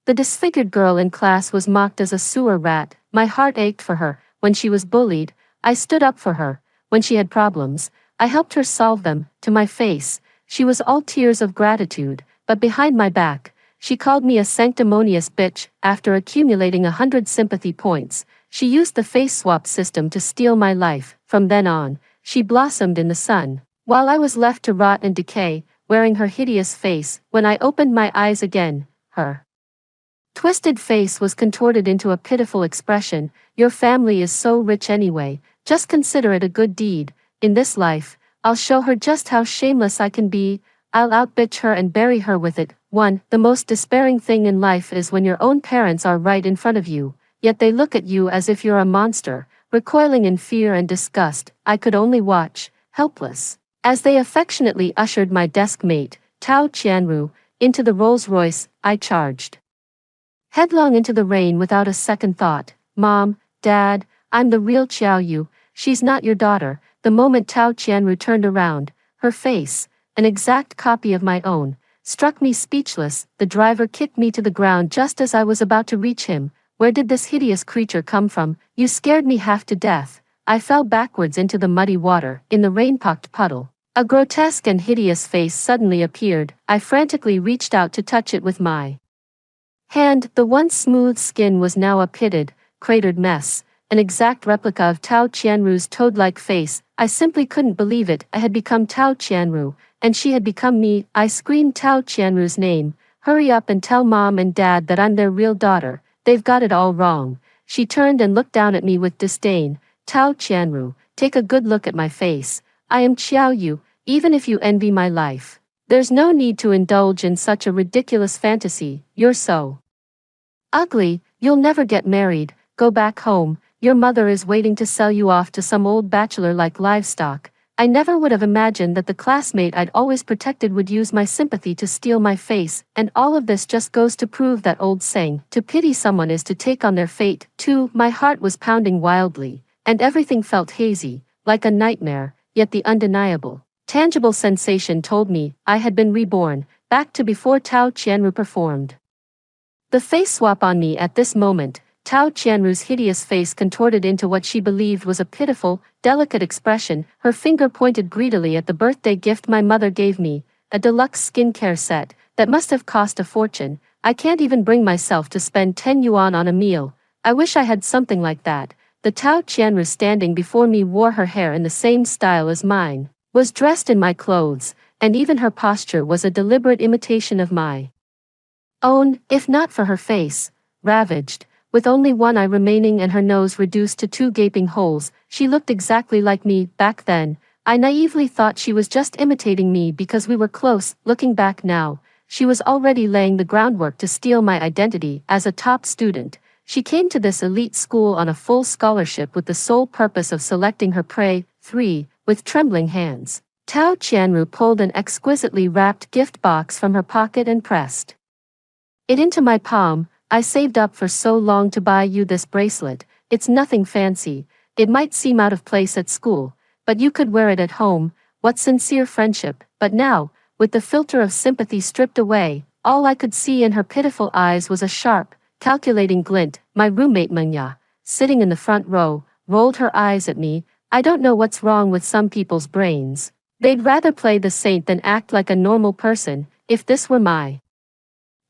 The disfigured girl in class was mocked as a sewer rat. My heart ached for her. When she was bullied, I stood up for her. When she had problems, I helped her solve them. To my face, she was all tears of gratitude, but behind my back, she called me a sanctimonious bitch. After accumulating 100 sympathy points, she used the face swap system to steal my life. From then on, she blossomed in the sun, while I was left to rot and decay, wearing her hideous face. When I opened my eyes again, her twisted face was contorted into a pitiful expression. Your family is so rich anyway, just consider it a good deed. In this life, I'll show her just how shameless I can be. I'll outbitch her and bury her with it. 1. The most despairing thing in life is when your own parents are right in front of you, yet they look at you as if you're a monster, recoiling in fear and disgust. I could only watch, helpless, as they affectionately ushered my desk mate, Tao Qianru, into the Rolls-Royce. I charged headlong into the rain without a second thought. Mom, Dad, I'm the real Xiao Yu. She's not your daughter. The moment Tao Qianru turned around, her face, an exact copy of my own, struck me speechless. The driver kicked me to the ground just as I was about to reach him. Where did this hideous creature come from? You scared me half to death. I fell backwards into the muddy water. In the rain-pocked puddle, a grotesque and hideous face suddenly appeared. I frantically reached out to touch it with my hand. The once smooth skin was now a pitted, cratered mess, an exact replica of Tao Qianru's toad-like face. I simply couldn't believe it. I had become Tao Qianru, and she had become me. I screamed Tao Qianru's name. Hurry up and tell Mom and Dad that I'm their real daughter. They've got it all wrong. She turned and looked down at me with disdain. Tao Qianru, take a good look at my face. I am Xiao Yu, even if you envy my life. There's no need to indulge in such a ridiculous fantasy. You're so ugly, you'll never get married. Go back home. Your mother is waiting to sell you off to some old bachelor like livestock. I never would have imagined that the classmate I'd always protected would use my sympathy to steal my face, and all of this just goes to prove that old saying, to pity someone is to take on their fate. 2. My heart was pounding wildly, and everything felt hazy, like a nightmare, yet the undeniable, tangible sensation told me I had been reborn, back to before Tao Qianru performed the face swap on me. At this moment, Tao Qianru's hideous face contorted into what she believed was a pitiful, delicate expression. Her finger pointed greedily at the birthday gift my mother gave me, a deluxe skincare set that must have cost a fortune. I can't even bring myself to spend 10 yuan on a meal. I wish I had something like that. The Tao Qianru standing before me wore her hair in the same style as mine, was dressed in my clothes, and even her posture was a deliberate imitation of my own, if not for her face, ravaged, with only one eye remaining and her nose reduced to 2 gaping holes. She looked exactly like me. Back then, I naively thought she was just imitating me because we were close. Looking back now, she was already laying the groundwork to steal my identity as a top student. She came to this elite school on a full scholarship with the sole purpose of selecting her prey. 3. With trembling hands, Tao Qianru pulled an exquisitely wrapped gift box from her pocket and pressed it into my palm. I saved up for so long to buy you this bracelet. It's nothing fancy. It might seem out of place at school, but you could wear it at home. What sincere friendship. But now, with the filter of sympathy stripped away, all I could see in her pitiful eyes was a sharp, calculating glint. My roommate Mengya, sitting in the front row, rolled her eyes at me. I don't know what's wrong with some people's brains. They'd rather play the saint than act like a normal person. If this were my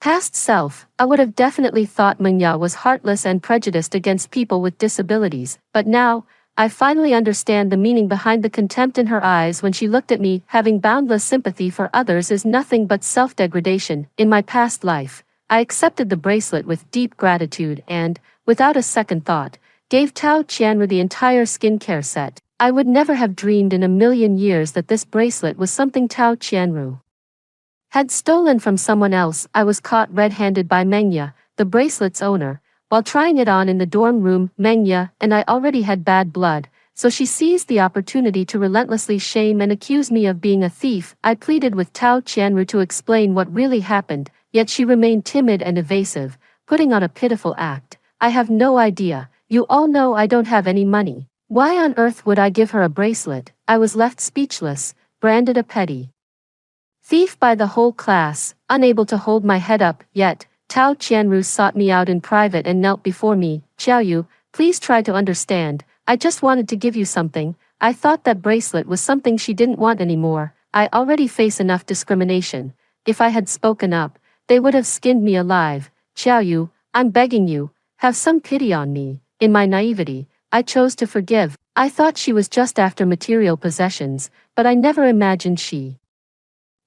past self, I would have definitely thought Mengya was heartless and prejudiced against people with disabilities, but now, I finally understand the meaning behind the contempt in her eyes when she looked at me. Having boundless sympathy for others is nothing but self-degradation. In my past life, I accepted the bracelet with deep gratitude and, without a second thought, gave Tao Qianru the entire skincare set. I would never have dreamed in a million years that this bracelet was something Tao Qianru had stolen from someone else. I was caught red-handed by Mengya, the bracelet's owner, while trying it on in the dorm room. Mengya and I already had bad blood, so she seized the opportunity to relentlessly shame and accuse me of being a thief. I pleaded with Tao Qianru to explain what really happened, yet she remained timid and evasive, putting on a pitiful act. I have no idea. You all know I don't have any money. Why on earth would I give her a bracelet? I was left speechless, branded a petty thief by the whole class, unable to hold my head up. Yet, Tao Qianru sought me out in private and knelt before me. Xiaoyu, please try to understand. I just wanted to give you something. I thought that bracelet was something she didn't want anymore. I already face enough discrimination. If I had spoken up, they would have skinned me alive. Xiaoyu, I'm begging you, have some pity on me. In my naivety, I chose to forgive. I thought she was just after material possessions, but I never imagined she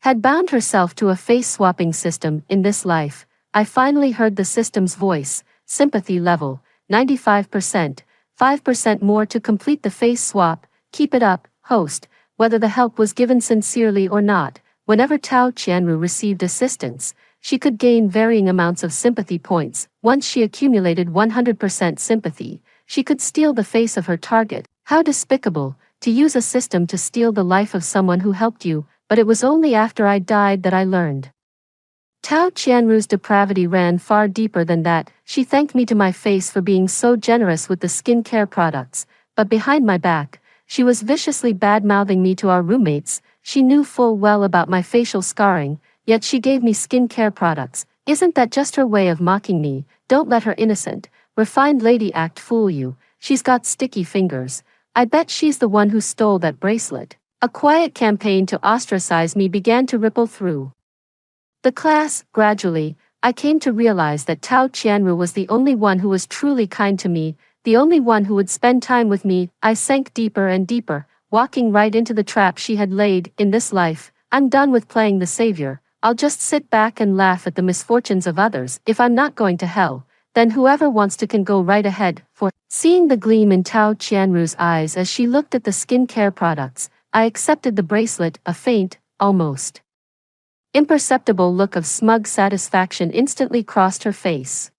had bound herself to a face-swapping system in this life. I finally heard the system's voice. Sympathy level, 95%, 5% more to complete the face swap. Keep it up, host. Whether the help was given sincerely or not, whenever Tao Qianru received assistance, she could gain varying amounts of sympathy points. Once she accumulated 100% sympathy, she could steal the face of her target. How despicable, to use a system to steal the life of someone who helped you, but it was only after I died that I learned. Tao Qianru's depravity ran far deeper than that. She thanked me to my face for being so generous with the skincare products, but behind my back, she was viciously bad-mouthing me to our roommates. She knew full well about my facial scarring, yet she gave me skincare products. Isn't that just her way of mocking me? Don't let her innocent, refined lady act fool you. She's got sticky fingers. I bet she's the one who stole that bracelet. A quiet campaign to ostracize me began to ripple through the class. Gradually, I came to realize that Tao Qianru was the only one who was truly kind to me, the only one who would spend time with me. I sank deeper and deeper, walking right into the trap she had laid. In this life, I'm done with playing the savior. I'll just sit back and laugh at the misfortunes of others. If I'm not going to hell, then whoever wants to can go right ahead. For seeing the gleam in Tao Qianru's eyes as she looked at the skincare products, I accepted the bracelet. A faint, almost imperceptible look of smug satisfaction instantly crossed her face.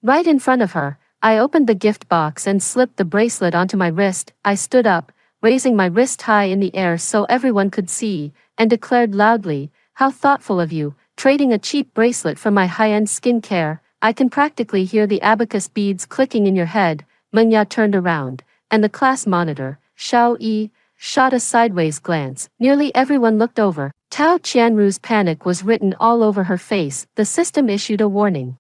Right in front of her, I opened the gift box and slipped the bracelet onto my wrist. I stood up, raising my wrist high in the air so everyone could see, and declared loudly, "How thoughtful of you, trading a cheap bracelet for my high-end skincare." I can practically hear the abacus beads clicking in your head. Mengya turned around, and the class monitor, Xiao Yi, shot a sideways glance. Nearly everyone looked over. Tao Qianru's panic was written all over her face. The system issued a warning.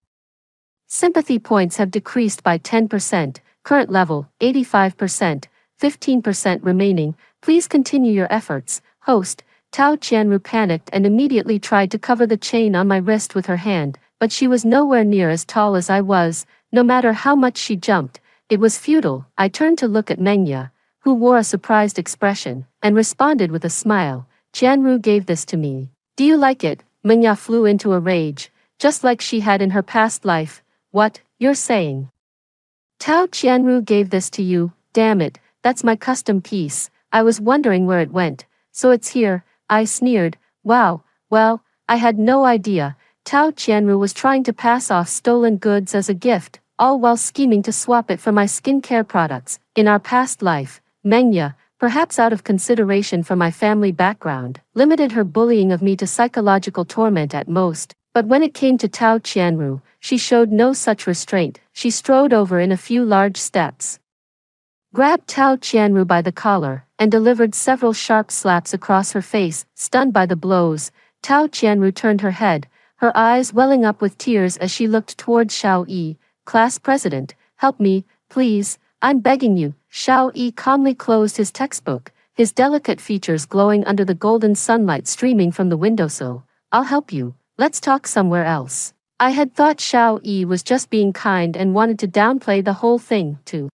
Sympathy points have decreased by 10%, current level, 85%, 15% remaining. Please continue your efforts. Host, Tao Qianru panicked and immediately tried to cover the chain on my wrist with her hand, but she was nowhere near as tall as I was. No matter how much she jumped, it was futile. I turned to look at Mengya, who wore a surprised expression, and responded with a smile. "Qianru gave this to me. Do you like it?" Mengya flew into a rage, just like she had in her past life. "What, you're saying Tao Qianru gave this to you? Damn it, that's my custom piece. I was wondering where it went. So it's here," I sneered. "Wow, well, I had no idea. Tao Qianru was trying to pass off stolen goods as a gift, all while scheming to swap it for my skincare products. In our past life, Mengya, perhaps out of consideration for my family background, limited her bullying of me to psychological torment at most. But when it came to Tao Qianru, she showed no such restraint. She strode over in a few large steps, grabbed Tao Qianru by the collar, and delivered several sharp slaps across her face. Stunned by the blows, Tao Qianru turned her head, her eyes welling up with tears as she looked toward Xiao Yi. "Class president, help me, please. I'm begging you." Xiao Yi calmly closed his textbook, his delicate features glowing under the golden sunlight streaming from the windowsill. "I'll help you. Let's talk somewhere else." I had thought Xiao Yi was just being kind and wanted to downplay the whole thing. To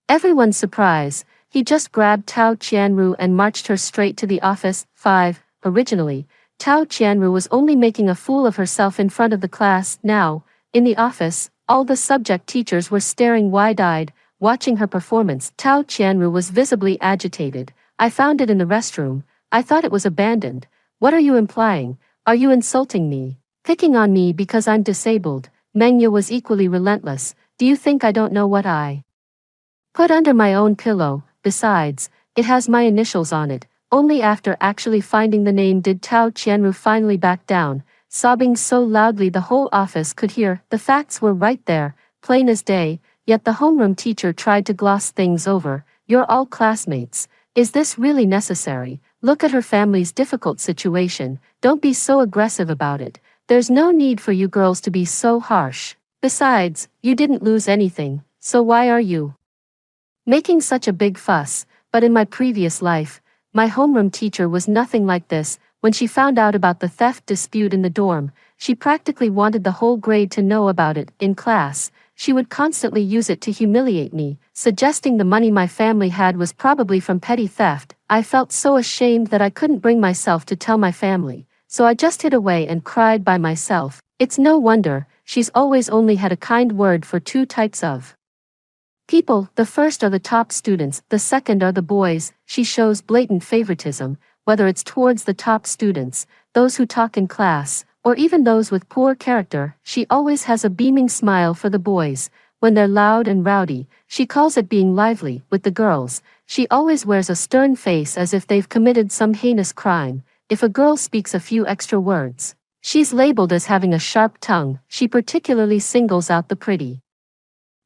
everyone's surprise, he just grabbed Tao Qianru and marched her straight to the office. 5. Originally, Tao Qianru was only making a fool of herself in front of the class. Now, in the office, all the subject teachers were staring wide-eyed, watching her performance. Tao Qianru was visibly agitated. "I found it in the restroom. I thought it was abandoned." "What are you implying? Are you insulting me? Picking on me because I'm disabled?" Mengya was equally relentless. "Do you think I don't know what I put under my own pillow? Besides, it has my initials on it." Only after actually finding the name did Tao Qianru finally back down, sobbing so loudly the whole office could hear. The facts were right there, plain as day, yet the homeroom teacher tried to gloss things over. "You're all classmates. Is this really necessary? Look at her family's difficult situation. Don't be so aggressive about it. There's no need for you girls to be so harsh. Besides, you didn't lose anything, so why are you making such a big fuss? But in my previous life, my homeroom teacher was nothing like this. When she found out about the theft dispute in the dorm, she practically wanted the whole grade to know about it. In class, she would constantly use it to humiliate me, suggesting the money my family had was probably from petty theft. I felt so ashamed that I couldn't bring myself to tell my family, so I just hid away and cried by myself. It's no wonder, she's always only had a kind word for two types of people. The first are the top students, the second are the boys. She shows blatant favoritism, whether it's towards the top students, those who talk in class, or even those with poor character. She always has a beaming smile for the boys. When they're loud and rowdy, she calls it being lively. With the girls, she always wears a stern face as if they've committed some heinous crime. If a girl speaks a few extra words, she's labeled as having a sharp tongue. She particularly singles out the pretty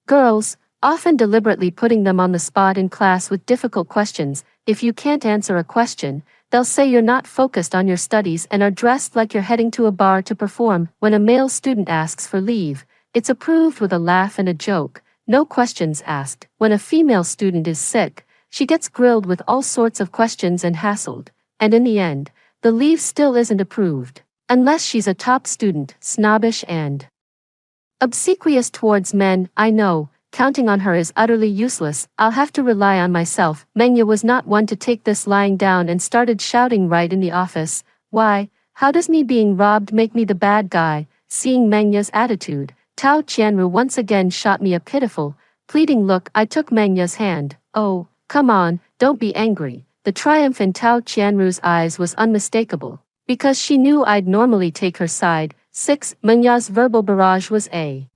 girls, often deliberately putting them on the spot in class with difficult questions. If you can't answer a question, they'll say you're not focused on your studies and are dressed like you're heading to a bar to perform. When a male student asks for leave, it's approved with a laugh and a joke, no questions asked. When a female student is sick, she gets grilled with all sorts of questions and hassled, and in the end, the leave still isn't approved. Unless she's a top student, snobbish and obsequious towards men. I know, counting on her is utterly useless. I'll have to rely on myself. Mengya was not one to take this lying down and started shouting right in the office. Why, how does me being robbed make me the bad guy? Seeing Mengya's attitude, Tao Qianru once again shot me a pitiful, pleading look. I took Mengya's hand. Oh, come on, don't be angry. The triumph in Tao Qianru's eyes was unmistakable, because she knew I'd normally take her side. 6. Mengya's verbal barrage was a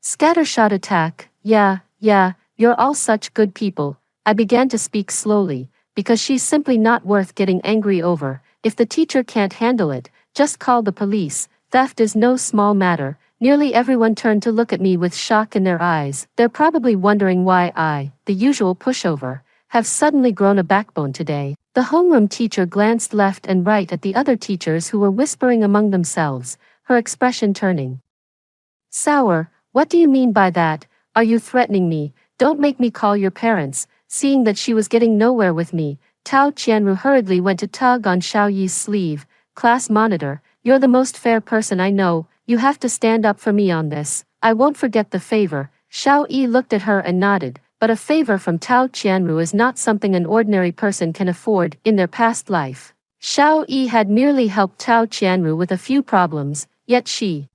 scattershot attack. Yeah, you're all such good people. I began to speak slowly, because she's simply not worth getting angry over. If the teacher can't handle it, just call the police. Theft is no small matter. Nearly everyone turned to look at me with shock in their eyes. They're probably wondering why I, the usual pushover, have suddenly grown a backbone today. The homeroom teacher glanced left and right at the other teachers who were whispering among themselves, her expression turning sour. What do you mean by that? Are you threatening me? Don't make me call your parents. Seeing that she was getting nowhere with me, Tao Qianru hurriedly went to tug on Xiao Yi's sleeve. Class monitor, you're the most fair person I know. You have to stand up for me on this. I won't forget the favor. Xiao Yi looked at her and nodded, but a favor from Tao Qianru is not something an ordinary person can afford. In their past life, Xiao Yi had merely helped Tao Qianru with a few problems, yet she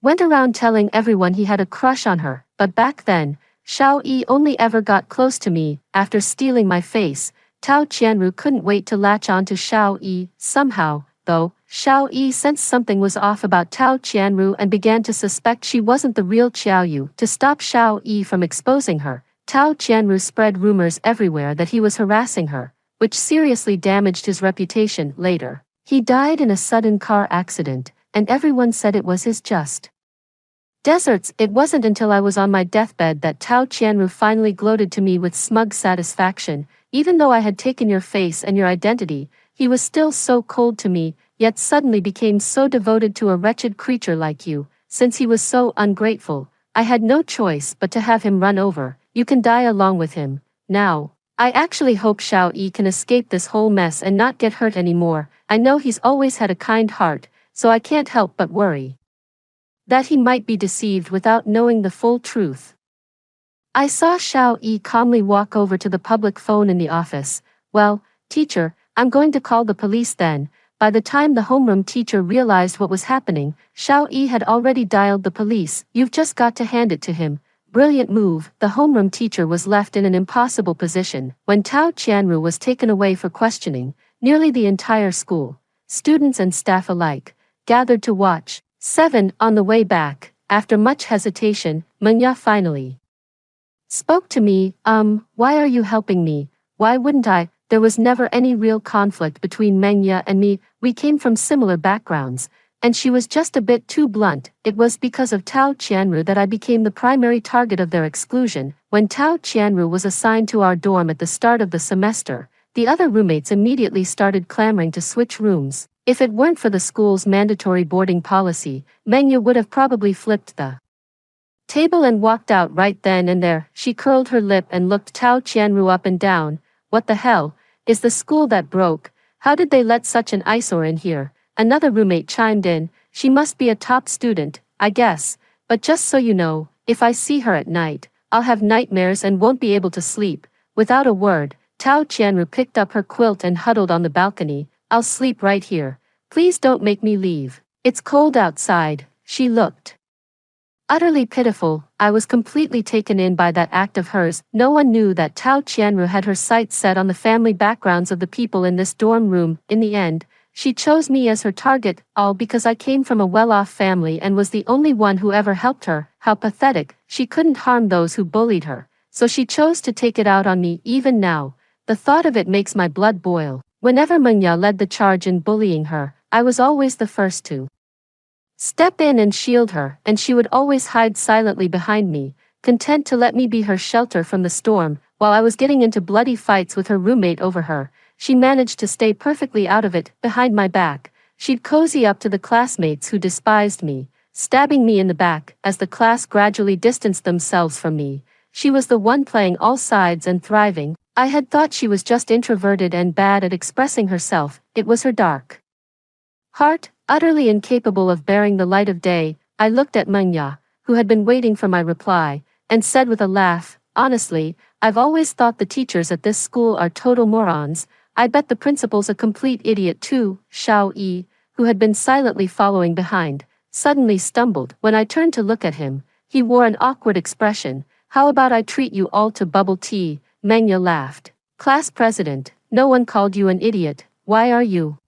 went around telling everyone he had a crush on her. But back then, Xiao Yi only ever got close to me. After stealing my face, Tao Qianru couldn't wait to latch on to Xiao Yi. Somehow, though, Xiao Yi sensed something was off about Tao Qianru and began to suspect she wasn't the real Xiao Yu. To stop Xiao Yi from exposing her, Tao Qianru spread rumors everywhere that he was harassing her, which seriously damaged his reputation. Later, he died in a sudden car accident, and everyone said it was his just deserts. It wasn't until I was on my deathbed that Tao Qianru finally gloated to me with smug satisfaction. Even though I had taken your face and your identity, he was still so cold to me, yet suddenly became so devoted to a wretched creature like you. Since he was so ungrateful, I had no choice but to have him run over. You can die along with him. Now, I actually hope Xiao Yi can escape this whole mess and not get hurt anymore. I know he's always had a kind heart, so I can't help but worry that he might be deceived without knowing the full truth. I saw Xiao Yi calmly walk over to the public phone in the office. Well, teacher, I'm going to call the police then. By the time the homeroom teacher realized what was happening, Xiao Yi had already dialed the police. You've just got to hand it to him. Brilliant move. The homeroom teacher was left in an impossible position. When Tao Qianru was taken away for questioning, nearly the entire school, students and staff alike, gathered to watch. 7. On the way back, after much hesitation, Mengya finally spoke to me. Why are you helping me? Why wouldn't I? There was never any real conflict between Mengya and me. We came from similar backgrounds, and she was just a bit too blunt. It was because of Tao Qianru that I became the primary target of their exclusion. When Tao Qianru was assigned to our dorm at the start of the semester, the other roommates immediately started clamoring to switch rooms. If it weren't for the school's mandatory boarding policy, Mengya would have probably flipped the table and walked out right then and there. She curled her lip and looked Tao Qianru up and down. What the hell? Is the school that broke? How did they let such an eyesore in here? Another roommate chimed in. She must be a top student, I guess. But just so you know, if I see her at night, I'll have nightmares and won't be able to sleep. Without a word, Tao Qianru picked up her quilt and huddled on the balcony. I'll sleep right here. Please don't make me leave. It's cold outside. She looked utterly pitiful. I was completely taken in by that act of hers. No one knew that Tao Qianru had her sights set on the family backgrounds of the people in this dorm room. In the end, she chose me as her target, all because I came from a well-off family and was the only one who ever helped her. How pathetic. She couldn't harm those who bullied her, so she chose to take it out on me. Even now, the thought of it makes my blood boil. Whenever Mengya led the charge in bullying her, I was always the first to step in and shield her, and she would always hide silently behind me, content to let me be her shelter from the storm. While I was getting into bloody fights with her roommate over her, she managed to stay perfectly out of it. Behind my back, she'd cozy up to the classmates who despised me, stabbing me in the back. As the class gradually distanced themselves from me, she was the one playing all sides and thriving. I had thought she was just introverted and bad at expressing herself. It was her dark heart, utterly incapable of bearing the light of day. I looked at Mengya, who had been waiting for my reply, and said with a laugh, honestly, I've always thought the teachers at this school are total morons. I bet the principal's a complete idiot too. Xiao Yi, who had been silently following behind, suddenly stumbled. When I turned to look at him, he wore an awkward expression. How about I treat you all to bubble tea? Mengya laughed. Class president, no one called you an idiot. Why are you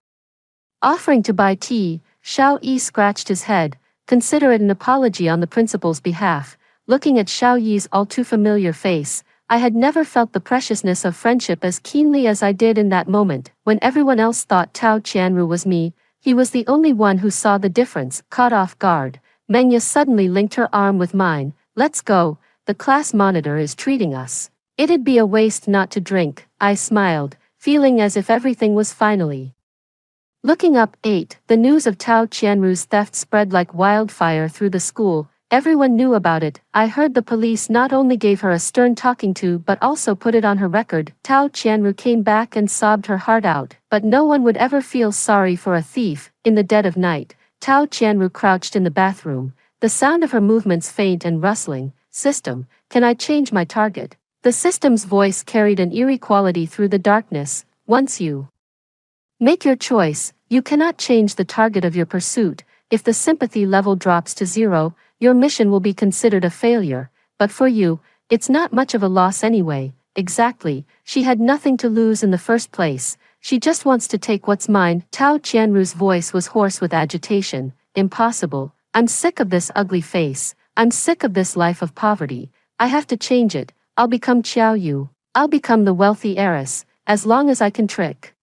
offering to buy tea? Xiao Yi scratched his head. Consider it an apology on the principal's behalf. Looking at Xiao Yi's all too familiar face, I had never felt the preciousness of friendship as keenly as I did in that moment. When everyone else thought Tao Qianru was me, he was the only one who saw the difference. Caught off guard, Mengya suddenly linked her arm with mine. Let's go, the class monitor is treating us. It'd be a waste not to drink. I smiled, feeling as if everything was finally looking up. 8. The news of Tao Qianru's theft spread like wildfire through the school. Everyone knew about it. I heard the police not only gave her a stern talking to but also put it on her record. Tao Qianru came back and sobbed her heart out, but no one would ever feel sorry for a thief. In the dead of night, Tao Qianru crouched in the bathroom, the sound of her movements faint and rustling. System, can I change my target? The system's voice carried an eerie quality through the darkness. Once you make your choice, you cannot change the target of your pursuit. If the sympathy level drops to 0, your mission will be considered a failure. But for you, it's not much of a loss anyway. Exactly, she had nothing to lose in the first place. She just wants to take what's mine. Tao Qianru's voice was hoarse with agitation. Impossible. I'm sick of this ugly face. I'm sick of this life of poverty. I have to change it. I'll become Qiao Yu. I'll become the wealthy heiress, as long as I can trick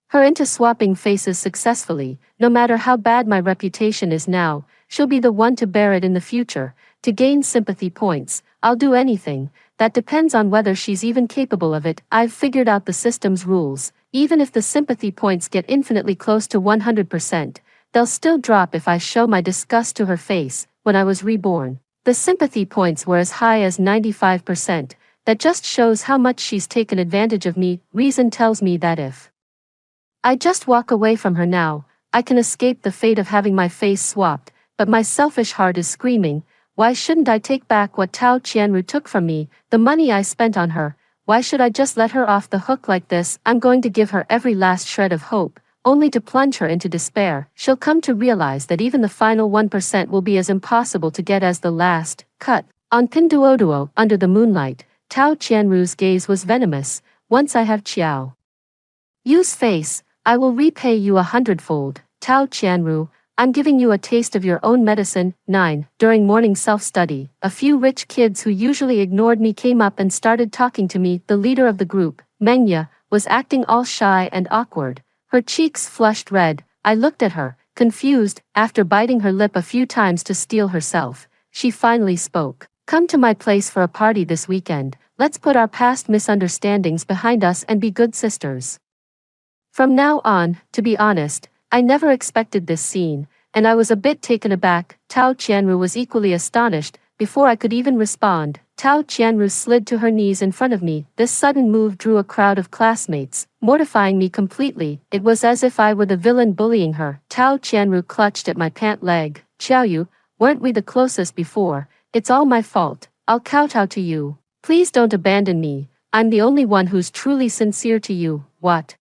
her into swapping faces successfully. No matter how bad my reputation is now, she'll be the one to bear it in the future. To gain sympathy points, I'll do anything. That depends on whether she's even capable of it. I've figured out the system's rules. Even if the sympathy points get infinitely close to 100%, they'll still drop if I show my disgust to her face. When I was reborn, the sympathy points were as high as 95%. That just shows how much she's taken advantage of me. Reason tells me that if I just walk away from her now, I can escape the fate of having my face swapped. But my selfish heart is screaming, why shouldn't I take back what Tao Qianru took from me, the money I spent on her? Why should I just let her off the hook like this? I'm going to give her every last shred of hope, only to plunge her into despair. She'll come to realize that even the final 1% will be as impossible to get as the last. Cut. On Pinduoduo, under the moonlight, Tao Qianru's gaze was venomous. Once I have Qiao Yu's face, I will repay you 100-fold. Tao Qianru, I'm giving you a taste of your own medicine. 9. During morning self-study, a few rich kids who usually ignored me came up and started talking to me. The leader of the group, Mengya, was acting all shy and awkward. Her cheeks flushed red. I looked at her, confused. After biting her lip a few times to steel herself, she finally spoke. Come to my place for a party this weekend. Let's put our past misunderstandings behind us and be good sisters. From now on, to be honest, I never expected this scene, and I was a bit taken aback. Tao Qianru was equally astonished. Before I could even respond, Tao Qianru slid to her knees in front of me. This sudden move drew a crowd of classmates, mortifying me completely. It was as if I were the villain bullying her. Tao Qianru clutched at my pant leg. Xiaoyu, weren't we the closest before? It's all my fault. I'll kowtow to you. Please don't abandon me. I'm the only one who's truly sincere to you. What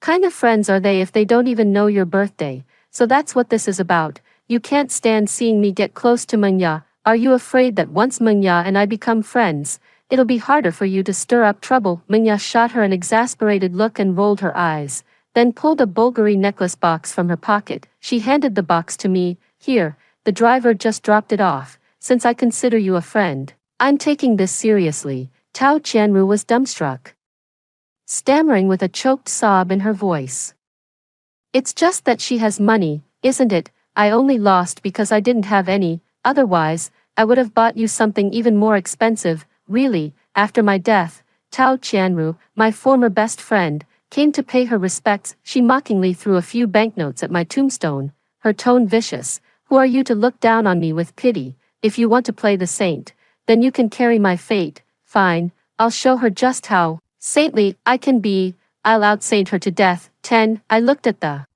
kind of friends are they if they don't even know your birthday? So that's what this is about. You can't stand seeing me get close to Mengya. Are you afraid that once Mengya and I become friends, it'll be harder for you to stir up trouble? Mengya shot her an exasperated look and rolled her eyes, then pulled a Bulgari necklace box from her pocket. She handed the box to me. Here, the driver just dropped it off. Since I consider you a friend, I'm taking this seriously. Tao Qianru was dumbstruck, stammering with a choked sob in her voice. It's just that she has money, isn't it? I only lost because I didn't have any. Otherwise, I would have bought you something even more expensive. Really, after my death, Tao Qianru, my former best friend, came to pay her respects. She mockingly threw a few banknotes at my tombstone, her tone vicious. Who are you to look down on me with pity? If you want to play the saint, then you can carry my fate. Fine, I'll show her just how saintly I can be. I'll outsaint her to death. 10. I looked at the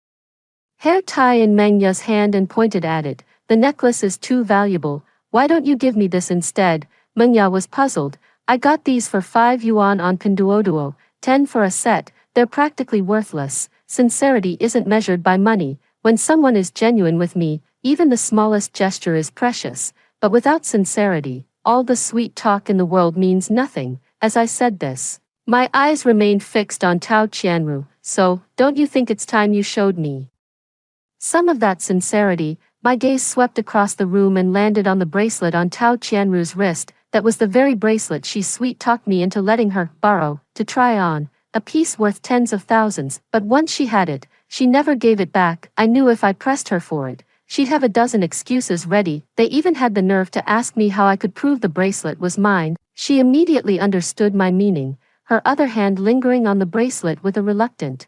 hair tie in Mengya's hand and pointed at it. The necklace is too valuable. Why don't you give me this instead? Mengya was puzzled. I got these for 5 yuan on Pinduoduo, 10 for a set. They're practically worthless. Sincerity isn't measured by money. When someone is genuine with me, even the smallest gesture is precious. But without sincerity, all the sweet talk in the world means nothing. As I said this, my eyes remained fixed on Tao Qianru. So, don't you think it's time you showed me some of that sincerity? My gaze swept across the room and landed on the bracelet on Tao Qianru's wrist. That was the very bracelet she sweet-talked me into letting her borrow to try on, a piece worth tens of thousands. But once she had it, she never gave it back. I knew if I pressed her for it, she'd have a dozen excuses ready. They even had the nerve to ask me how I could prove the bracelet was mine. She immediately understood my meaning, her other hand lingering on the bracelet with a reluctant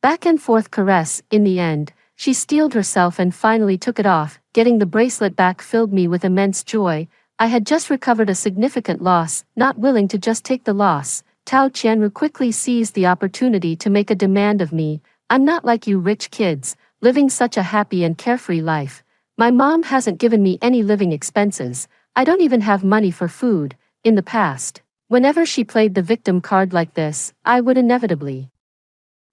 back and forth caress. In the end, she steeled herself and finally took it off. Getting the bracelet back filled me with immense joy. I had just recovered a significant loss. Not willing to just take the loss, Tao Qianru quickly seized the opportunity to make a demand of me. I'm not like you rich kids, living such a happy and carefree life. My mom hasn't given me any living expenses. I don't even have money for food. In the past, whenever she played the victim card like this, I would inevitably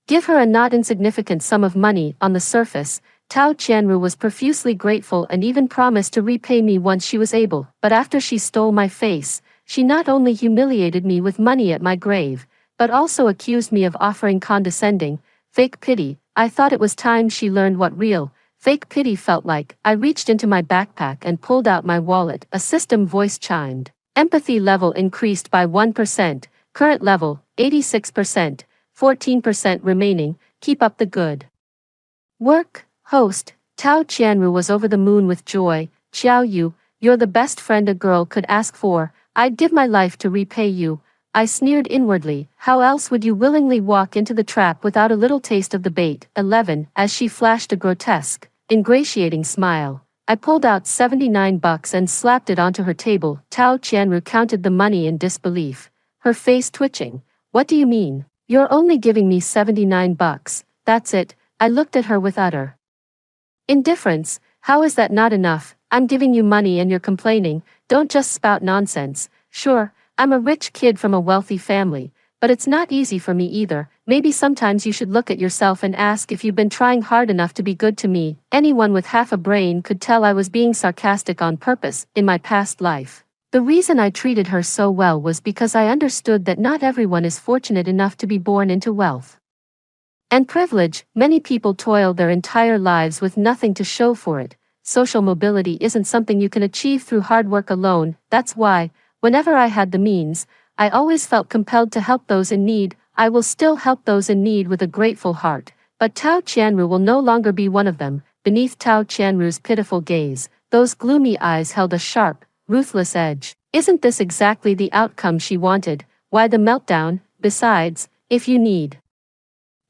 give her a not insignificant sum of money. On the surface, Tao Qianru was profusely grateful and even promised to repay me once she was able. But after she stole my face, she not only humiliated me with money at my grave, but also accused me of offering condescending, fake pity. I thought it was time she learned what real, fake pity felt like. I reached into my backpack and pulled out my wallet. A system voice chimed. Empathy level increased by 1%. Current level, 86%. 14% remaining. Keep up the good work. Host, Tao Qianru was over the moon with joy. Xiaoyu, you're the best friend a girl could ask for. I'd give my life to repay you. I sneered inwardly. How else would you willingly walk into the trap without a little taste of the bait? 11. As she flashed a grotesque, ingratiating smile, I pulled out 79 bucks and slapped it onto her table. Tao Qianru counted the money in disbelief, her face twitching. What do you mean? You're only giving me 79 bucks. That's it. I looked at her with utter indifference. How is that not enough? I'm giving you money and you're complaining. Don't just spout nonsense. Sure, I'm a rich kid from a wealthy family, but it's not easy for me either. Maybe sometimes you should look at yourself and ask if you've been trying hard enough to be good to me. Anyone with half a brain could tell I was being sarcastic on purpose. In my past life, the reason I treated her so well was because I understood that not everyone is fortunate enough to be born into wealth and privilege. Many people toil their entire lives with nothing to show for it. Social mobility isn't something you can achieve through hard work alone. That's why, whenever I had the means, I always felt compelled to help those in need. I will still help those in need with a grateful heart, but Tao Qianru will no longer be one of them. Beneath Tao Qianru's pitiful gaze, those gloomy eyes held a sharp, ruthless edge. Isn't this exactly the outcome she wanted? Why the meltdown? Besides, if you need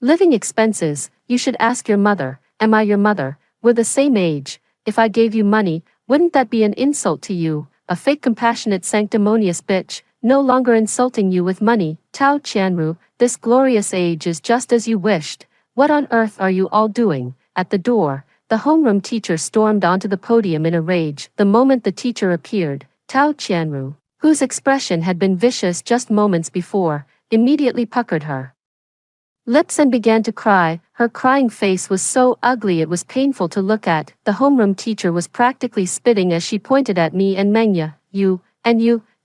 Living expenses, you should ask your mother. Am I your mother? We're the same age. If I gave you money, wouldn't that be an insult to you? A fake compassionate sanctimonious bitch, no longer insulting you with money. Tao Qianru, this glorious age is just as you wished. What on earth are you all doing? At the door, the homeroom teacher stormed onto the podium in a rage. The moment the teacher appeared, Tao Qianru, whose expression had been vicious just moments before, immediately puckered her lips and began to cry. Her crying face was so ugly it was painful to look at. The homeroom teacher was practically spitting as she pointed at me and Mengya. You,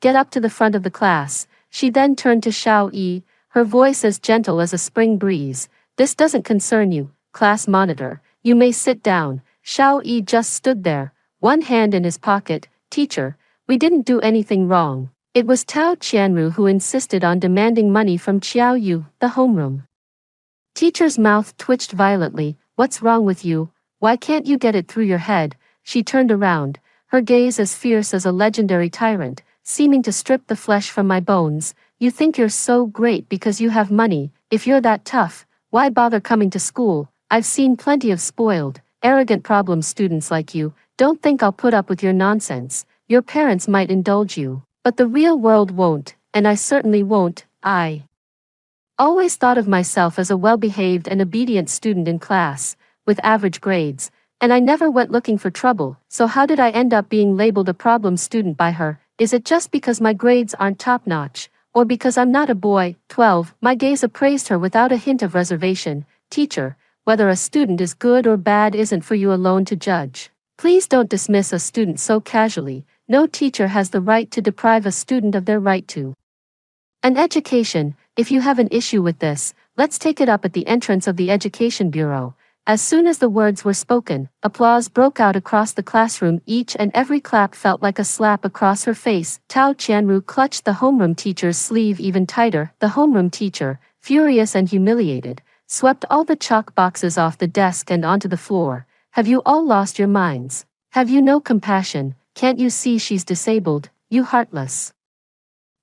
get up to the front of the class. She then turned to Xiao Yi, her voice as gentle as a spring breeze. This doesn't concern you, class monitor. You may sit down. Xiao Yi just stood there, one hand in his pocket. Teacher, we didn't do anything wrong. It was Tao Qianru who insisted on demanding money from Xiao Yu, the homeroom teacher's mouth twitched violently. What's wrong with you? Why can't you get it through your head? She turned around, her gaze as fierce as a legendary tyrant, seeming to strip the flesh from my bones. You think you're so great because you have money. If you're that tough, why bother coming to school? I've seen plenty of spoiled, arrogant problem students like you. Don't think I'll put up with your nonsense. Your parents might indulge you, but the real world won't, and I certainly won't. I always thought of myself as a well-behaved and obedient student in class, with average grades, and I never went looking for trouble. So how did I end up being labeled a problem student by her? Is it just because my grades aren't top-notch, or because I'm not a boy? 12. My gaze appraised her without a hint of reservation. Teacher, whether a student is good or bad isn't for you alone to judge. Please don't dismiss a student so casually. No teacher has the right to deprive a student of their right to an education. If you have an issue with this, let's take it up at the entrance of the Education Bureau. As soon as the words were spoken, applause broke out across the classroom. Each and every clap felt like a slap across her face. Tao Qianru clutched the homeroom teacher's sleeve even tighter. The homeroom teacher, furious and humiliated, swept all the chalk boxes off the desk and onto the floor. Have you all lost your minds? Have you no compassion? Can't you see she's disabled? You heartless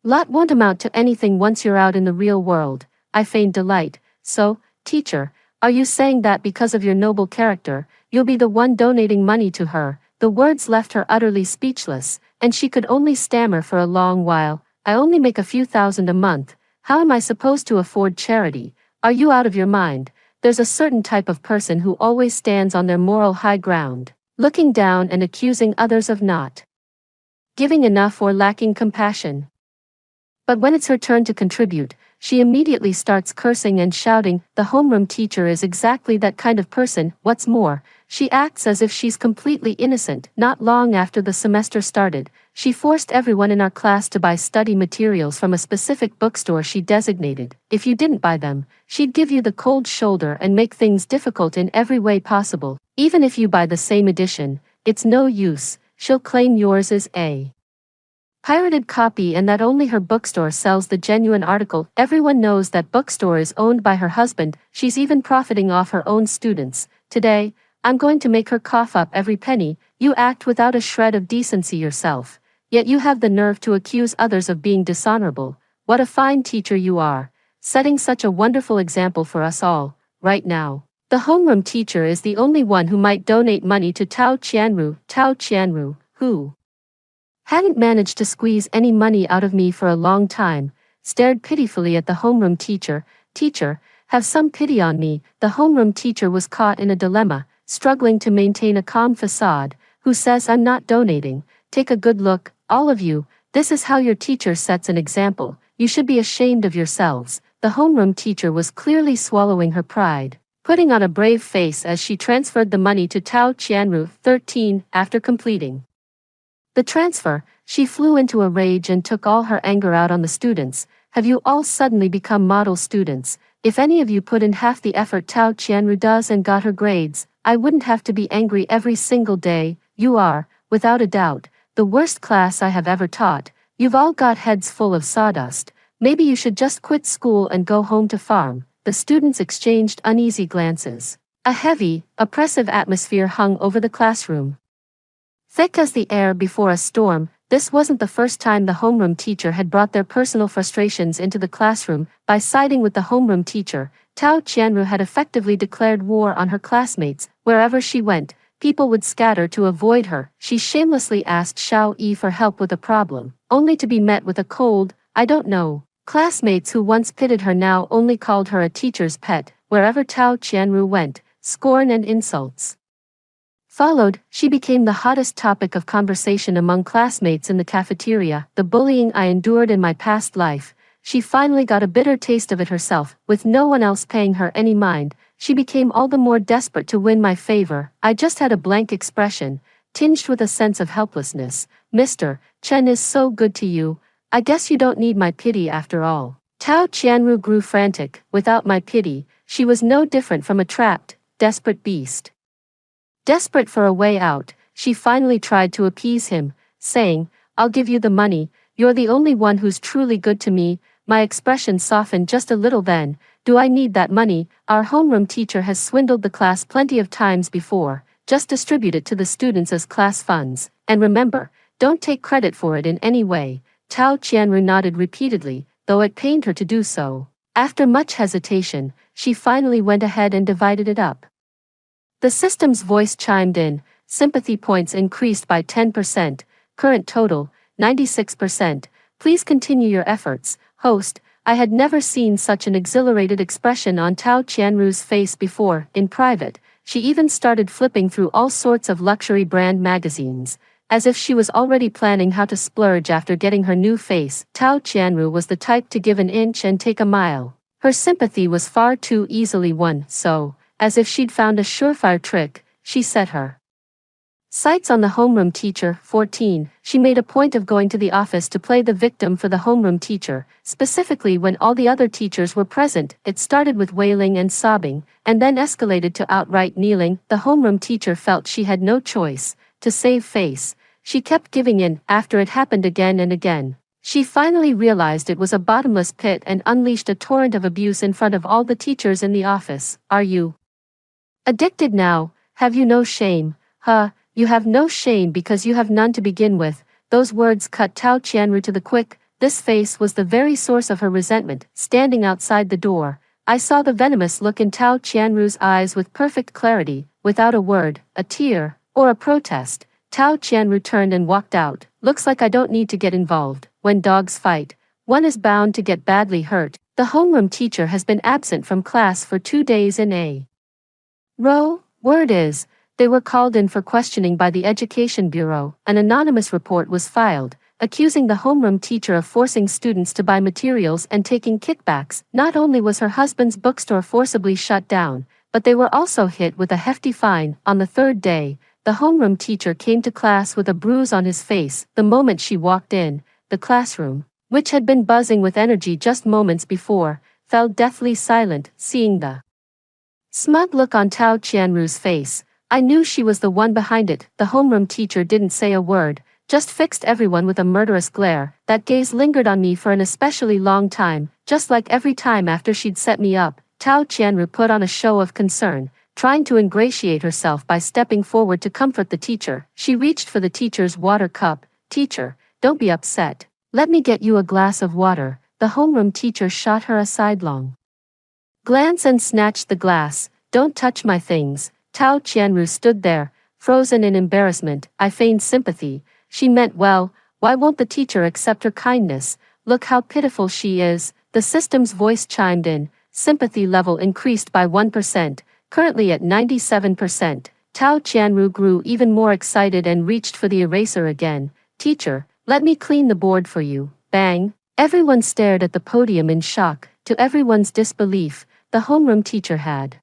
lot won't amount to anything once you're out in the real world. I feigned delight. So, teacher, are you saying that because of your noble character, you'll be the one donating money to her? The words left her utterly speechless, and she could only stammer for a long while. I only make a few thousand a month. How am I supposed to afford charity? Are you out of your mind? There's a certain type of person who always stands on their moral high ground, looking down and accusing others of not giving enough or lacking compassion. But when it's her turn to contribute, she immediately starts cursing and shouting. The homeroom teacher is exactly that kind of person. What's more, she acts as if she's completely innocent. Not long after the semester started, she forced everyone in our class to buy study materials from a specific bookstore she designated. If you didn't buy them, she'd give you the cold shoulder and make things difficult in every way possible. Even if you buy the same edition, it's no use. She'll claim yours is a pirated copy and that only her bookstore sells the genuine article. Everyone knows that bookstore is owned by her husband. She's even profiting off her own students. Today, I'm going to make her cough up every penny. You act without a shred of decency yourself, yet you have the nerve to accuse others of being dishonorable. What a fine teacher you are, setting such a wonderful example for us all. Right now, the homeroom teacher is the only one who might donate money to Tao Qianru, who hadn't managed to squeeze any money out of me for a long time, stared pitifully at the homeroom teacher. Teacher, have some pity on me. The homeroom teacher was caught in a dilemma, struggling to maintain a calm facade. Who says I'm not donating? Take a good look, all of you. This is how your teacher sets an example. You should be ashamed of yourselves. The homeroom teacher was clearly swallowing her pride, putting on a brave face as she transferred the money to Tao Qianru. 13. After completing the transfer, she flew into a rage and took all her anger out on the students. Have you all suddenly become model students? If any of you put in half the effort Tao Qianru does and got her grades, I wouldn't have to be angry every single day. You are, without a doubt, the worst class I have ever taught. You've all got heads full of sawdust. Maybe you should just quit school and go home to farm. The students exchanged uneasy glances. A heavy, oppressive atmosphere hung over the classroom, thick as the air before a storm. This wasn't the first time the homeroom teacher had brought their personal frustrations into the classroom. By siding with the homeroom teacher, Tao Qianru had effectively declared war on her classmates. Wherever she went, people would scatter to avoid her. She shamelessly asked Xiao Yi for help with a problem, only to be met with a cold, "I don't know." Classmates who once pitied her now only called her a teacher's pet. Wherever Tao Qianru went, scorn and insults followed. She became the hottest topic of conversation among classmates in the cafeteria. The bullying I endured in my past life. She finally got a bitter taste of it herself, with no one else paying her any mind. She became all the more desperate to win my favor. I just had a blank expression, tinged with a sense of helplessness. "Mr. Chen is so good to you. I guess you don't need my pity after all." Tao Qianru grew frantic. Without my pity, she was no different from a trapped, desperate beast. Desperate for a way out, she finally tried to appease him, saying, "I'll give you the money. You're the only one who's truly good to me." My expression softened just a little then. "Do I need that money? Our homeroom teacher has swindled the class plenty of times before. Just distribute it to the students as class funds. And remember, don't take credit for it in any way." Tao Qianru nodded repeatedly, though it pained her to do so. After much hesitation, she finally went ahead and divided it up. The system's voice chimed in. Sympathy points increased by 10%. Current total, 96%. Please continue your efforts. Host, I had never seen such an exhilarated expression on Tao Qianru's face before. In private, she even started flipping through all sorts of luxury brand magazines, as if she was already planning how to splurge after getting her new face. Tao Qianru was the type to give an inch and take a mile. Her sympathy was far too easily won, so, as if she'd found a surefire trick, she set her sights on the homeroom teacher. 14. She made a point of going to the office to play the victim for the homeroom teacher, specifically when all the other teachers were present. It started with wailing and sobbing, and then escalated to outright kneeling. The homeroom teacher felt she had no choice. To save face, she kept giving in. After it happened again and again, she finally realized it was a bottomless pit and unleashed a torrent of abuse in front of all the teachers in the office. "Are you addicted now? Have you no shame? Huh, you have no shame because you have none to begin with." Those words cut Tao Qianru to the quick. This face was the very source of her resentment. Standing outside the door, I saw the venomous look in Tao Qianru's eyes with perfect clarity. Without a word, a tear, or a protest, Tao Qianru turned and walked out. "Looks like I don't need to get involved. When dogs fight, one is bound to get badly hurt." The homeroom teacher has been absent from class for 2 days in a row. Word is, they were called in for questioning by the Education Bureau. An anonymous report was filed, accusing the homeroom teacher of forcing students to buy materials and taking kickbacks. Not only was her husband's bookstore forcibly shut down, but they were also hit with a hefty fine. On the 3rd day, the homeroom teacher came to class with a bruise on his face. The moment she walked in, the classroom, which had been buzzing with energy just moments before, fell deathly silent. Seeing the smug look on Tao Qianru's face, I knew she was the one behind it. The homeroom teacher didn't say a word, just fixed everyone with a murderous glare. That gaze lingered on me for an especially long time, just like every time after she'd set me up. Tao Qianru put on a show of concern, trying to ingratiate herself by stepping forward to comfort the teacher. She reached for the teacher's water cup. "Teacher, don't be upset. Let me get you a glass of water." The homeroom teacher shot her a sidelong glance and snatched the glass. "Don't touch my things." Tao Qianru stood there, frozen in embarrassment. I feigned sympathy. She meant well. Why won't the teacher accept her kindness? Look how pitiful she is. The system's voice chimed in. Sympathy level increased by 1%, currently at 97%. Tao Qianru grew even more excited and reached for the eraser again. "Teacher, let me clean the board for you." Bang! Everyone stared at the podium in shock. To everyone's disbelief, the homeroom teacher had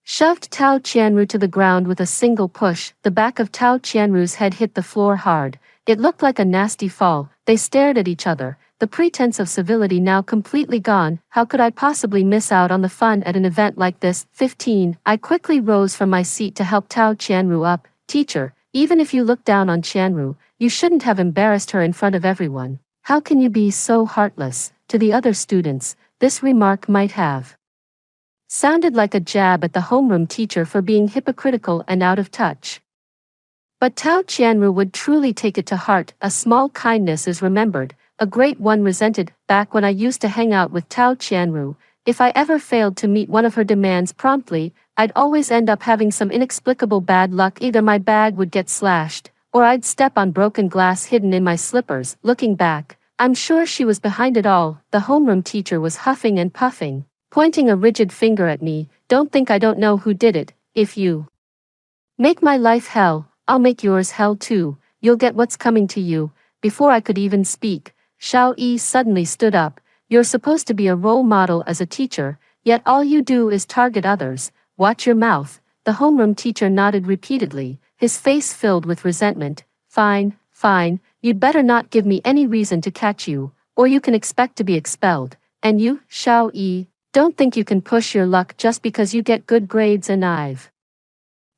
shoved Tao Qianru to the ground with a single push. The back of Tao Qianru's head hit the floor hard. It looked like a nasty fall. They stared at each other, the pretense of civility now completely gone. How could I possibly miss out on the fun at an event like this? 15. I quickly rose from my seat to help Tao Qianru up. "Teacher, even if you look down on Qianru, you shouldn't have embarrassed her in front of everyone. How can you be so heartless?" To the other students, this remark might have sounded like a jab at the homeroom teacher for being hypocritical and out of touch. But Tao Qianru would truly take it to heart. "A small kindness is remembered, a great one resented." Back when I used to hang out with Tao Qianru, If I ever failed to meet one of her demands promptly, I'd always end up having some inexplicable bad luck. Either my bag would get slashed, or I'd step on broken glass hidden in my slippers. Looking back, I'm sure she was behind it all. The homeroom teacher was huffing and puffing, pointing a rigid finger at me. Don't think I don't know who did it. If you make my life hell, I'll make yours hell too. You'll get what's coming to you. Before I could even speak, Xiao Yi suddenly stood up. You're supposed to be a role model as a teacher, yet all you do is target others. Watch your mouth. The homeroom teacher nodded repeatedly, his face filled with resentment. Fine, fine, you'd better not give me any reason to catch you, or you can expect to be expelled. And you, Xiao Yi, don't think you can push your luck just because you get good grades and I've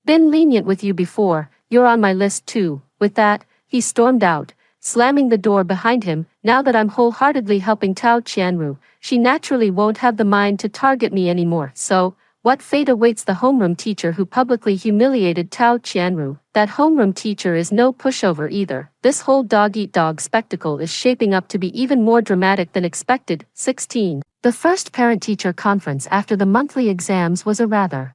been lenient with you before. You're on my list too. With that, he stormed out, slamming the door behind him. Now that I'm wholeheartedly helping Tao Qianru, she naturally won't have the mind to target me anymore. So, what fate awaits the homeroom teacher who publicly humiliated Tao Qianru? That homeroom teacher is no pushover either. This whole dog-eat-dog spectacle is shaping up to be even more dramatic than expected. 16. The first parent-teacher conference after the monthly exams was a rather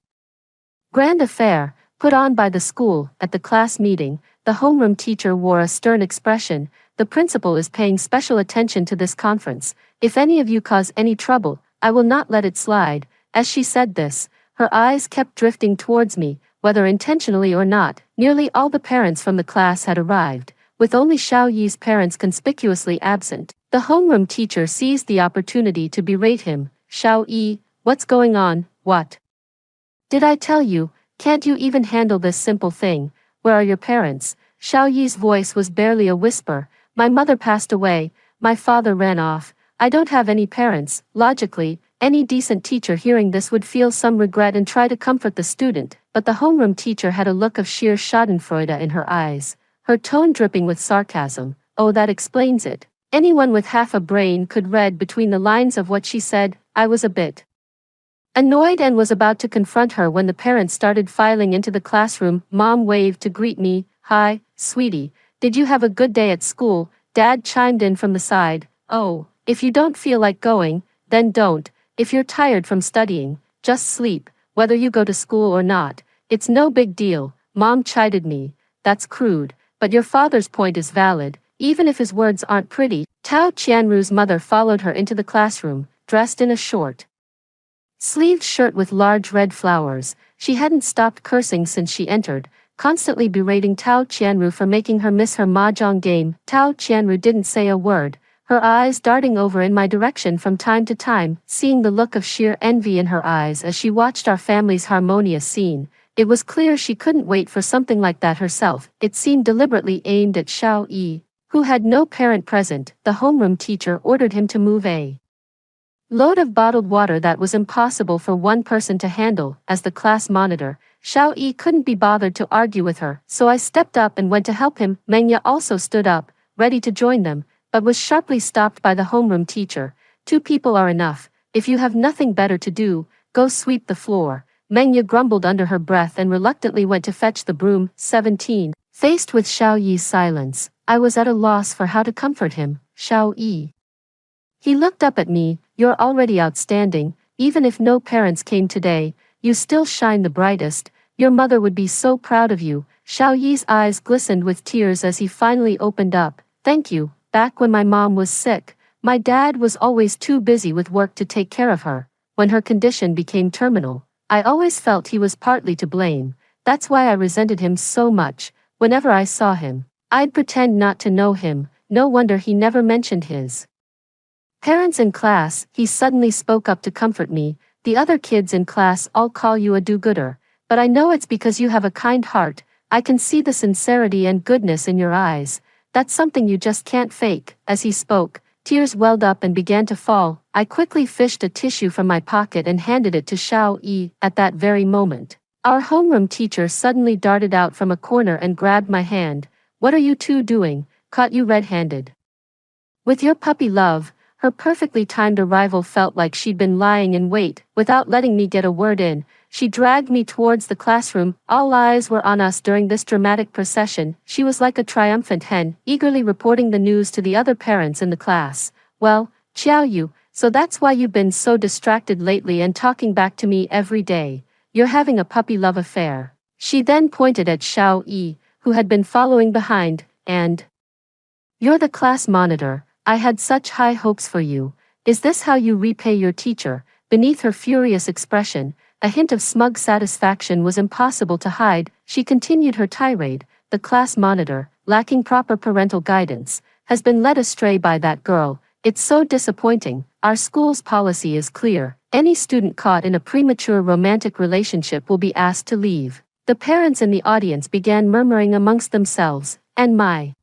grand affair, put on by the school. At the class meeting, the homeroom teacher wore a stern expression. The principal is paying special attention to this conference. If any of you cause any trouble, I will not let it slide. As she said this, her eyes kept drifting towards me, whether intentionally or not. Nearly all the parents from the class had arrived, with only Xiao Yi's parents conspicuously absent. The homeroom teacher seized the opportunity to berate him. Xiao Yi, what's going on? What did I tell you? Can't you even handle this simple thing? Where are your parents? Xiao Yi's voice was barely a whisper. My mother passed away, my father ran off. I don't have any parents. Logically, any decent teacher hearing this would feel some regret and try to comfort the student, but the homeroom teacher had a look of sheer schadenfreude in her eyes, her tone dripping with sarcasm. Oh, that explains it. Anyone with half a brain could read between the lines of what she said. I was a bit annoyed and was about to confront her when the parents started filing into the classroom. Mom waved to greet me. Hi, sweetie. Did you have a good day at school? Dad chimed in from the side. Oh, if you don't feel like going, then don't. If you're tired from studying, just sleep, whether you go to school or not. It's no big deal. Mom chided me. That's crude, but your father's point is valid, even if his words aren't pretty. Tao Qianru's mother followed her into the classroom, dressed in a short-sleeved shirt with large red flowers. She hadn't stopped cursing since she entered, constantly berating Tao Qianru for making her miss her mahjong game. Tao Qianru didn't say a word, her eyes darting over in my direction from time to time, seeing the look of sheer envy in her eyes as she watched our family's harmonious scene. It was clear she couldn't wait for something like that herself. It seemed deliberately aimed at Xiao Yi, who had no parent present. The homeroom teacher ordered him to move a load of bottled water that was impossible for one person to handle. As the class monitor, Xiao Yi couldn't be bothered to argue with her, so I stepped up and went to help him. Mengya also stood up, ready to join them, but was sharply stopped by the homeroom teacher. 2 people are enough. If you have nothing better to do, go sweep the floor. Mengya grumbled under her breath and reluctantly went to fetch the broom. 17. Faced with Xiao Yi's silence, I was at a loss for how to comfort him. Xiao Yi. He looked up at me. You're already outstanding. Even if no parents came today, you still shine the brightest. Your mother would be so proud of you. Xiao Yi's eyes glistened with tears as he finally opened up. Thank you. Back when my mom was sick, my dad was always too busy with work to take care of her. When her condition became terminal, I always felt he was partly to blame. That's why I resented him so much. Whenever I saw him, I'd pretend not to know him. No wonder he never mentioned his parents in class. He suddenly spoke up to comfort me. The other kids in class all call you a do-gooder, but I know it's because you have a kind heart. I can see the sincerity and goodness in your eyes. That's something you just can't fake. As he spoke, tears welled up and began to fall. I quickly fished a tissue from my pocket and handed it to Xiao Yi. At that very moment, our homeroom teacher suddenly darted out from a corner and grabbed my hand. What are you two doing? Caught you red-handed with your puppy love. Her perfectly timed arrival felt like she'd been lying in wait. Without letting me get a word in, she dragged me towards the classroom. All eyes were on us during this dramatic procession. She was like a triumphant hen, eagerly reporting the news to the other parents in the class. Well, Xiao Yu, So that's why you've been so distracted lately and talking back to me every day. You're having a puppy love affair. She then pointed at Xiao Yi, who had been following behind, and you're the class monitor. I had such high hopes for you. Is this how you repay your teacher? Beneath her furious expression, a hint of smug satisfaction was impossible to hide. She continued her tirade. The class monitor, lacking proper parental guidance, has been led astray by that girl. It's so disappointing. Our school's policy is clear. Any student caught in a premature romantic relationship will be asked to leave. The parents in the audience began murmuring amongst themselves, and my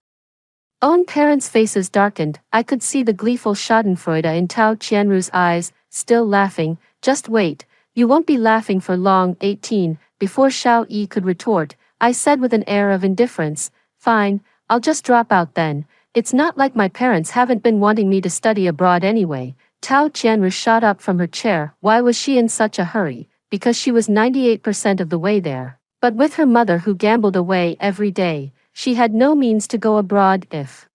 own parents' faces darkened. I could see the gleeful schadenfreude in Tao Qianru's eyes. Still laughing. Just wait, you won't be laughing for long. 18. Before Xiao Yi could retort, I said with an air of indifference, fine, I'll just drop out then. It's not like my parents haven't been wanting me to study abroad anyway. Tao Qianru shot up from her chair. Why was she in such a hurry? Because she was 98% of the way there. But with her mother who gambled away every day, she had no means to go abroad. If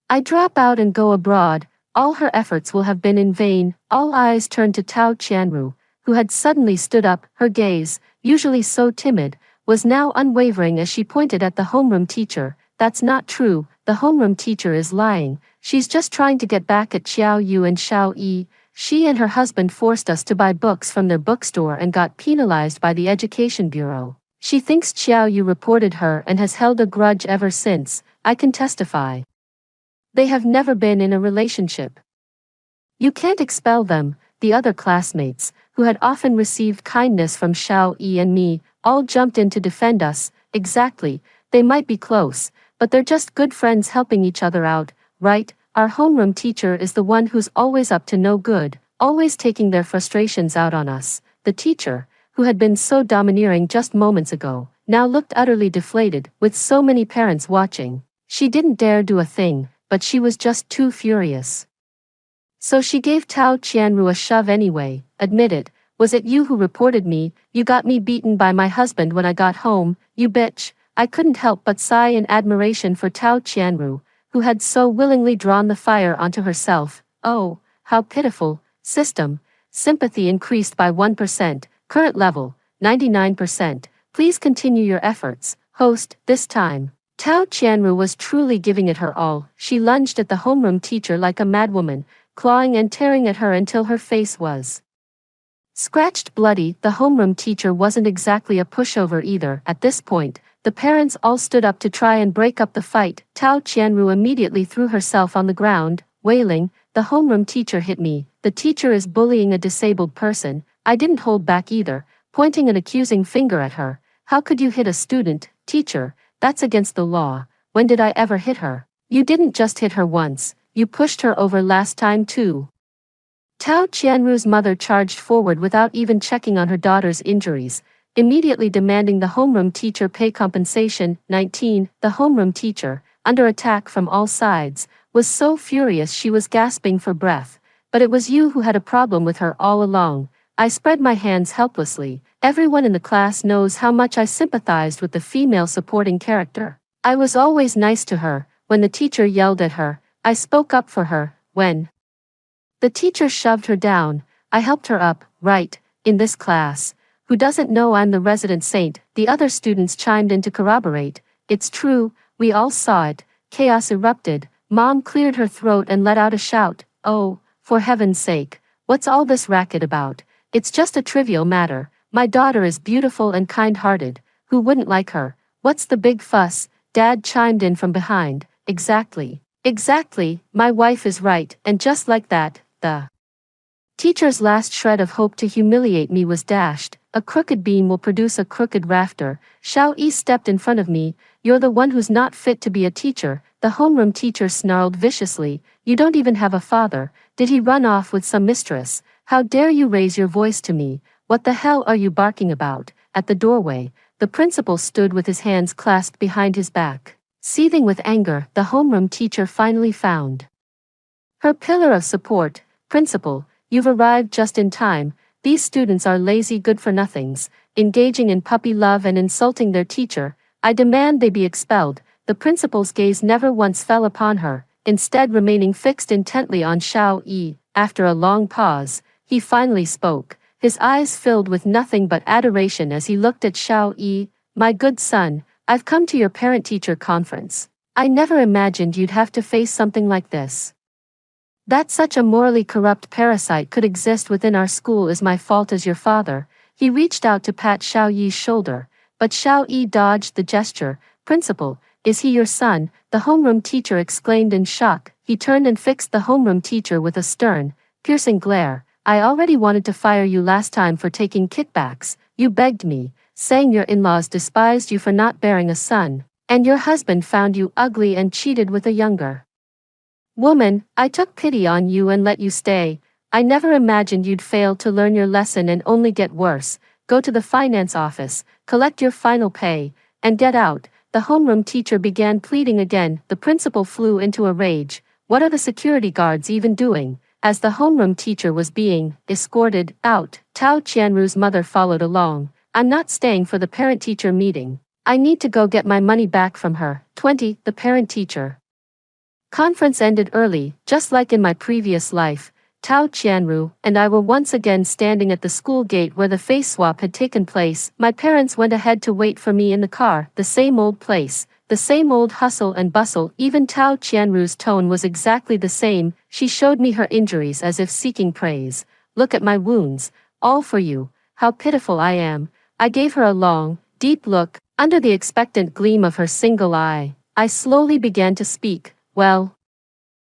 I drop out and go abroad, all her efforts will have been in vain. All eyes turned to Tao Qianru, who had suddenly stood up. Her gaze, usually so timid, was now unwavering as she pointed at the homeroom teacher. That's not true, the homeroom teacher is lying. She's just trying to get back at Xiao Yu and Xiao Yi. She and her husband forced us to buy books from their bookstore and got penalized by the Education Bureau. She thinks Xiao Yu reported her and has held a grudge ever since. I can testify. They have never been in a relationship. You can't expel them. The other classmates, who had often received kindness from Xiao Yi and me, all jumped in to defend us. Exactly, they might be close, but they're just good friends helping each other out, right? Our homeroom teacher is the one who's always up to no good, always taking their frustrations out on us. The teacher, who had been so domineering just moments ago, now looked utterly deflated, with so many parents watching. She didn't dare do a thing, but she was just too furious. So she gave Tao Qianru a shove anyway. Admit it, was it you who reported me? You got me beaten by my husband when I got home, you bitch. I couldn't help but sigh in admiration for Tao Qianru, who had so willingly drawn the fire onto herself. Oh, how pitiful. System. Sympathy increased by 1%. Current level, 99%. Please continue your efforts. Host, this time. Tao Qianru was truly giving it her all. She lunged at the homeroom teacher like a madwoman, clawing and tearing at her until her face was scratched bloody. The homeroom teacher wasn't exactly a pushover either. At this point, the parents all stood up to try and break up the fight. Tao Qianru immediately threw herself on the ground, wailing, the homeroom teacher hit me. The teacher is bullying a disabled person. I didn't hold back either, pointing an accusing finger at her. How could you hit a student, teacher? That's against the law. When did I ever hit her? You didn't just hit her once, you pushed her over last time too. Tao Qianru's mother charged forward without even checking on her daughter's injuries, immediately demanding the homeroom teacher pay compensation. 19. The homeroom teacher, under attack from all sides, was so furious she was gasping for breath. But it was you who had a problem with her all along. I spread my hands helplessly. Everyone in the class knows how much I sympathized with the female supporting character. I was always nice to her. When the teacher yelled at her, I spoke up for her. When the teacher shoved her down, I helped her up. Right, in this class. Who doesn't know I'm the resident saint? The other students chimed in to corroborate. It's true, we all saw it. Chaos erupted. Mom cleared her throat and let out a shout. Oh, for heaven's sake, what's all this racket about? It's just a trivial matter. My daughter is beautiful and kind-hearted. Who wouldn't like her? What's the big fuss? Dad chimed in from behind. Exactly. Exactly, my wife is right. And just like that, the teacher's last shred of hope to humiliate me was dashed. A crooked beam will produce a crooked rafter. Xiao Yi stepped in front of me. You're the one who's not fit to be a teacher. The homeroom teacher snarled viciously. You don't even have a father. Did he run off with some mistress? How dare you raise your voice to me? What the hell are you barking about? At the doorway, the principal stood with his hands clasped behind his back. Seething with anger, the homeroom teacher finally found her pillar of support. Principal, you've arrived just in time. These students are lazy good-for-nothings, engaging in puppy love and insulting their teacher. I demand they be expelled. The principal's gaze never once fell upon her, instead remaining fixed intently on Xiao Yi. After a long pause, he finally spoke, his eyes filled with nothing but adoration as he looked at Xiao Yi. "My good son, I've come to your parent-teacher conference. I never imagined you'd have to face something like this. That such a morally corrupt parasite could exist within our school is my fault as your father." He reached out to pat Xiao Yi's shoulder, but Xiao Yi dodged the gesture. "Principal, is he your son?" the homeroom teacher exclaimed in shock. He turned and fixed the homeroom teacher with a stern, piercing glare. "I already wanted to fire you last time for taking kickbacks. You begged me, saying your in-laws despised you for not bearing a son, and your husband found you ugly and cheated with a younger woman. I took pity on you and let you stay. I never imagined you'd fail to learn your lesson and only get worse. Go to the finance office, collect your final pay, and get out." The homeroom teacher began pleading again. The principal flew into a rage. What are the security guards even doing? As the homeroom teacher was being escorted out, Tao Qianru's mother followed along. "I'm not staying for the parent-teacher meeting. I need to go get my money back from her." 20. The parent-teacher conference ended early. Just like in my previous life, Tao Qianru and I were once again standing at the school gate where the face swap had taken place. My parents went ahead to wait for me in the car. The same old place, the same old hustle and bustle. Even Tao Qianru's tone was exactly the same. She showed me her injuries as if seeking praise. "Look at my wounds, all for you. How pitiful I am." I gave her a long, deep look. Under the expectant gleam of her single eye, I slowly began to speak. "Well,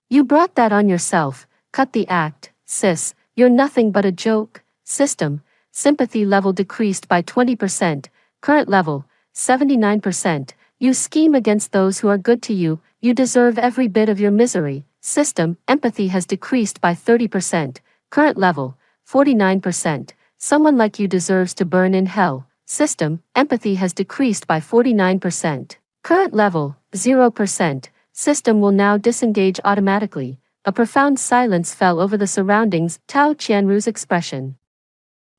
you brought that on yourself. Cut the act, sis. You're nothing but a joke." System. Sympathy level decreased by 20%. Current level, 79%. You scheme against those who are good to you. You deserve every bit of your misery. System. Empathy has decreased by 30%. Current level, 49%. Someone like you deserves to burn in hell. System. Empathy has decreased by 49%. Current level, 0%. System will now disengage automatically. A profound silence fell over the surroundings. Tao Qianru's expression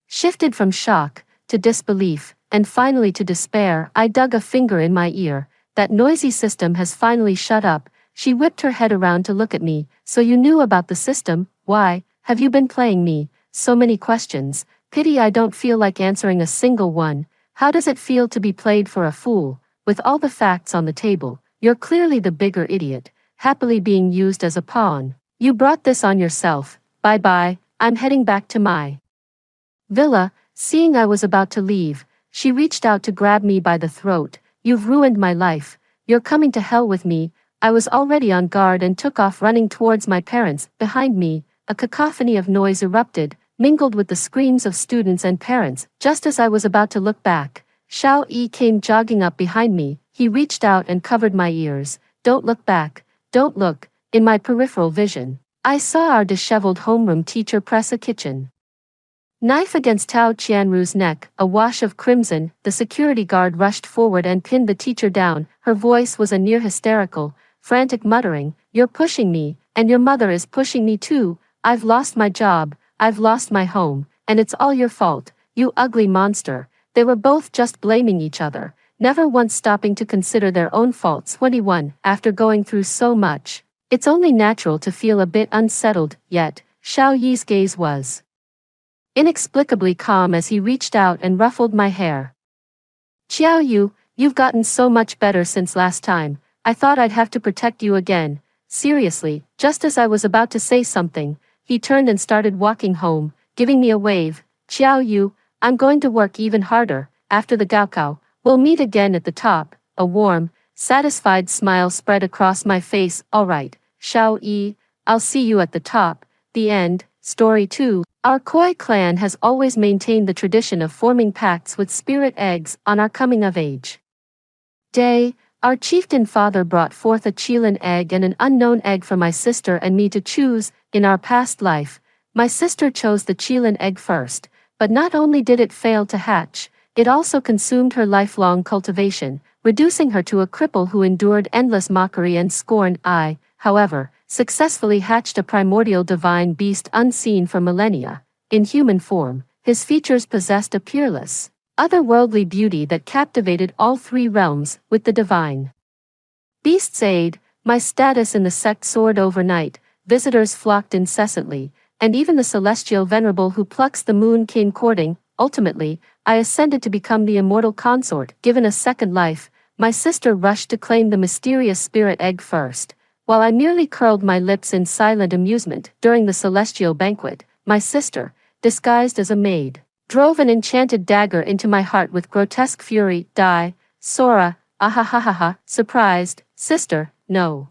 shifted from shock to disbelief, and finally to despair. I dug a finger in my ear. "That noisy system has finally shut up." She whipped her head around to look at me. "So you knew about the system? Why, have you been playing me?" So many questions. Pity I don't feel like answering a single one. How does it feel to be played for a fool? With all the facts on the table, you're clearly the bigger idiot, happily being used as a pawn. You brought this on yourself. Bye-bye, I'm heading back to my villa." Seeing I was about to leave, she reached out to grab me by the throat. "You've ruined my life. You're coming to hell with me." I was already on guard and took off running towards my parents. Behind me, a cacophony of noise erupted, mingled with the screams of students and parents. Just as I was about to look back, Xiao Yi came jogging up behind me. He reached out and covered my ears. "Don't look back. Don't look." In my peripheral vision, I saw our disheveled homeroom teacher press a kitchen knife against Tao Qianru's neck. A wash of crimson. The security guard rushed forward and pinned the teacher down. Her voice was a near hysterical, frantic muttering. "You're pushing me, and your mother is pushing me too. I've lost my job, I've lost my home, and it's all your fault, you ugly monster." They were both just blaming each other, never once stopping to consider their own faults. 21. After going through so much, it's only natural to feel a bit unsettled. Yet, Xiao Yi's gaze was inexplicably calm as he reached out and ruffled my hair. "Xiao Yu, you've gotten so much better since last time. I thought I'd have to protect you again." Seriously, just as I was about to say something, he turned and started walking home, giving me a wave. "Xiao Yu, I'm going to work even harder. After the Gaokao, we'll meet again at the top." A warm, satisfied smile spread across my face. "All right, Xiao Yi, I'll see you at the top." The end. Story 2. Our Koi clan has always maintained the tradition of forming pacts with spirit eggs. On our coming of age day, our chieftain father brought forth a Qilin egg and an unknown egg for my sister and me to choose. In our past life, my sister chose the Qilin egg first, but not only did it fail to hatch, it also consumed her lifelong cultivation, reducing her to a cripple who endured endless mockery and scorn. I, however, successfully hatched a primordial divine beast unseen for millennia. In human form, his features possessed a peerless, otherworldly beauty that captivated all three realms. With the divine beast's aid, my status in the sect soared overnight. Visitors flocked incessantly, and even the celestial venerable who plucks the moon came courting. Ultimately, I ascended to become the immortal consort. Given a second life, my sister rushed to claim the mysterious spirit egg first. While I merely curled my lips in silent amusement during the celestial banquet, my sister, disguised as a maid, drove an enchanted dagger into my heart with grotesque fury. Die, Sora, ahahaha, surprised, sister, no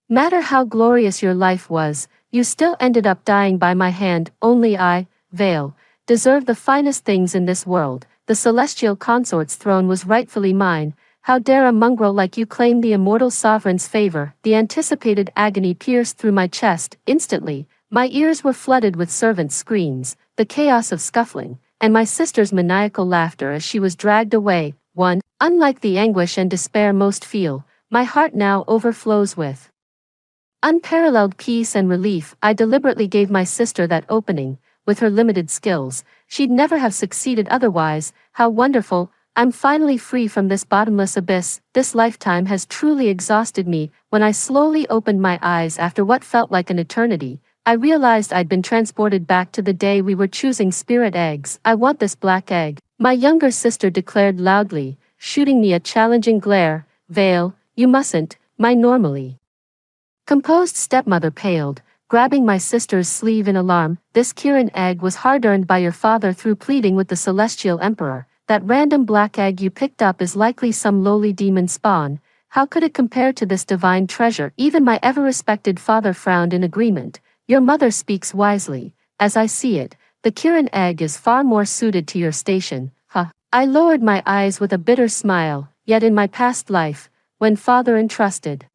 matter how glorious your life was, you still ended up dying by my hand. Only I, Vale, deserve the finest things in this world. The celestial consort's throne was rightfully mine. How dare a mongrel like you claim the immortal sovereign's favor? The anticipated agony pierced through my chest. Instantly, my ears were flooded with servants' screams, the chaos of scuffling, and my sister's maniacal laughter as she was dragged away. Unlike the anguish and despair most feel, my heart now overflows with unparalleled peace and relief. I deliberately gave my sister that opening. With her limited skills, she'd never have succeeded otherwise. How wonderful! I'm finally free from this bottomless abyss. This lifetime has truly exhausted me. When I slowly opened my eyes after what felt like an eternity, I realized I'd been transported back to the day we were choosing spirit eggs. I want this black egg, my younger sister declared loudly, shooting me a challenging glare. Vale, you mustn't. My normally composed stepmother paled, grabbing my sister's sleeve in alarm. This Kirin egg was hard-earned by your father through pleading with the celestial emperor. That random black egg you picked up is likely some lowly demon spawn. How could it compare to this divine treasure? Even my ever-respected father frowned in agreement. Your mother speaks wisely. As I see it, the Kirin egg is far more suited to your station. I lowered my eyes with a bitter smile. Yet in my past life, when father entrusted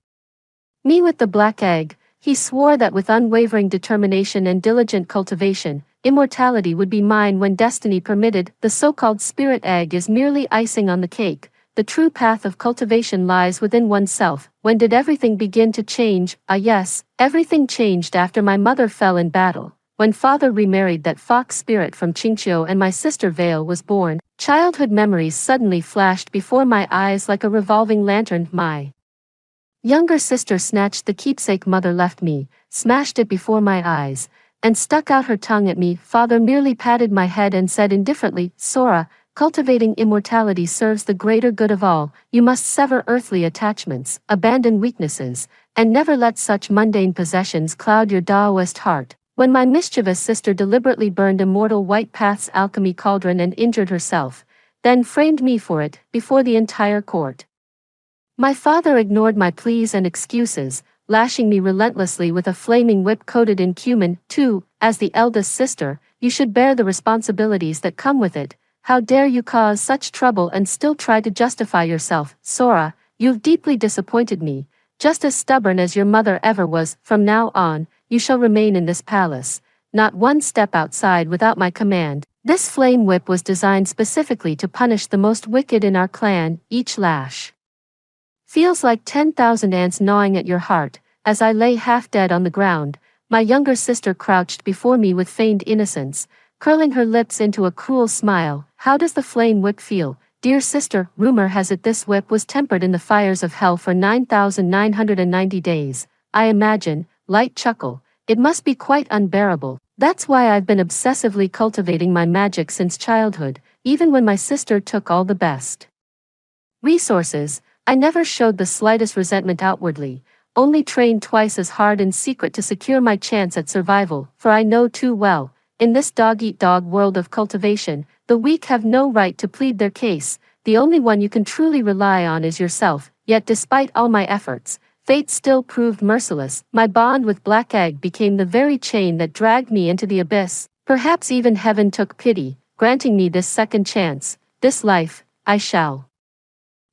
me with the black egg, he swore that with unwavering determination and diligent cultivation, immortality would be mine when destiny permitted. The so-called spirit egg is merely icing on the cake. The true path of cultivation lies within oneself. When did everything begin to change? Yes, everything changed after my mother fell in battle. When father remarried that fox spirit from Qingqiu and my sister Vale was born, childhood memories suddenly flashed before my eyes like a revolving lantern. My younger sister snatched the keepsake mother left me, smashed it before my eyes, and stuck out her tongue at me. Father merely patted my head and said indifferently, Sora, cultivating immortality serves the greater good of all. You must sever earthly attachments, abandon weaknesses, and never let such mundane possessions cloud your Taoist heart. When my mischievous sister deliberately burned immortal White Path's alchemy cauldron and injured herself, then framed me for it, before the entire court, my father ignored my pleas and excuses, lashing me relentlessly with a flaming whip coated in cumin. Too, as the eldest sister, you should bear the responsibilities that come with it. How dare you cause such trouble and still try to justify yourself? Sora, you've deeply disappointed me, just as stubborn as your mother ever was. From now on, you shall remain in this palace, not one step outside without my command. This flame whip was designed specifically to punish the most wicked in our clan. Each lash feels like 10,000 ants gnawing at your heart. As I lay half dead on the ground, my younger sister crouched before me with feigned innocence, curling her lips into a cruel smile. How does the flame whip feel, dear sister? Rumor has it this whip was tempered in the fires of hell for 9,990 days. I imagine, light chuckle, it must be quite unbearable. That's why I've been obsessively cultivating my magic since childhood, even when my sister took all the best resources. I never showed the slightest resentment outwardly, only trained twice as hard in secret to secure my chance at survival. For I know too well, in this dog-eat-dog world of cultivation, the weak have no right to plead their case. The only one you can truly rely on is yourself. Yet despite all my efforts, fate still proved merciless. My bond with Black Egg became the very chain that dragged me into the abyss. Perhaps even heaven took pity, granting me this second chance. This life, I shall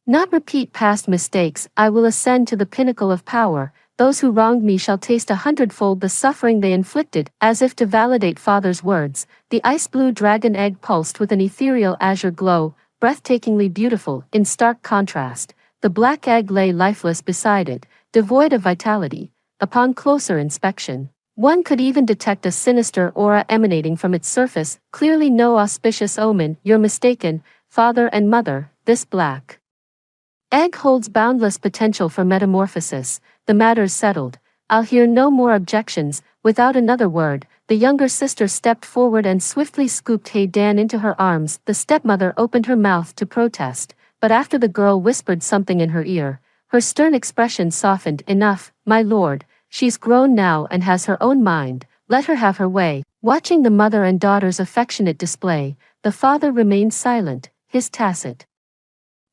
not repeat past mistakes. I will ascend to the pinnacle of power. Those who wronged me shall taste 100-fold the suffering they inflicted. As if to validate father's words, the ice-blue dragon egg pulsed with an ethereal azure glow, breathtakingly beautiful. In stark contrast, the black egg lay lifeless beside it, devoid of vitality. Upon closer inspection, one could even detect a sinister aura emanating from its surface. Clearly no auspicious omen. You're mistaken, father and mother. This black egg holds boundless potential for metamorphosis. The matter's settled. I'll hear no more objections. Without another word, the younger sister stepped forward and swiftly scooped Hey Dan into her arms. The stepmother opened her mouth to protest, but after the girl whispered something in her ear, her stern expression softened. Enough, my lord, she's grown now and has her own mind, let her have her way. Watching the mother and daughter's affectionate display, the father remained silent, his tacit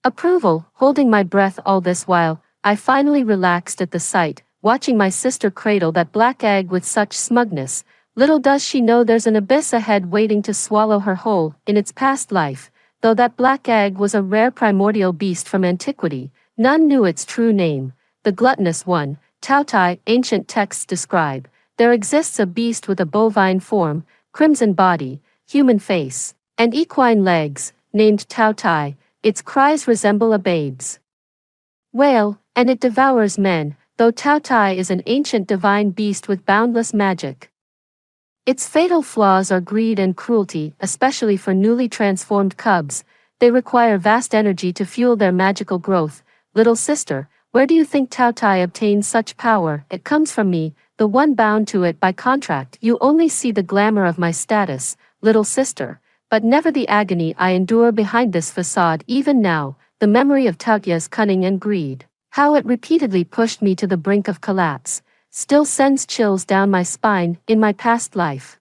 approval holding my breath. All this while, I finally relaxed at the sight, watching my sister cradle that black egg with such smugness. Little does she know there's an abyss ahead waiting to swallow her whole. In its past life, though that black egg was a rare primordial beast from antiquity, none knew its true name. The gluttonous one, Tautai, ancient texts describe. There exists a beast with a bovine form, crimson body, human face, and equine legs, named Tautai. Its cries resemble a babe's wail, and it devours men, though Tautai is an ancient divine beast with boundless magic. Its fatal flaws are greed and cruelty, especially for newly transformed cubs. They require vast energy to fuel their magical growth. Little sister, where do you think Tautai obtains such power? It comes from me, the one bound to it by contract. You only see the glamour of my status, little sister, but never the agony I endure behind this facade. Even now, the memory of Tautya's cunning and greed, how it repeatedly pushed me to the brink of collapse, still sends chills down my spine. In my past life,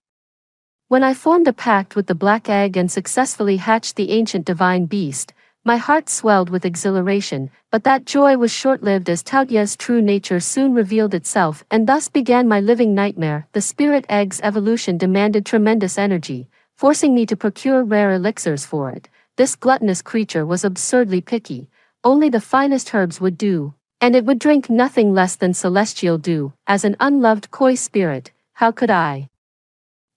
when I formed a pact with the black egg and successfully hatched the ancient divine beast, my heart swelled with exhilaration, but that joy was short-lived as Tautya's true nature soon revealed itself, and thus began my living nightmare. The spirit egg's evolution demanded tremendous energy, forcing me to procure rare elixirs for it. This gluttonous creature was absurdly picky. Only the finest herbs would do, and it would drink nothing less than celestial dew. As an unloved koi spirit, how could I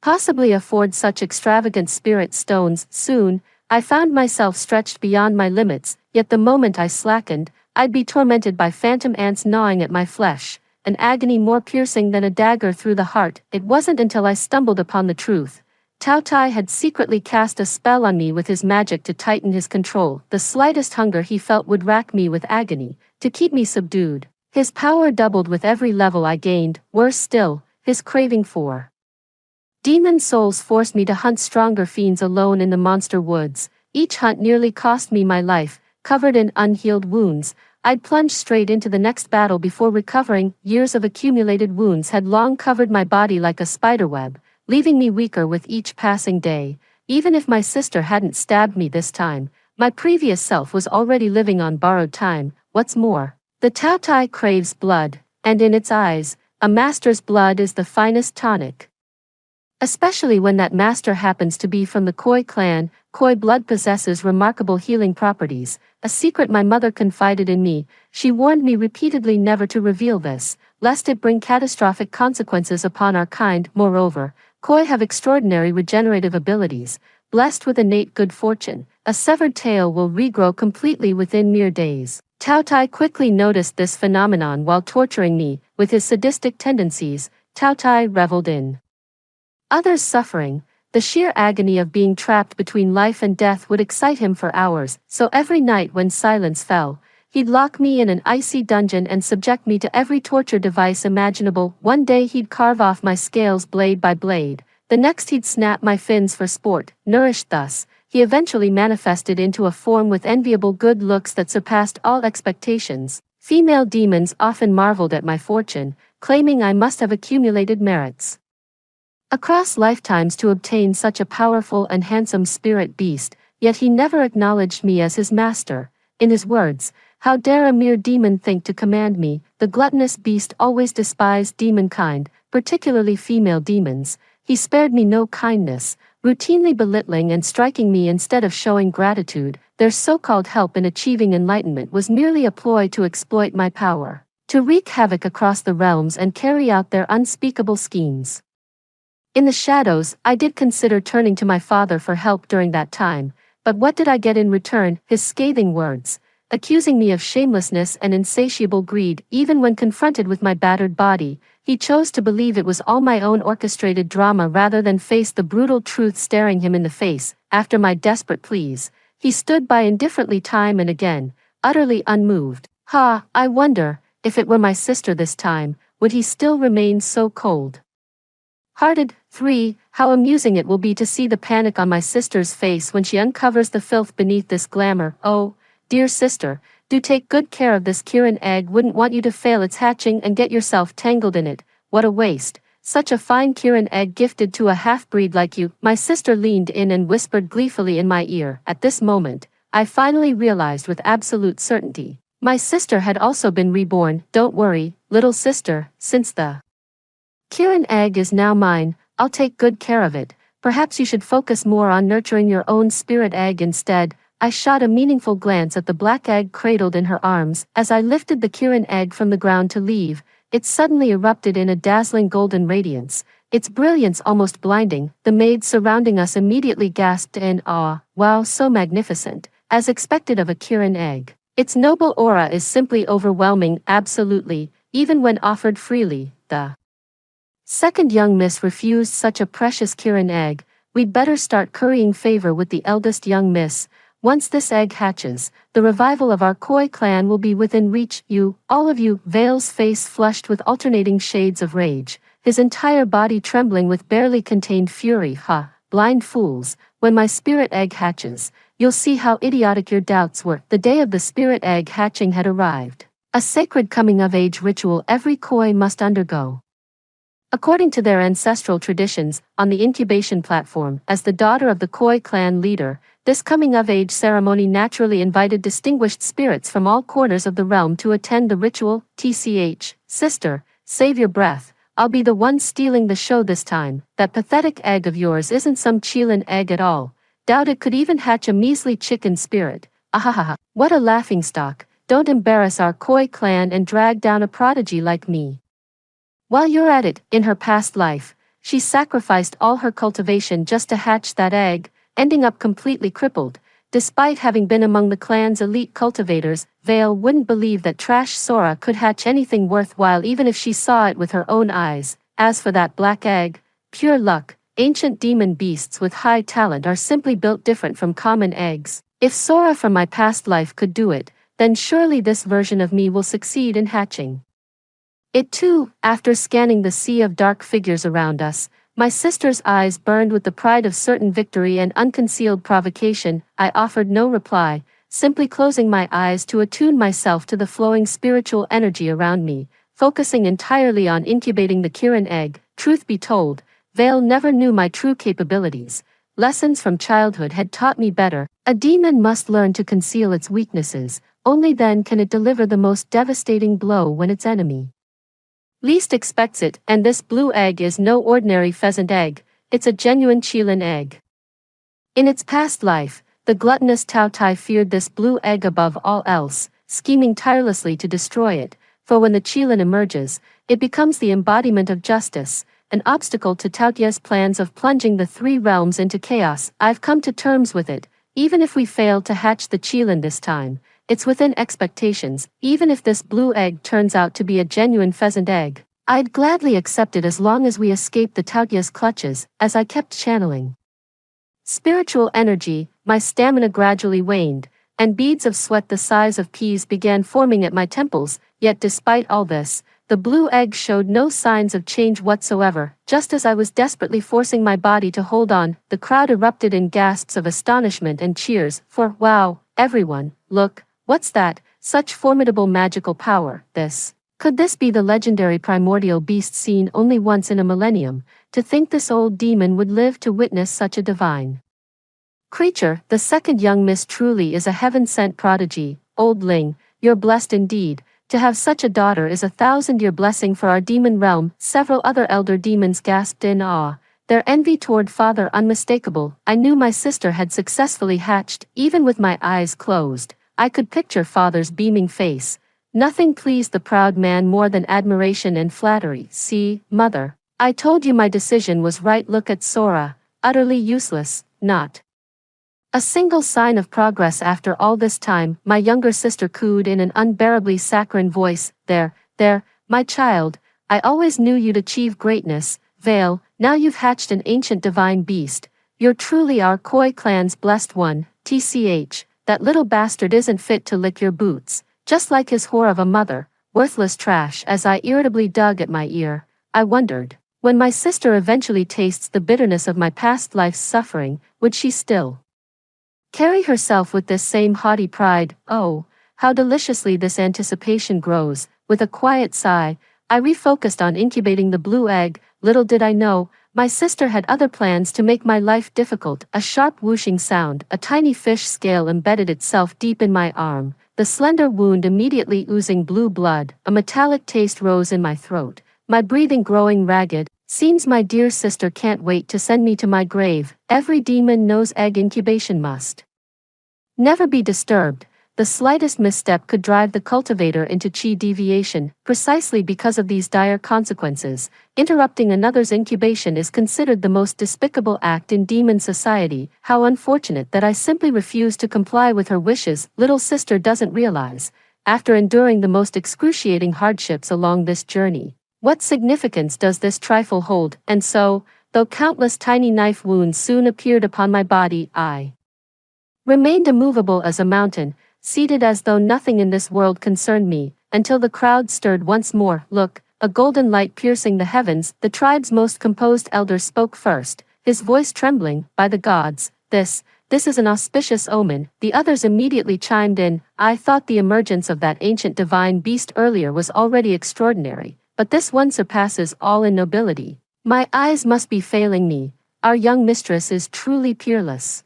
possibly afford such extravagant spirit stones? Soon, I found myself stretched beyond my limits, yet the moment I slackened, I'd be tormented by phantom ants gnawing at my flesh, an agony more piercing than a dagger through the heart. It wasn't until I stumbled upon the truth. Tautai had secretly cast a spell on me with his magic to tighten his control. The slightest hunger he felt would rack me with agony, to keep me subdued. His power doubled with every level I gained. Worse still, his craving for demon souls forced me to hunt stronger fiends alone in the monster woods. Each hunt nearly cost me my life. Covered in unhealed wounds, I'd plunge straight into the next battle before recovering. Years of accumulated wounds had long covered my body like a spiderweb, leaving me weaker with each passing day. Even if my sister hadn't stabbed me this time, my previous self was already living on borrowed time. What's more, the Tautai craves blood, and in its eyes, a master's blood is the finest tonic. Especially when that master happens to be from the Koi clan. Koi blood possesses remarkable healing properties, a secret my mother confided in me. She warned me repeatedly never to reveal this, lest it bring catastrophic consequences upon our kind. Moreover, Koi have extraordinary regenerative abilities. Blessed with innate good fortune, a severed tail will regrow completely within mere days. Tautai quickly noticed this phenomenon while torturing me. With his sadistic tendencies, Tautai reveled in others' suffering. The sheer agony of being trapped between life and death would excite him for hours, so every night when silence fell, he'd lock me in an icy dungeon and subject me to every torture device imaginable. One day he'd carve off my scales blade by blade, the next he'd snap my fins for sport. Nourished thus, he eventually manifested into a form with enviable good looks that surpassed all expectations. Female demons often marveled at my fortune, claiming I must have accumulated merits across lifetimes to obtain such a powerful and handsome spirit beast, yet he never acknowledged me as his master. In his words, "How dare a mere demon think to command me?" The gluttonous beast always despised demonkind, particularly female demons. He spared me no kindness, routinely belittling and striking me instead of showing gratitude. Their so-called help in achieving enlightenment was merely a ploy to exploit my power, to wreak havoc across the realms and carry out their unspeakable schemes. In the shadows, I did consider turning to my father for help during that time, but what did I get in return? His scathing words, accusing me of shamelessness and insatiable greed. Even when confronted with my battered body, he chose to believe it was all my own orchestrated drama rather than face the brutal truth staring him in the face. After my desperate pleas, he stood by indifferently time and again, utterly unmoved. I wonder, if it were my sister this time, would he still remain so cold? Hearted. 3. How amusing it will be to see the panic on my sister's face when she uncovers the filth beneath this glamour. Oh, dear sister, do take good care of this Kirin egg. Wouldn't want you to fail its hatching and get yourself tangled in it. What a waste. Such a fine Kirin egg gifted to a half-breed like you. My sister leaned in and whispered gleefully in my ear. At this moment, I finally realized with absolute certainty. My sister had also been reborn. Don't worry, little sister, since the Kirin egg is now mine, I'll take good care of it. Perhaps you should focus more on nurturing your own spirit egg instead. I shot a meaningful glance at the black egg cradled in her arms. As I lifted the Kirin egg from the ground to leave, it suddenly erupted in a dazzling golden radiance, its brilliance almost blinding. The maids surrounding us immediately gasped in awe. Wow, so magnificent, as expected of a Kirin egg. Its noble aura is simply overwhelming, absolutely, even when offered freely. The second young miss refused such a precious Kirin egg. We'd better start currying favor with the eldest young miss. Once this egg hatches, the revival of our Koi clan will be within reach. You, all of you. Vale's face flushed with alternating shades of rage, his entire body trembling with barely contained fury. Ha, blind fools, when my spirit egg hatches, you'll see how idiotic your doubts were. The day of the spirit egg hatching had arrived. A sacred coming-of-age ritual every Koi must undergo. According to their ancestral traditions, on the incubation platform, as the daughter of the Koi clan leader, this coming-of-age ceremony naturally invited distinguished spirits from all corners of the realm to attend the ritual. TCH, sister, save your breath, I'll be the one stealing the show this time. That pathetic egg of yours isn't some Qilin egg at all. Doubt it could even hatch a measly chicken spirit. Ahahaha, what a laughingstock. Don't embarrass our Koi clan and drag down a prodigy like me. While you're at it, in her past life, she sacrificed all her cultivation just to hatch that egg, ending up completely crippled. Despite having been among the clan's elite cultivators, Vale wouldn't believe that trash Sora could hatch anything worthwhile even if she saw it with her own eyes. As for that black egg, pure luck. Ancient demon beasts with high talent are simply built different from common eggs. If Sora from my past life could do it, then surely this version of me will succeed in hatching it too. After scanning the sea of dark figures around us, my sister's eyes burned with the pride of certain victory and unconcealed provocation. I offered no reply, simply closing my eyes to attune myself to the flowing spiritual energy around me, focusing entirely on incubating the Kirin egg. Truth be told, Vale never knew my true capabilities. Lessons from childhood had taught me better. A demon must learn to conceal its weaknesses, only then can it deliver the most devastating blow when its enemy least expects it. And this blue egg is no ordinary pheasant egg, it's a genuine Qilin egg. In its past life, the gluttonous Tao Tai feared this blue egg above all else, scheming tirelessly to destroy it, for when the Qilin emerges, it becomes the embodiment of justice, an obstacle to Tao Tai's plans of plunging the three realms into chaos. I've come to terms with it. Even if we fail to hatch the Qilin this time, it's within expectations. Even if this blue egg turns out to be a genuine pheasant egg, I'd gladly accept it as long as we escape the Tao Tai's clutches. As I kept channeling spiritual energy, my stamina gradually waned, and beads of sweat the size of peas began forming at my temples. Yet despite all this, the blue egg showed no signs of change whatsoever. Just as I was desperately forcing my body to hold on, the crowd erupted in gasps of astonishment and cheers. For, wow, everyone, look, what's that? Such formidable magical power. Could this be the legendary primordial beast seen only once in a millennium? To think this old demon would live to witness such a divine creature. The second young miss truly is a heaven-sent prodigy. Old Ling, you're blessed indeed. To have such a daughter is a 1,000-year blessing for our demon realm. Several other elder demons gasped in awe, their envy toward father unmistakable. I knew my sister had successfully hatched. Even with my eyes closed, I could picture father's beaming face. Nothing pleased the proud man more than admiration and flattery. See, mother, I told you my decision was right. Look at Sora, utterly useless, not a single sign of progress after all this time. My younger sister cooed in an unbearably saccharine voice. There, my child, I always knew you'd achieve greatness. Vale, now you've hatched an ancient divine beast. You're truly our Koi clan's blessed one. TCH, that little bastard isn't fit to lick your boots. Just like his whore of a mother, worthless trash. As I irritably dug at my ear, I wondered When my sister eventually tastes the bitterness of my past life's suffering, would she still carry herself with this same haughty pride? Oh, how deliciously this anticipation grows. With a quiet sigh, I refocused on incubating the blue egg. Little did I know, my sister had other plans to make my life difficult. A sharp whooshing sound, a tiny fish scale embedded itself deep in my arm, the slender wound immediately oozing blue blood. A metallic taste rose in my throat, my breathing growing ragged. Seems my dear sister can't wait to send me to my grave. Every demon knows egg incubation must never be disturbed. The slightest misstep could drive the cultivator into chi deviation. Precisely because of these dire consequences, interrupting another's incubation is considered the most despicable act in demon society. How unfortunate that I simply refused to comply with her wishes. Little sister doesn't realize, after enduring the most excruciating hardships along this journey, what significance does this trifle hold? And so, though countless tiny knife wounds soon appeared upon my body, I remained immovable as a mountain, seated as though nothing in this world concerned me, until the crowd stirred once more. Look, a golden light piercing the heavens. The tribe's most composed elder spoke first, his voice trembling. By the gods, this is an auspicious omen. The others immediately chimed in. I thought the emergence of that ancient divine beast earlier was already extraordinary, but this one surpasses all in nobility. My eyes must be failing me. Our young mistress is truly peerless.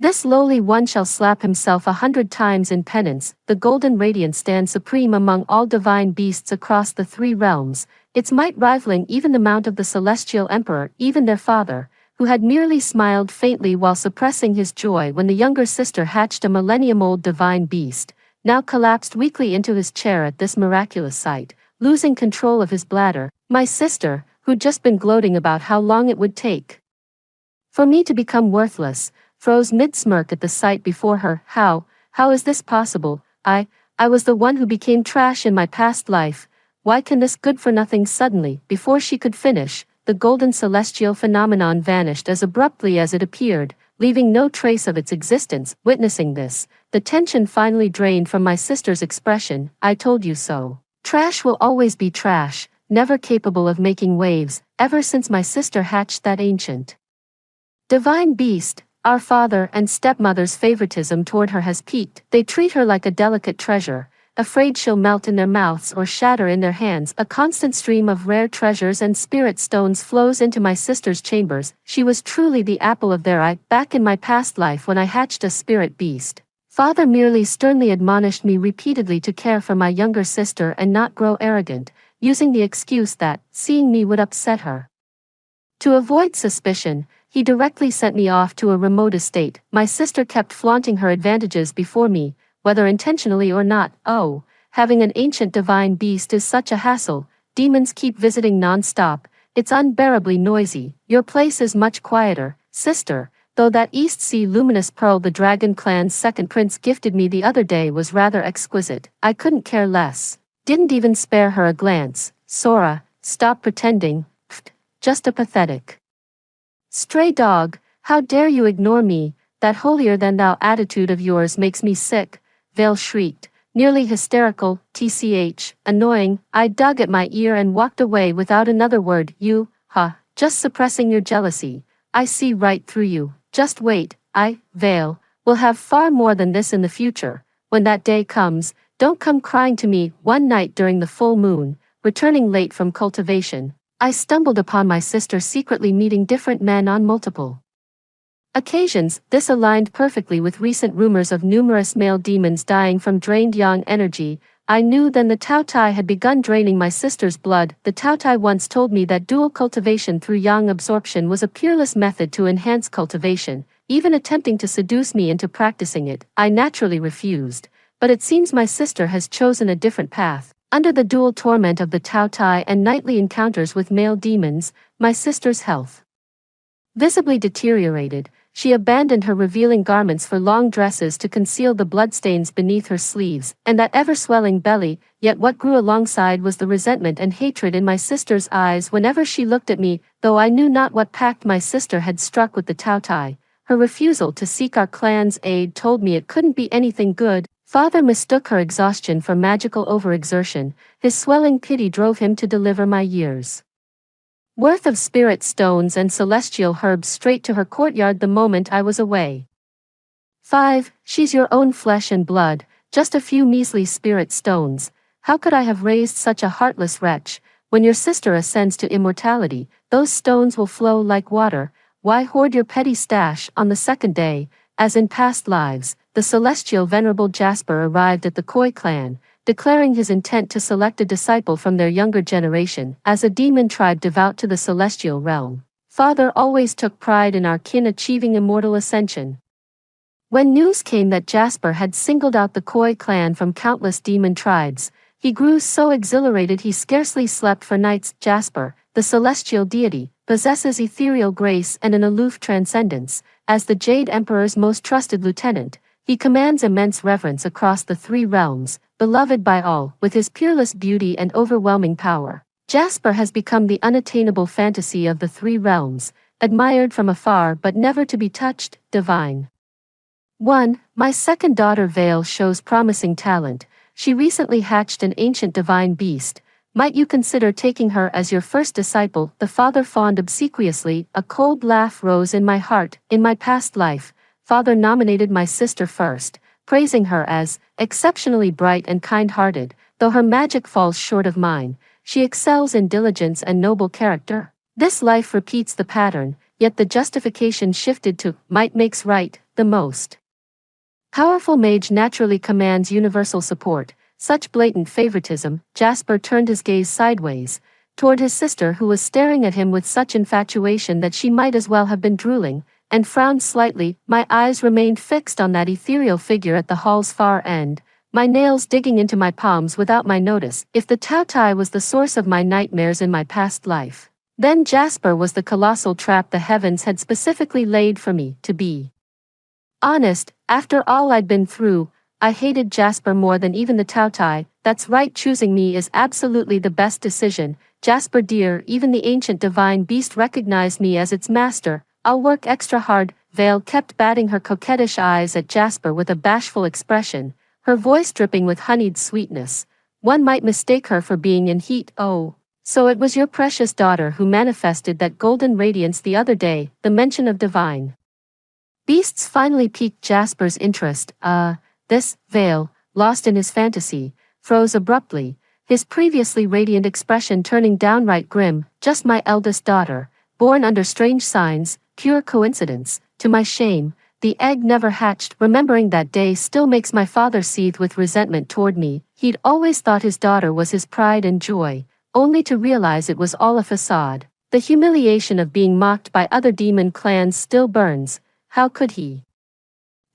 This lowly one shall slap himself 100 times in penance. The golden radiance stands supreme among all divine beasts across the three realms, its might rivaling even the mount of the celestial emperor. Even their father, who had merely smiled faintly while suppressing his joy when the younger sister hatched a millennium-old divine beast, now collapsed weakly into his chair at this miraculous sight, losing control of his bladder. My sister, who'd just been gloating about how long it would take for me to become worthless, froze mid-smirk at the sight before her. How is this possible? I was the one who became trash in my past life. Why can this good-for-nothing suddenly? Before she could finish, the golden celestial phenomenon vanished as abruptly as it appeared, leaving no trace of its existence. Witnessing this, the tension finally drained from my sister's expression. I told you so. Trash will always be trash, never capable of making waves. Ever since my sister hatched that ancient divine beast, our father and stepmother's favoritism toward her has peaked. They treat her like a delicate treasure, afraid she'll melt in their mouths or shatter in their hands. A constant stream of rare treasures and spirit stones flows into my sister's chambers. She was truly the apple of their eye. Back in my past life when I hatched a spirit beast, father merely sternly admonished me repeatedly to care for my younger sister and not grow arrogant, using the excuse that seeing me would upset her. To avoid suspicion, he directly sent me off to a remote estate. My sister kept flaunting her advantages before me, whether intentionally or not. Oh, having an ancient divine beast is such a hassle. Demons keep visiting non-stop. It's unbearably noisy. Your place is much quieter, sister, though that East Sea luminous pearl the Dragon Clan's second prince gifted me the other day was rather exquisite. I couldn't care less. Didn't even spare her a glance. Sora, stop pretending. Pfft, just a pathetic stray dog. How dare you ignore me? That holier-than-thou attitude of yours makes me sick, Vale shrieked, nearly hysterical. Tch, annoying. I dug at my ear and walked away without another word. You, just suppressing your jealousy. I see right through you. Just wait, Vale, will have far more than this in the future. When that day comes, don't come crying to me. One night during the full moon, returning late from cultivation, I stumbled upon my sister secretly meeting different men on multiple occasions. This aligned perfectly with recent rumors of numerous male demons dying from drained yang energy. I knew then the Tao Tai had begun draining my sister's blood. The Tao Tai once told me that dual cultivation through yang absorption was a peerless method to enhance cultivation, even attempting to seduce me into practicing it. I naturally refused, but it seems my sister has chosen a different path. Under the dual torment of the Tao Tai and nightly encounters with male demons, my sister's health visibly deteriorated. She abandoned her revealing garments for long dresses to conceal the bloodstains beneath her sleeves, and that ever-swelling belly. Yet what grew alongside was the resentment and hatred in my sister's eyes whenever she looked at me. Though I knew not what pact my sister had struck with the Tao Tai, her refusal to seek our clan's aid told me it couldn't be anything good. Father mistook her exhaustion for magical overexertion. His swelling pity drove him to deliver my years worth of spirit stones and celestial herbs straight to her courtyard the moment I was away. 5. She's your own flesh and blood, just a few measly spirit stones. How could I have raised such a heartless wretch? When your sister ascends to immortality, those stones will flow like water. Why hoard your petty stash on the second day? As in past lives, the celestial venerable Jasper arrived at the Koi clan, declaring his intent to select a disciple from their younger generation as a demon tribe devout to the celestial realm. Father always took pride in our kin achieving immortal ascension. When news came that Jasper had singled out the Koi clan from countless demon tribes, he grew so exhilarated he scarcely slept for nights. Jasper, the celestial deity, possesses ethereal grace and an aloof transcendence. As the Jade Emperor's most trusted lieutenant, he commands immense reverence across the three realms, beloved by all. With his peerless beauty and overwhelming power, Jasper has become the unattainable fantasy of the three realms, admired from afar but never to be touched. Divine. 1. My second daughter Vale shows promising talent. She recently hatched an ancient divine beast. Might you consider taking her as your first disciple? The father fawned obsequiously. A cold laugh rose in my heart. In my past life, Father nominated my sister first, praising her as exceptionally bright and kind-hearted. Though her magic falls short of mine, she excels in diligence and noble character. This life repeats the pattern, yet the justification shifted to might makes right. The most powerful mage naturally commands universal support. Such blatant favoritism. Jasper turned his gaze sideways, toward his sister who was staring at him with such infatuation that she might as well have been drooling, and frowned slightly. My eyes remained fixed on that ethereal figure at the hall's far end, my nails digging into my palms without my notice. If the Tautai was the source of my nightmares in my past life, then Jasper was the colossal trap the heavens had specifically laid for me. To be honest, after all I'd been through, I hated Jasper more than even the Tautai. That's right, choosing me is absolutely the best decision. Jasper dear, even the ancient divine beast recognized me as its master. I'll work extra hard. Vale kept batting her coquettish eyes at Jasper with a bashful expression, her voice dripping with honeyed sweetness. One might mistake her for being in heat. Oh, so it was your precious daughter who manifested that golden radiance the other day. The mention of divine beasts finally piqued Jasper's interest. This, Vale, lost in his fantasy, froze abruptly, his previously radiant expression turning downright grim. Just my eldest daughter, born under strange signs, pure coincidence. To my shame, the egg never hatched. Remembering that day still makes my father seethe with resentment toward me. He'd always thought his daughter was his pride and joy, only to realize it was all a facade. The humiliation of being mocked by other demon clans still burns. How could he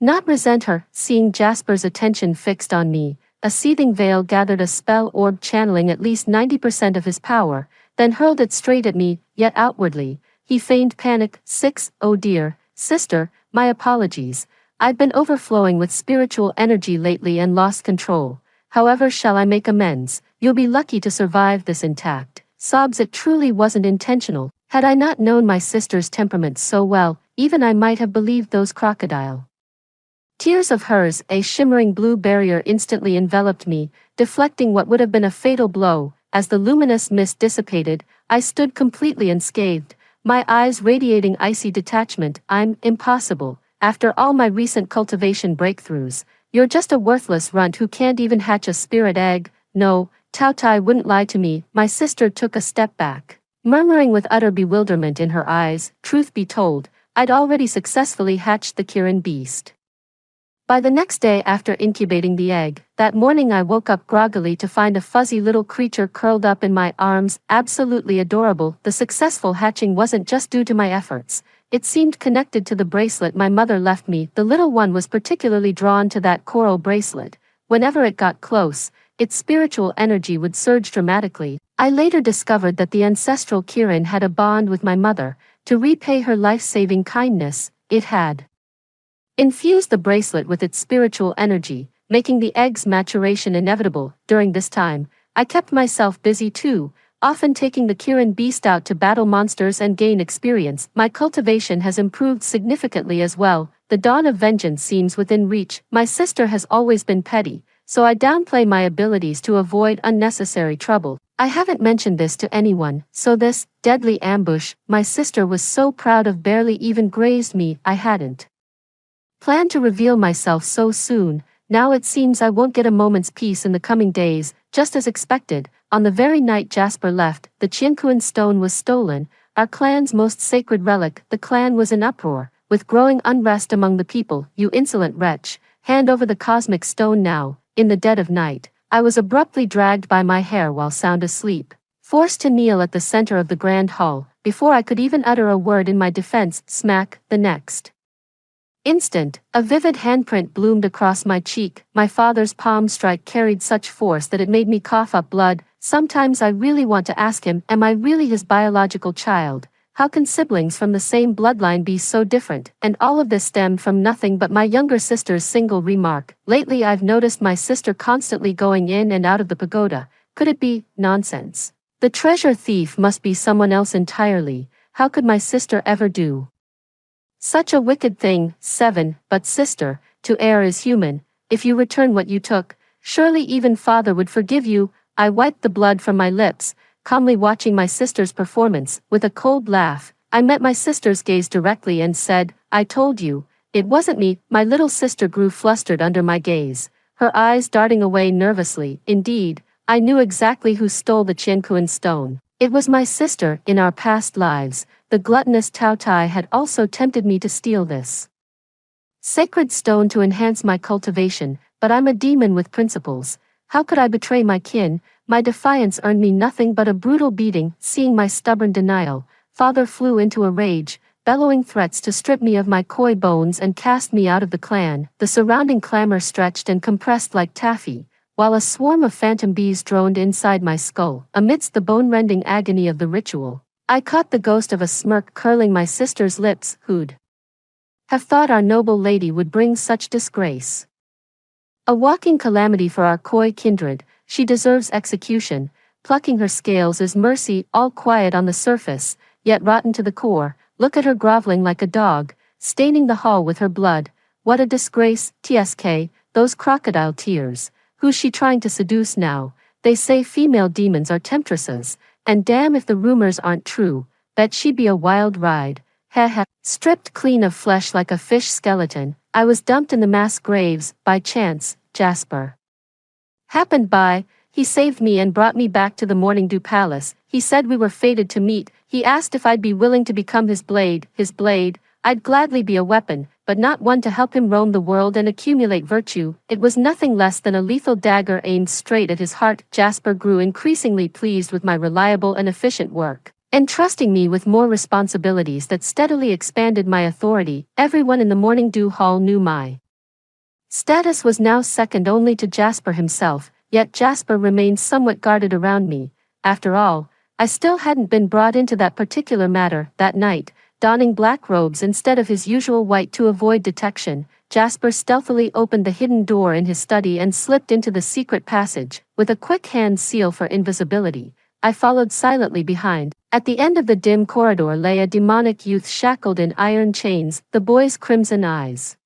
not resent her? Seeing Jasper's attention fixed on me, a seething Vale gathered a spell orb channeling at least 90% of his power, then hurled it straight at me, yet outwardly, he feigned panic. 6. Oh dear, sister, my apologies. I've been overflowing with spiritual energy lately and lost control. However shall I make amends? You'll be lucky to survive this intact. Sobs. It truly wasn't intentional. Had I not known my sister's temperament so well, even I might have believed those crocodile tears of hers. A shimmering blue barrier instantly enveloped me, deflecting what would have been a fatal blow. As the luminous mist dissipated, I stood completely unscathed, my eyes radiating icy detachment. I'm impossible. After all my recent cultivation breakthroughs, you're just a worthless runt who can't even hatch a spirit egg. No, Tautai wouldn't lie to me. My sister took a step back, murmuring with utter bewilderment in her eyes. Truth be told, I'd already successfully hatched the Kirin beast. By the next day after incubating the egg, that morning I woke up groggily to find a fuzzy little creature curled up in my arms, absolutely adorable. The successful hatching wasn't just due to my efforts. It seemed connected to the bracelet my mother left me. The little one was particularly drawn to that coral bracelet. Whenever it got close, its spiritual energy would surge dramatically. I later discovered that the ancestral Kirin had a bond with my mother. To repay her life-saving kindness, it had infused the bracelet with its spiritual energy, making the egg's maturation inevitable. During this time, I kept myself busy too, often taking the Kirin beast out to battle monsters and gain experience. My cultivation has improved significantly as well. The dawn of vengeance seems within reach. My sister has always been petty, so I downplay my abilities to avoid unnecessary trouble. I haven't mentioned this to anyone, so this deadly ambush my sister was so proud of barely even grazed me. I hadn't planned to reveal myself so soon. Now it seems I won't get a moment's peace in the coming days. Just as expected, on the very night Jasper left, the Qianquan stone was stolen, our clan's most sacred relic. The clan was in uproar, with growing unrest among the people. You insolent wretch, hand over the cosmic stone now. In the dead of night, I was abruptly dragged by my hair while sound asleep, forced to kneel at the center of the grand hall. Before I could even utter a word in my defense, smack, the next instant, a vivid handprint bloomed across my cheek. My father's palm strike carried such force that it made me cough up blood. Sometimes I really want to ask him, am I really his biological child? How can siblings from the same bloodline be so different? And all of this stemmed from nothing but my younger sister's single remark. Lately I've noticed my sister constantly going in and out of the pagoda. Could it be nonsense? The treasure thief must be someone else entirely. How could my sister ever do such a wicked thing? 7. But sister, to err is human. If you return what you took, surely even father would forgive you. I wiped the blood from my lips, calmly watching my sister's performance. With a cold laugh, I met my sister's gaze directly and said, I told you, it wasn't me. My little sister grew flustered under my gaze, her eyes darting away nervously. Indeed, I knew exactly who stole the Qianquan stone. It was my sister. In our past lives, the gluttonous Tao Tai had also tempted me to steal this sacred stone to enhance my cultivation, but I'm a demon with principles. How could I betray my kin? My defiance earned me nothing but a brutal beating. Seeing my stubborn denial, father flew into a rage, bellowing threats to strip me of my koi bones and cast me out of the clan. The surrounding clamor stretched and compressed like taffy, while a swarm of phantom bees droned inside my skull. Amidst the bone-rending agony of the ritual, I caught the ghost of a smirk curling my sister's lips. Who'd have thought our noble lady would bring such disgrace? A walking calamity for our koi kindred. She deserves execution. Plucking her scales is mercy. All quiet on the surface, yet rotten to the core. Look at her groveling like a dog, staining the hall with her blood. What a disgrace. Tsk, those crocodile tears. Who's she trying to seduce now? They say female demons are temptresses, and damn if the rumors aren't true. Bet she'd be a wild ride. Heh. Stripped clean of flesh like a fish skeleton, I was dumped in the mass graves. By chance, Jasper happened by. He saved me and brought me back to the Morning Dew Palace. He said we were fated to meet. He asked if I'd be willing to become his blade. His blade? I'd gladly be a weapon, but not one to help him roam the world and accumulate virtue. It was nothing less than a lethal dagger aimed straight at his heart. Jasper grew increasingly pleased with my reliable and efficient work, entrusting me with more responsibilities that steadily expanded my authority. Everyone in the Morning Dew Hall knew my status was now second only to Jasper himself, yet Jasper remained somewhat guarded around me. After all, I still hadn't been brought into that particular matter. That night, donning black robes instead of his usual white to avoid detection, Jasper stealthily opened the hidden door in his study and slipped into the secret passage. With a quick hand seal for invisibility, I followed silently behind. At the end of the dim corridor lay a demonic youth shackled in iron chains. The boy's crimson eyes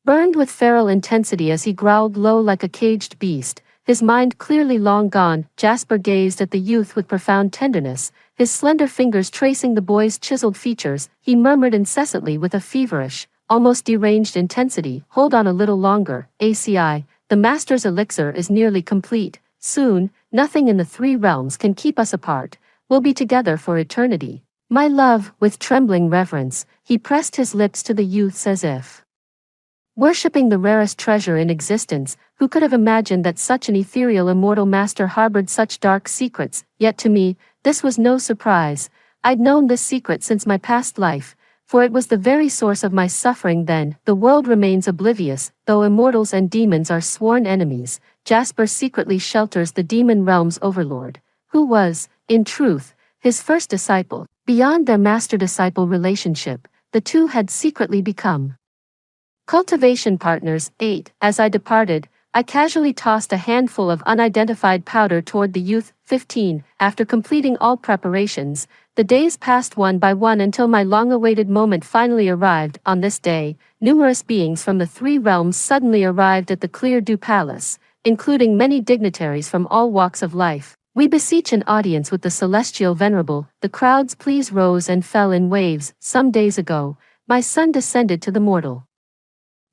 burned with feral intensity as he growled low like a caged beast, his mind clearly long gone. Jasper gazed at the youth with profound tenderness, his slender fingers tracing the boy's chiseled features. He murmured incessantly with a feverish, almost deranged intensity, "Hold on a little longer, ACI, the Master's elixir is nearly complete. Soon, nothing in the three realms can keep us apart. We'll be together for eternity. My love." With trembling reverence, he pressed his lips to the youth's as if worshipping the rarest treasure in existence. Who could have imagined that such an ethereal immortal master harbored such dark secrets? Yet to me, this was no surprise. I'd known this secret since my past life, for it was the very source of my suffering then. The world remains oblivious, though immortals and demons are sworn enemies. Jasper secretly shelters the demon realm's overlord, who was, in truth, his first disciple. Beyond their master-disciple relationship, the two had secretly become cultivation partners. 8. As I departed, I casually tossed a handful of unidentified powder toward the youth. 15. After completing all preparations, the days passed one by one until my long-awaited moment finally arrived. On this day, numerous beings from the three realms suddenly arrived at the Clear Dew Palace, including many dignitaries from all walks of life. We beseech an audience with the celestial venerable. The crowd's pleas rose and fell in waves. Some days ago, my son descended to the mortal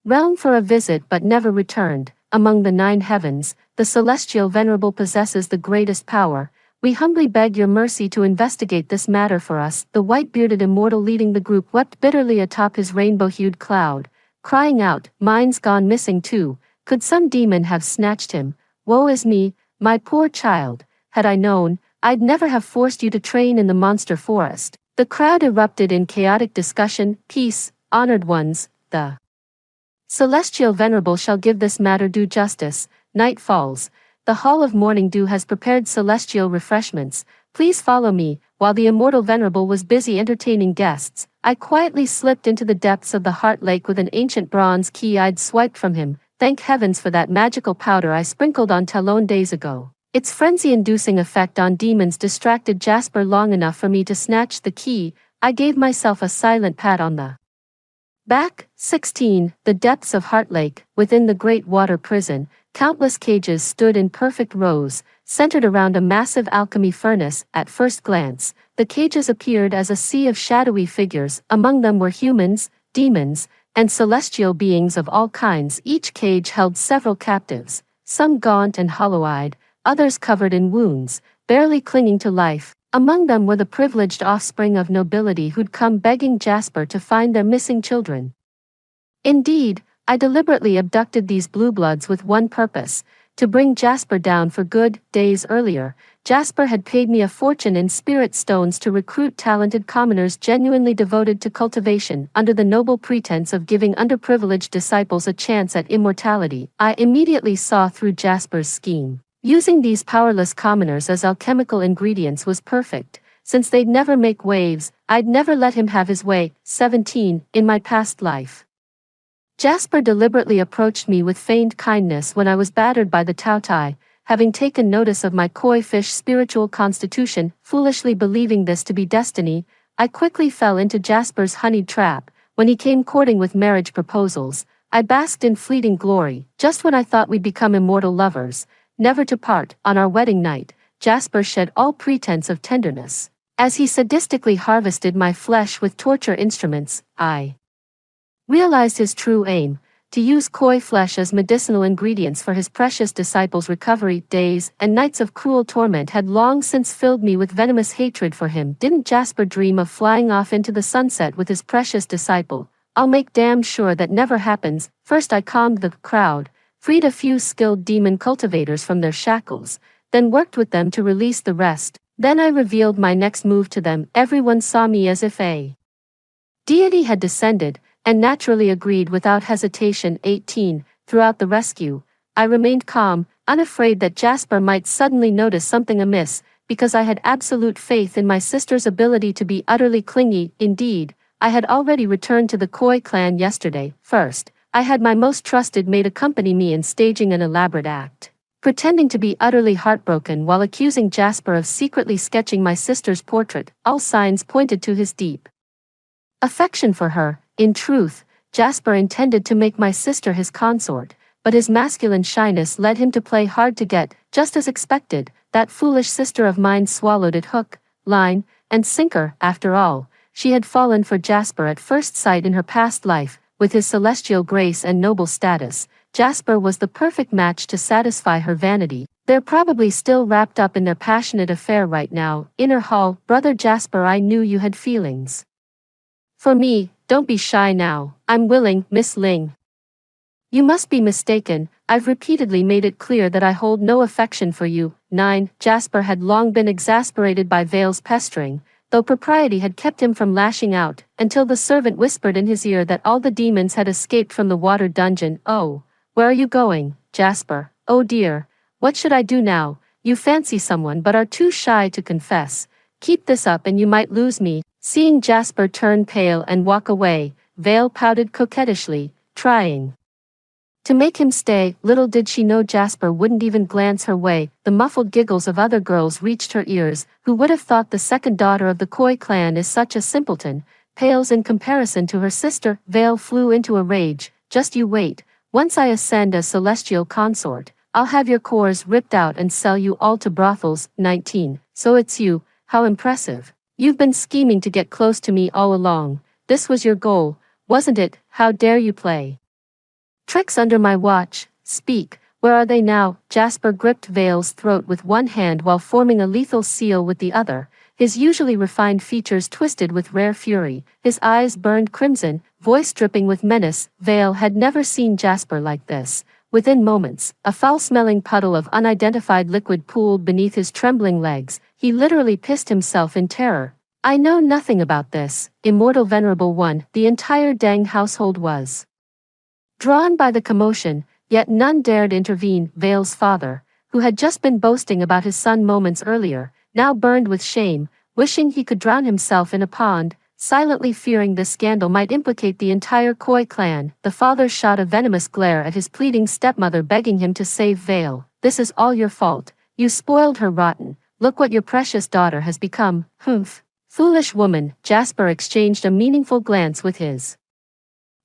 realm for a visit but never returned. Among the 9 heavens, the celestial venerable possesses the greatest power. We humbly beg your mercy to investigate this matter for us. The white-bearded immortal leading the group wept bitterly atop his rainbow-hued cloud, crying out, "Mine's gone missing too. Could some demon have snatched him? Woe is me, my poor child. Had I known, I'd never have forced you to train in the monster forest." The crowd erupted in chaotic discussion. "Peace, honored ones, the celestial venerable shall give this matter due justice." Night falls. The Hall of Morning Dew has prepared celestial refreshments. Please follow me. While the immortal venerable was busy entertaining guests, I quietly slipped into the depths of the heart lake with an ancient bronze key I'd swiped from him. Thank heavens for that magical powder I sprinkled on Talon days ago. Its frenzy-inducing effect on demons distracted Jasper long enough for me to snatch the key. I gave myself a silent pat on the back. 16. The depths of Heart Lake. Within the great water prison, countless cages stood in perfect rows, centered around a massive alchemy furnace. At first glance, the cages appeared as a sea of shadowy figures. Among them were humans, demons, and celestial beings of all kinds. Each cage held several captives, some gaunt and hollow-eyed, others covered in wounds, barely clinging to life. Among them were the privileged offspring of nobility who'd come begging Jasper to find their missing children. Indeed, I deliberately abducted these blue bloods with one purpose: to bring Jasper down for good. Days earlier, Jasper had paid me a fortune in spirit stones to recruit talented commoners genuinely devoted to cultivation, under the noble pretense of giving underprivileged disciples a chance at immortality. I immediately saw through Jasper's scheme. Using these powerless commoners as alchemical ingredients was perfect. Since they'd never make waves, I'd never let him have his way. 17. In my past life, Jasper deliberately approached me with feigned kindness when I was battered by the Tautai. Having taken notice of my koi fish spiritual constitution, foolishly believing this to be destiny, I quickly fell into Jasper's honeyed trap. When he came courting with marriage proposals, I basked in fleeting glory. Just when I thought we'd become immortal lovers, never to part, on our wedding night, Jasper shed all pretense of tenderness. As he sadistically harvested my flesh with torture instruments, I realized his true aim: to use koi flesh as medicinal ingredients for his precious disciples' recovery. Days and nights of cruel torment had long since filled me with venomous hatred for him. Didn't Jasper dream of flying off into the sunset with his precious disciple? I'll make damn sure that never happens. First I calmed the crowd, freed a few skilled demon cultivators from their shackles, then worked with them to release the rest. Then I revealed my next move to them. Everyone saw me as if a deity had descended, and naturally agreed without hesitation. 18. Throughout the rescue, I remained calm, unafraid that Jasper might suddenly notice something amiss, because I had absolute faith in my sister's ability to be utterly clingy. Indeed, I had already returned to the Koi clan yesterday. First, I had my most trusted maid accompany me in staging an elaborate act, pretending to be utterly heartbroken while accusing Jasper of secretly sketching my sister's portrait. All signs pointed to his deep affection for her. In truth, Jasper intended to make my sister his consort, but his masculine shyness led him to play hard to get. Just as expected, that foolish sister of mine swallowed it hook, line, and sinker. After all, she had fallen for Jasper at first sight in her past life. With his celestial grace and noble status, Jasper was the perfect match to satisfy her vanity. They're probably still wrapped up in their passionate affair right now. Inner hall. Brother Jasper, I knew you had feelings for me. Don't be shy now. I'm willing, Miss Ling. You must be mistaken. I've repeatedly made it clear that I hold no affection for you. 9. Jasper had long been exasperated by Vale's pestering, though propriety had kept him from lashing out, until the servant whispered in his ear that all the demons had escaped from the water dungeon. Oh, where are you going, Jasper? Oh dear, what should I do now? You fancy someone but are too shy to confess. Keep this up and you might lose me. Seeing Jasper turn pale and walk away, Vale pouted coquettishly, trying to make him stay. Little did she know Jasper wouldn't even glance her way. The muffled giggles of other girls reached her ears. Who would have thought the second daughter of the Koi clan is such a simpleton, pales in comparison to her sister. Vale flew into a rage. Just you wait. Once I ascend as celestial consort, I'll have your cores ripped out and sell you all to brothels. 19. So it's you, how impressive. You've been scheming to get close to me all along. This was your goal, wasn't it? How dare you play tricks under my watch? Speak, where are they now? Jasper gripped Vale's throat with one hand while forming a lethal seal with the other, his usually refined features twisted with rare fury, his eyes burned crimson, voice dripping with menace. Vale had never seen Jasper like this. Within moments, a foul-smelling puddle of unidentified liquid pooled beneath his trembling legs. He literally pissed himself in terror. I know nothing about this, immortal venerable one. The entire dang household was drawn by the commotion, yet none dared intervene. Vale's father, who had just been boasting about his son moments earlier, now burned with shame, wishing he could drown himself in a pond, silently fearing this scandal might implicate the entire Koi clan. The father shot a venomous glare at his pleading stepmother, begging him to save Vale. This is all your fault. You spoiled her rotten. Look what your precious daughter has become. Humph. Foolish woman. Jasper exchanged a meaningful glance with his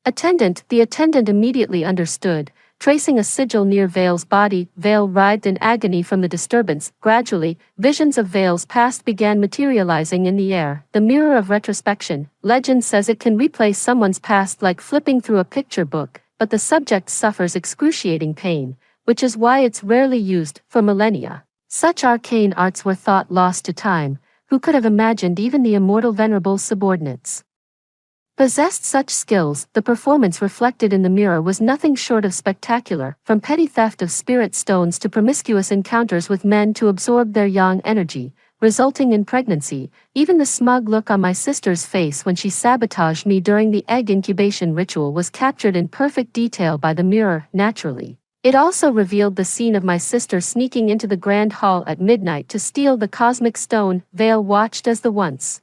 attendant. The attendant immediately understood, tracing a sigil near Vale's body. Vale writhed in agony from the disturbance. Gradually, visions of Vale's past began materializing in the air. The mirror of retrospection. Legend says it can replay someone's past like flipping through a picture book, but the subject suffers excruciating pain, which is why it's rarely used. For millennia, such arcane arts were thought lost to time. Who could have imagined even the immortal venerables' subordinates possessed such skills? The performance reflected in the mirror was nothing short of spectacular, from petty theft of spirit stones to promiscuous encounters with men to absorb their yang energy, resulting in pregnancy. Even the smug look on my sister's face when she sabotaged me during the egg incubation ritual was captured in perfect detail by the mirror. Naturally, it also revealed the scene of my sister sneaking into the grand hall at midnight to steal the cosmic stone. Vale watched as the once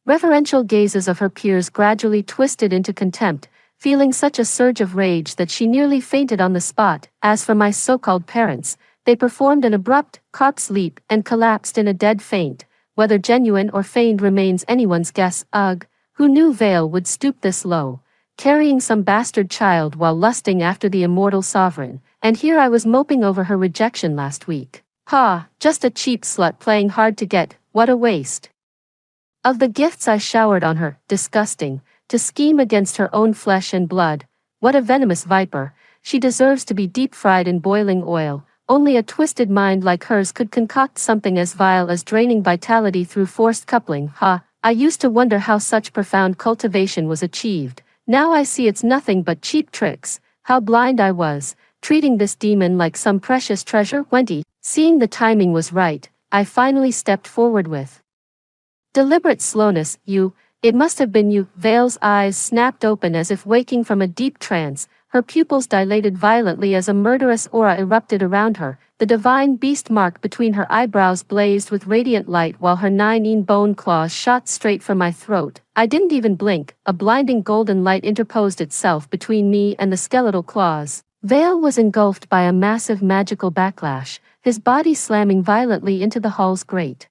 reverential gazes of her peers gradually twisted into contempt, feeling such a surge of rage that she nearly fainted on the spot. As for my so-called parents, they performed an abrupt corpse leap and collapsed in a dead faint. Whether genuine or feigned remains anyone's guess. Ugh, who knew Vale would stoop this low, carrying some bastard child while lusting after the immortal sovereign, and here I was moping over her rejection last week. Ha, just a cheap slut playing hard to get. What a waste of the gifts I showered on her. Disgusting, to scheme against her own flesh and blood. What a venomous viper. She deserves to be deep-fried in boiling oil. Only a twisted mind like hers could concoct something as vile as draining vitality through forced coupling. Ha, I used to wonder how such profound cultivation was achieved. Now I see it's nothing but cheap tricks. How blind I was, treating this demon like some precious treasure. 20. Seeing the timing was right, I finally stepped forward with deliberate slowness. You, it must have been you. Vale's eyes snapped open as if waking from a deep trance, her pupils dilated violently as a murderous aura erupted around her. The divine beast mark between her eyebrows blazed with radiant light while her 9 bone claws shot straight for my throat. I didn't even blink. A blinding golden light interposed itself between me and the skeletal claws. Vale was engulfed by a massive magical backlash, his body slamming violently into the hall's grate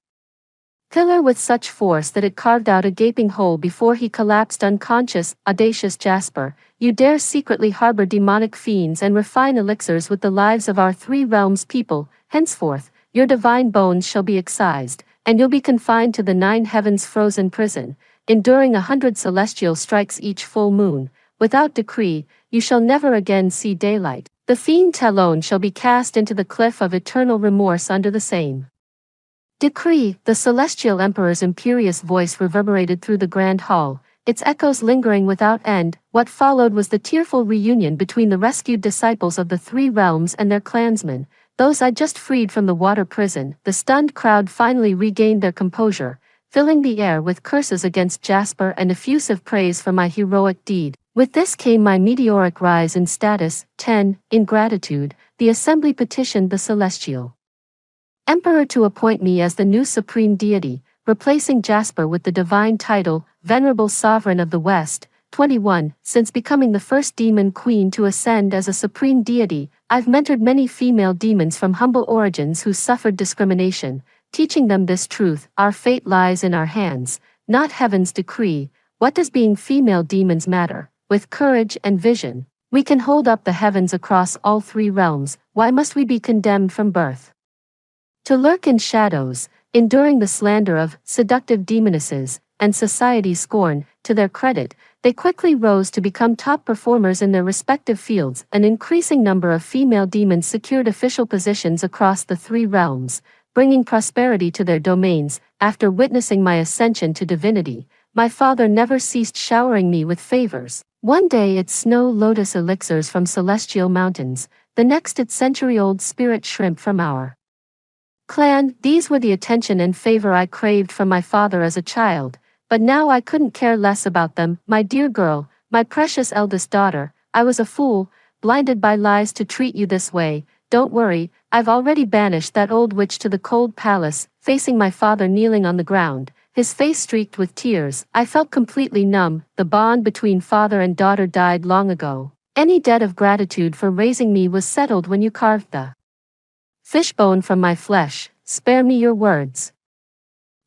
pillar with such force that it carved out a gaping hole before he collapsed unconscious. Audacious Jasper, you dare secretly harbor demonic fiends and refine elixirs with the lives of our 3 realms people. Henceforth, your divine bones shall be excised, and you'll be confined to the 9 heavens frozen prison, enduring 100 celestial strikes each full moon. Without decree, you shall never again see daylight. The fiend Talon shall be cast into the cliff of eternal remorse under the same decree. The celestial emperor's imperious voice reverberated through the grand hall, its echoes lingering without end. What followed was the tearful reunion between the rescued disciples of the 3 realms and their clansmen, those I'd just freed from the water prison. The stunned crowd finally regained their composure, filling the air with curses against Jasper and effusive praise for my heroic deed. With this came my meteoric rise in status. 10. In gratitude, the assembly petitioned the celestial emperor to appoint me as the new supreme deity, replacing Jasper with the divine title, Venerable Sovereign of the West. 21. Since becoming the first demon queen to ascend as a supreme deity, I've mentored many female demons from humble origins who suffered discrimination, teaching them this truth: our fate lies in our hands, not heaven's decree. What does being female demons matter? With courage and vision, We can hold up the heavens across all three realms, why must we be condemned from birth? To lurk in shadows, enduring the slander of seductive demonesses and society's scorn. To their credit, they quickly rose to become top performers in their respective fields. An increasing number of female demons secured official positions across the three realms, bringing prosperity to their domains. After witnessing my ascension to divinity, my father never ceased showering me with favors. One day it's snow lotus elixirs from celestial mountains, the next it's century-old spirit shrimp from our clan. These were the attention and favor I craved from my father as a child, but now I couldn't care less about them. My dear girl, my precious eldest daughter, I was a fool, blinded by lies to treat you this way. Don't worry, I've already banished that old witch to the cold palace. Facing my father kneeling on the ground, his face streaked with tears, I felt completely numb. The bond between father and daughter died long ago. Any debt of gratitude for raising me was settled when you carved the fishbone from my flesh. Spare me your words.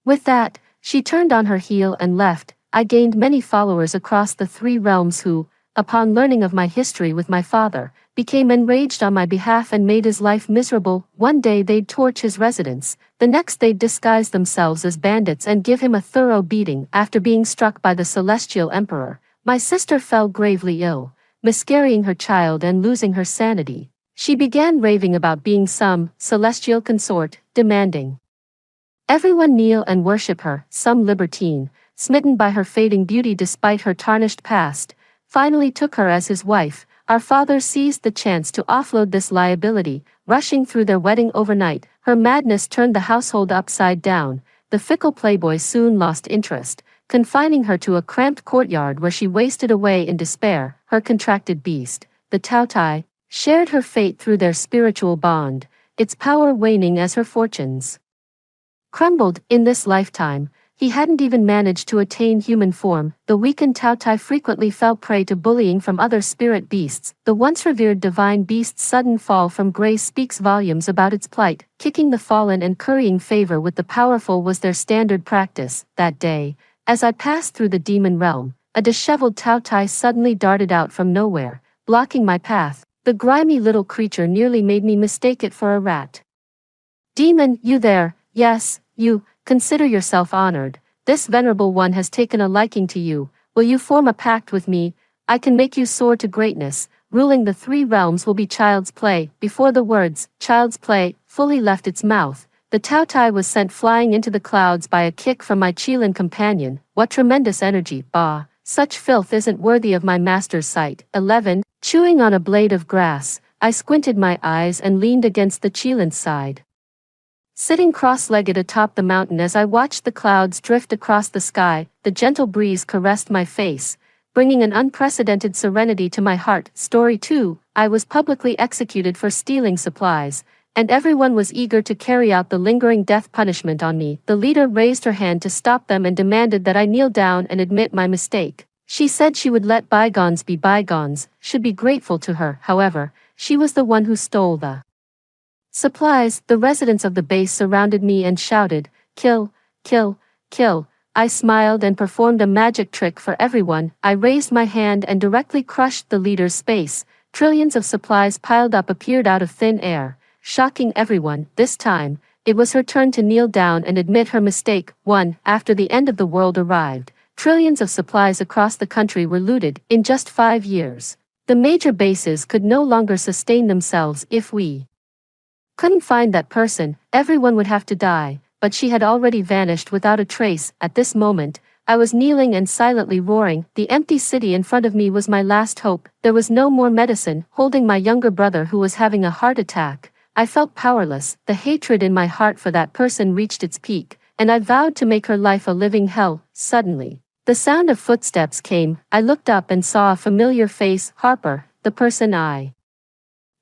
With that, she turned on her heel and left. I gained many followers across the three realms who, upon learning of my history with my father, became enraged on my behalf and made his life miserable. One day they'd torch his residence, the next they'd disguise themselves as bandits and give him a thorough beating. After being struck by the celestial emperor, my sister fell gravely ill, miscarrying her child and losing her sanity. She began raving about being some celestial consort, demanding everyone kneel and worship her. Some libertine, smitten by her fading beauty despite her tarnished past, finally took her as his wife. Our father seized the chance to offload this liability, rushing through their wedding overnight. Her madness turned the household upside down. The fickle playboy soon lost interest, confining her to a cramped courtyard where she wasted away in despair. Her contracted beast, the Tautai, shared her fate through their spiritual bond, its power waning as her fortunes crumbled. In this lifetime, he hadn't even managed to attain human form. The weakened Tautai frequently fell prey to bullying from other spirit beasts. The once revered divine beast's sudden fall from grace speaks volumes about its plight. Kicking the fallen and currying favor with the powerful was their standard practice. That day, as I passed through the demon realm, a disheveled Tautai suddenly darted out from nowhere, blocking my path. The grimy little creature nearly made me mistake it for a rat. Demon, you there? Yes, you. Consider yourself honored. This venerable one has taken a liking to you. Will you form a pact with me? I can make you soar to greatness. Ruling the three realms will be child's play. Before the words, child's play, fully left its mouth, the Tautai was sent flying into the clouds by a kick from my Chilan companion. What tremendous energy, bah! Such filth isn't worthy of my master's sight. 11. Chewing on a blade of grass, I squinted my eyes and leaned against the Chilan's side. Sitting cross-legged atop the mountain as I watched the clouds drift across the sky, the gentle breeze caressed my face, bringing an unprecedented serenity to my heart. Story 2, I was publicly executed for stealing supplies, and everyone was eager to carry out the lingering death punishment on me. The leader raised her hand to stop them and demanded that I kneel down and admit my mistake. She said she would let bygones be bygones, should be grateful to her. However, she was the one who stole the supplies. The residents of the base surrounded me and shouted, "Kill, kill, kill." I smiled and performed a magic trick for everyone. I raised my hand and directly crushed the leader's space. Trillions of supplies piled up appeared out of thin air, shocking everyone. This time, it was her turn to kneel down and admit her mistake. 1. After the end of the world arrived, trillions of supplies across the country were looted. In just 5 years, the major bases could no longer sustain themselves. If we couldn't find that person, everyone would have to die. But she had already vanished without a trace. At this moment, I was kneeling and silently roaring. The empty city in front of me was my last hope. There was no more medicine. Holding my younger brother who was having a heart attack, I felt powerless. The hatred in my heart for that person reached its peak, and I vowed to make her life a living hell. Suddenly, the sound of footsteps came. I looked up and saw a familiar face. Harper, the person I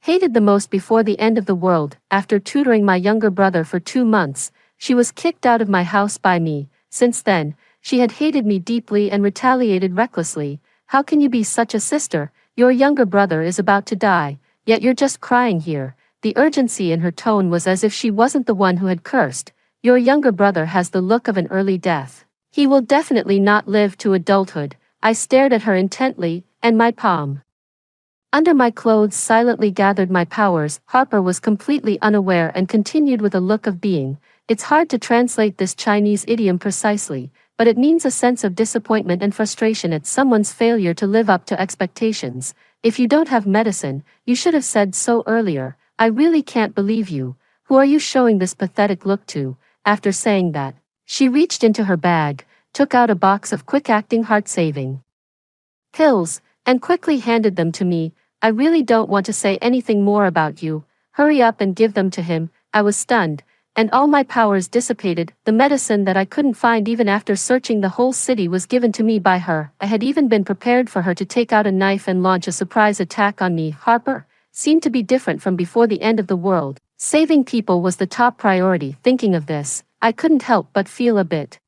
hated the most before the end of the world. After tutoring my younger brother for 2 months, she was kicked out of my house by me. Since then, she had hated me deeply and retaliated recklessly. How can you be such a sister? Your younger brother is about to die, yet you're just crying here. The urgency in her tone was as if she wasn't the one who had cursed. Your younger brother has the look of an early death. He will definitely not live to adulthood. I stared at her intently, and my palm Under my clothes silently gathered my powers. Harper was completely unaware and continued with a look of being. It's hard to translate this Chinese idiom precisely, but it means a sense of disappointment and frustration at someone's failure to live up to expectations. If you don't have medicine, you should have said so earlier. I really can't believe you. Who are you showing this pathetic look to? After saying that, she reached into her bag, took out a box of quick-acting heart-saving pills, and quickly handed them to me. I really don't want to say anything more about you. Hurry up and give them to him. I was stunned, and all my powers dissipated. The medicine that I couldn't find even after searching the whole city was given to me by her. I had even been prepared for her to take out a knife and launch a surprise attack on me. Harper seemed to be different from before the end of the world. Saving people was the top priority. Thinking of this, I couldn't help but feel a bit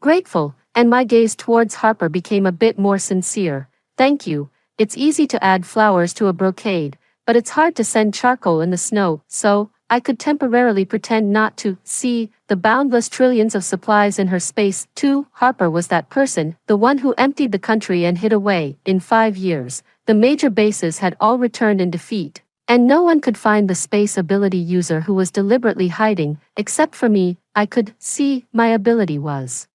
grateful, and my gaze towards Harper became a bit more sincere. Thank you. It's easy to add flowers to a brocade, but it's hard to send charcoal in the snow, so I could temporarily pretend not to see the boundless trillions of supplies in her space, too. Harper was that person, the one who emptied the country and hid away. In 5 years, the major bases had all returned in defeat, and no one could find the space ability user who was deliberately hiding, except for me. I could see my ability was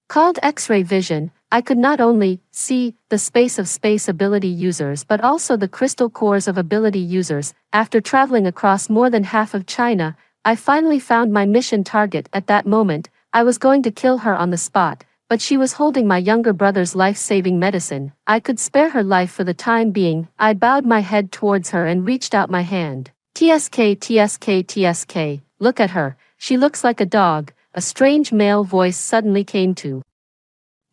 called X-ray vision. I could not only see the space of space ability users but also the crystal cores of ability users. After traveling across more than half of China, I finally found my mission target. At that moment, I was going to kill her on the spot, but she was holding my younger brother's life-saving medicine. I could spare her life for the time being. I bowed my head towards her and reached out my hand. TSK, TSK, TSK, look at her, she looks like a dog. A strange male voice suddenly came to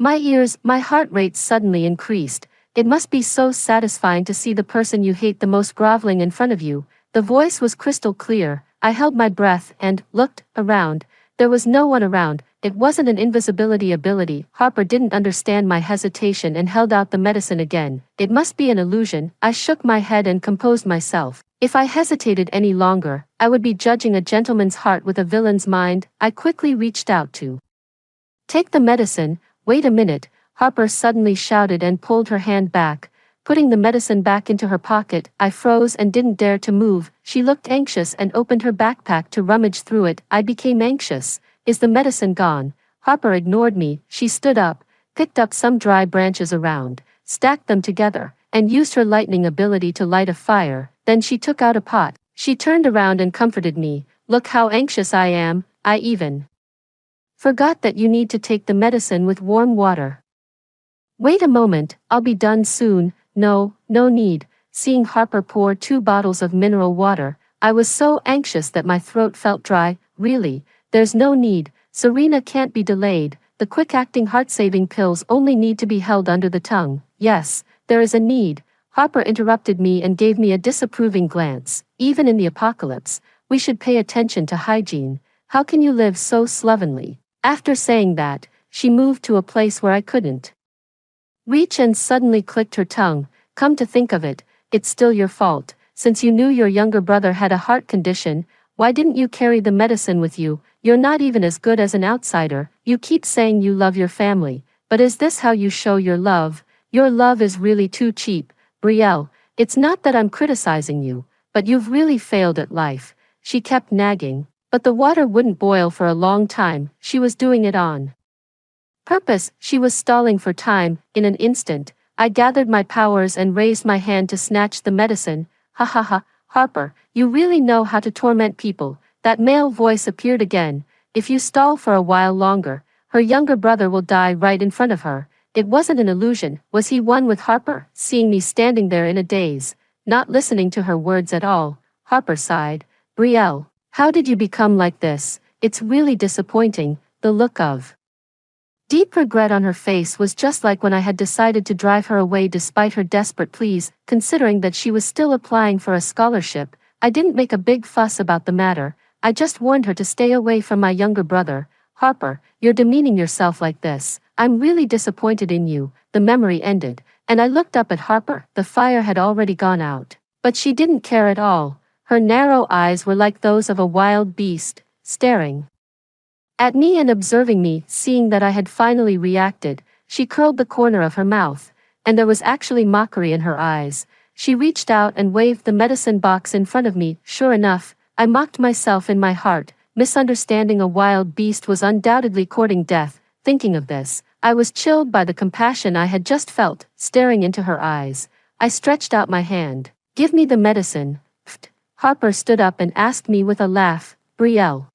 my ears. My heart rate suddenly increased. It must be so satisfying to see the person you hate the most groveling in front of you. The voice was crystal clear. I held my breath and looked around. There was no one around. It wasn't an invisibility ability. Harper didn't understand my hesitation and held out the medicine again. It must be an illusion. I shook my head and composed myself. If I hesitated any longer, I would be judging a gentleman's heart with a villain's mind. I quickly reached out to take the medicine. Wait a minute, Harper suddenly shouted and pulled her hand back, putting the medicine back into her pocket. I froze and didn't dare to move. She looked anxious and opened her backpack to rummage through it. I became anxious. Is the medicine gone? Harper ignored me. She stood up, picked up some dry branches around, stacked them together, and used her lightning ability to light a fire. Then she took out a pot. She turned around and comforted me. Look how anxious I am. I even forgot that you need to take the medicine with warm water. Wait a moment, I'll be done soon. No, no need. Seeing Harper pour 2 bottles of mineral water, I was so anxious that my throat felt dry. Really, there's no need. Serena can't be delayed. The quick-acting heart-saving pills only need to be held under the tongue. Yes, there is a need. Harper interrupted me and gave me a disapproving glance. Even in the apocalypse, we should pay attention to hygiene. How can you live so slovenly? After saying that, she moved to a place where I couldn't reach and suddenly clicked her tongue. Come to think of it, it's still your fault. Since you knew your younger brother had a heart condition, why didn't you carry the medicine with you? You're not even as good as an outsider. You keep saying you love your family, but is this how you show your love? Your love is really too cheap. Brielle, it's not that I'm criticizing you, but you've really failed at life. She kept nagging, but the water wouldn't boil for a long time. She was doing it on purpose. She was stalling for time. In an instant, I gathered my powers and raised my hand to snatch the medicine. Ha ha ha, Harper, you really know how to torment people. That male voice appeared again. If you stall for a while longer, her younger brother will die right in front of her. It wasn't an illusion. Was he one with Harper? Seeing me standing there in a daze, not listening to her words at all, Harper sighed. Brielle, how did you become like this? It's really disappointing. The look of deep regret on her face was just like when I had decided to drive her away despite her desperate pleas. Considering that she was still applying for a scholarship, I didn't make a big fuss about the matter. I just warned her to stay away from my younger brother. Harper, you're demeaning yourself like this. I'm really disappointed in you. The memory ended, and I looked up at Harper. The fire had already gone out, but she didn't care at all. Her narrow eyes were like those of a wild beast, staring at me and observing me. Seeing that I had finally reacted, she curled the corner of her mouth, and there was actually mockery in her eyes. She reached out and waved the medicine box in front of me. Sure enough, I mocked myself in my heart, misunderstanding a wild beast was undoubtedly courting death. Thinking of this, I was chilled by the compassion I had just felt, staring into her eyes. I stretched out my hand. Give me the medicine. Pfft. Harper stood up and asked me with a laugh, Brielle.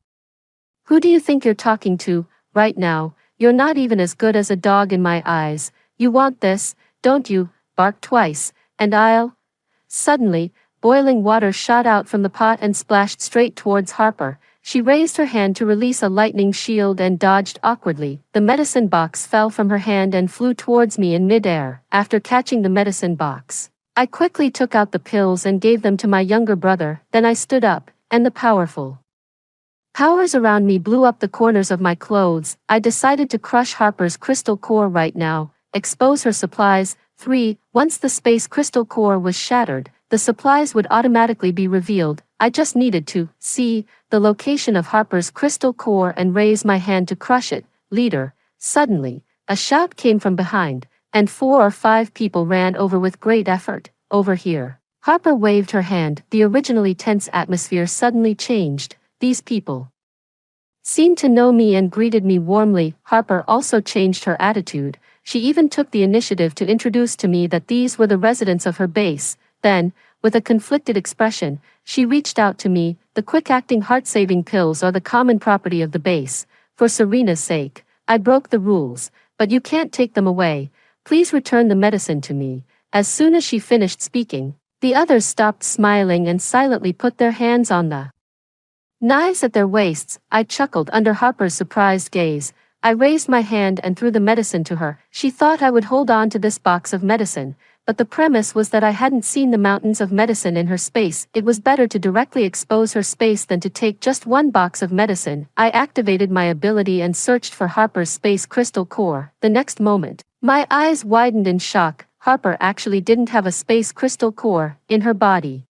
Who do you think you're talking to, right now? You're not even as good as a dog in my eyes. You want this, don't you? Bark twice, and I'll... Suddenly, boiling water shot out from the pot and splashed straight towards Harper. She raised her hand to release a lightning shield and dodged awkwardly. The medicine box fell from her hand and flew towards me in midair. After catching the medicine box, I quickly took out the pills and gave them to my younger brother. Then I stood up, and the powerful powers around me blew up the corners of my clothes. I decided to crush Harper's crystal core right now, expose her supplies. 3. Once the space crystal core was shattered, the supplies would automatically be revealed. I just needed to see the location of Harper's crystal core and raise my hand to crush it. Leader. Suddenly, a shout came from behind, and 4 or 5 people ran over with great effort. Over here. Harper waved her hand. The originally tense atmosphere suddenly changed. These people seemed to know me and greeted me warmly. Harper also changed her attitude. She even took the initiative to introduce to me that these were the residents of her base. Then, with a conflicted expression, she reached out to me. The quick-acting heart-saving pills are the common property of the base. For Serena's sake, I broke the rules, but you can't take them away. Please return the medicine to me. As soon as she finished speaking, the others stopped smiling and silently put their hands on the knives at their waists. I chuckled under Harper's surprised gaze. I raised my hand and threw the medicine to her. She thought I would hold on to this box of medicine, but the premise was that I hadn't seen the mountains of medicine in her space. It was better to directly expose her space than to take just one box of medicine. I activated my ability and searched for Harper's space crystal core. The next moment, my eyes widened in shock. Harper actually didn't have a space crystal core in her body.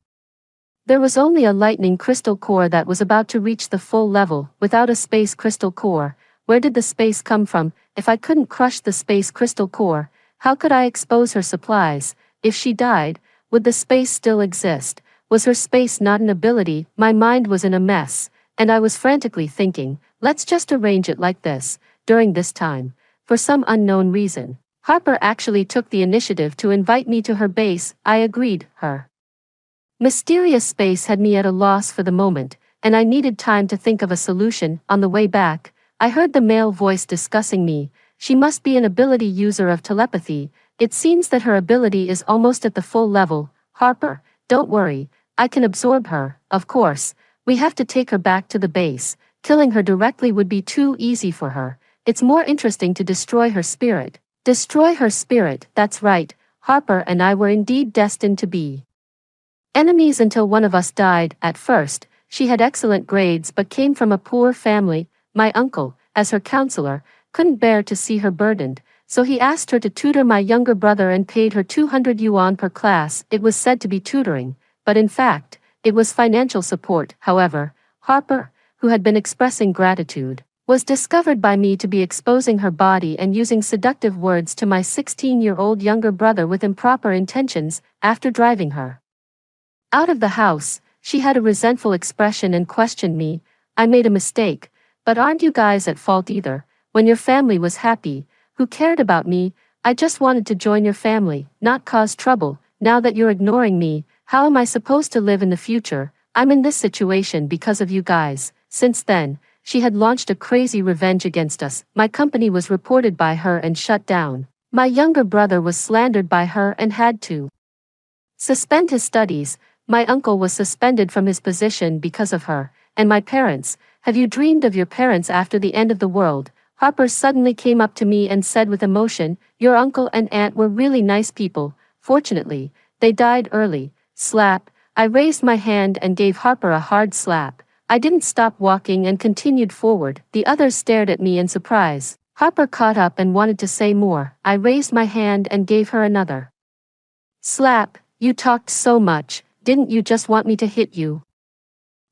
There was only a lightning crystal core that was about to reach the full level. Without a space crystal core, where did the space come from? If I couldn't crush the space crystal core, how could I expose her supplies? If she died, would the space still exist? Was her space not an ability? My mind was in a mess, and I was frantically thinking, let's just arrange it like this. During this time, for some unknown reason, Harper actually took the initiative to invite me to her base. I agreed. Her mysterious space had me at a loss for the moment, and I needed time to think of a solution. On the way back, I heard the male voice discussing me. She must be an ability user of telepathy. It seems that her ability is almost at the full level. Harper, don't worry, I can absorb her. Of course, we have to take her back to the base. Killing her directly would be too easy for her. It's more interesting to destroy her spirit. Destroy her spirit, that's right. Harper and I were indeed destined to be enemies until one of us died. At first, she had excellent grades but came from a poor family. My uncle, as her counselor, couldn't bear to see her burdened, so he asked her to tutor my younger brother and paid her 200 yuan per class. It was said to be tutoring, but in fact, it was financial support. However, Harper, who had been expressing gratitude, was discovered by me to be exposing her body and using seductive words to my 16-year-old younger brother with improper intentions. After driving her out of the house, she had a resentful expression and questioned me. I made a mistake, but aren't you guys at fault either? When your family was happy, who cared about me? I just wanted to join your family, not cause trouble. Now that you're ignoring me, how am I supposed to live in the future? I'm in this situation because of you guys. Since then, she had launched a crazy revenge against us. My company was reported by her and shut down. My younger brother was slandered by her and had to suspend his studies. My uncle was suspended from his position because of her. And my parents, have you dreamed of your parents after the end of the world? Harper suddenly came up to me and said with emotion, your uncle and aunt were really nice people. Fortunately, they died early. Slap. I raised my hand and gave Harper a hard slap. I didn't stop walking and continued forward. The others stared at me in surprise. Harper caught up and wanted to say more. I raised my hand and gave her another slap. You talked so much. Didn't you just want me to hit you?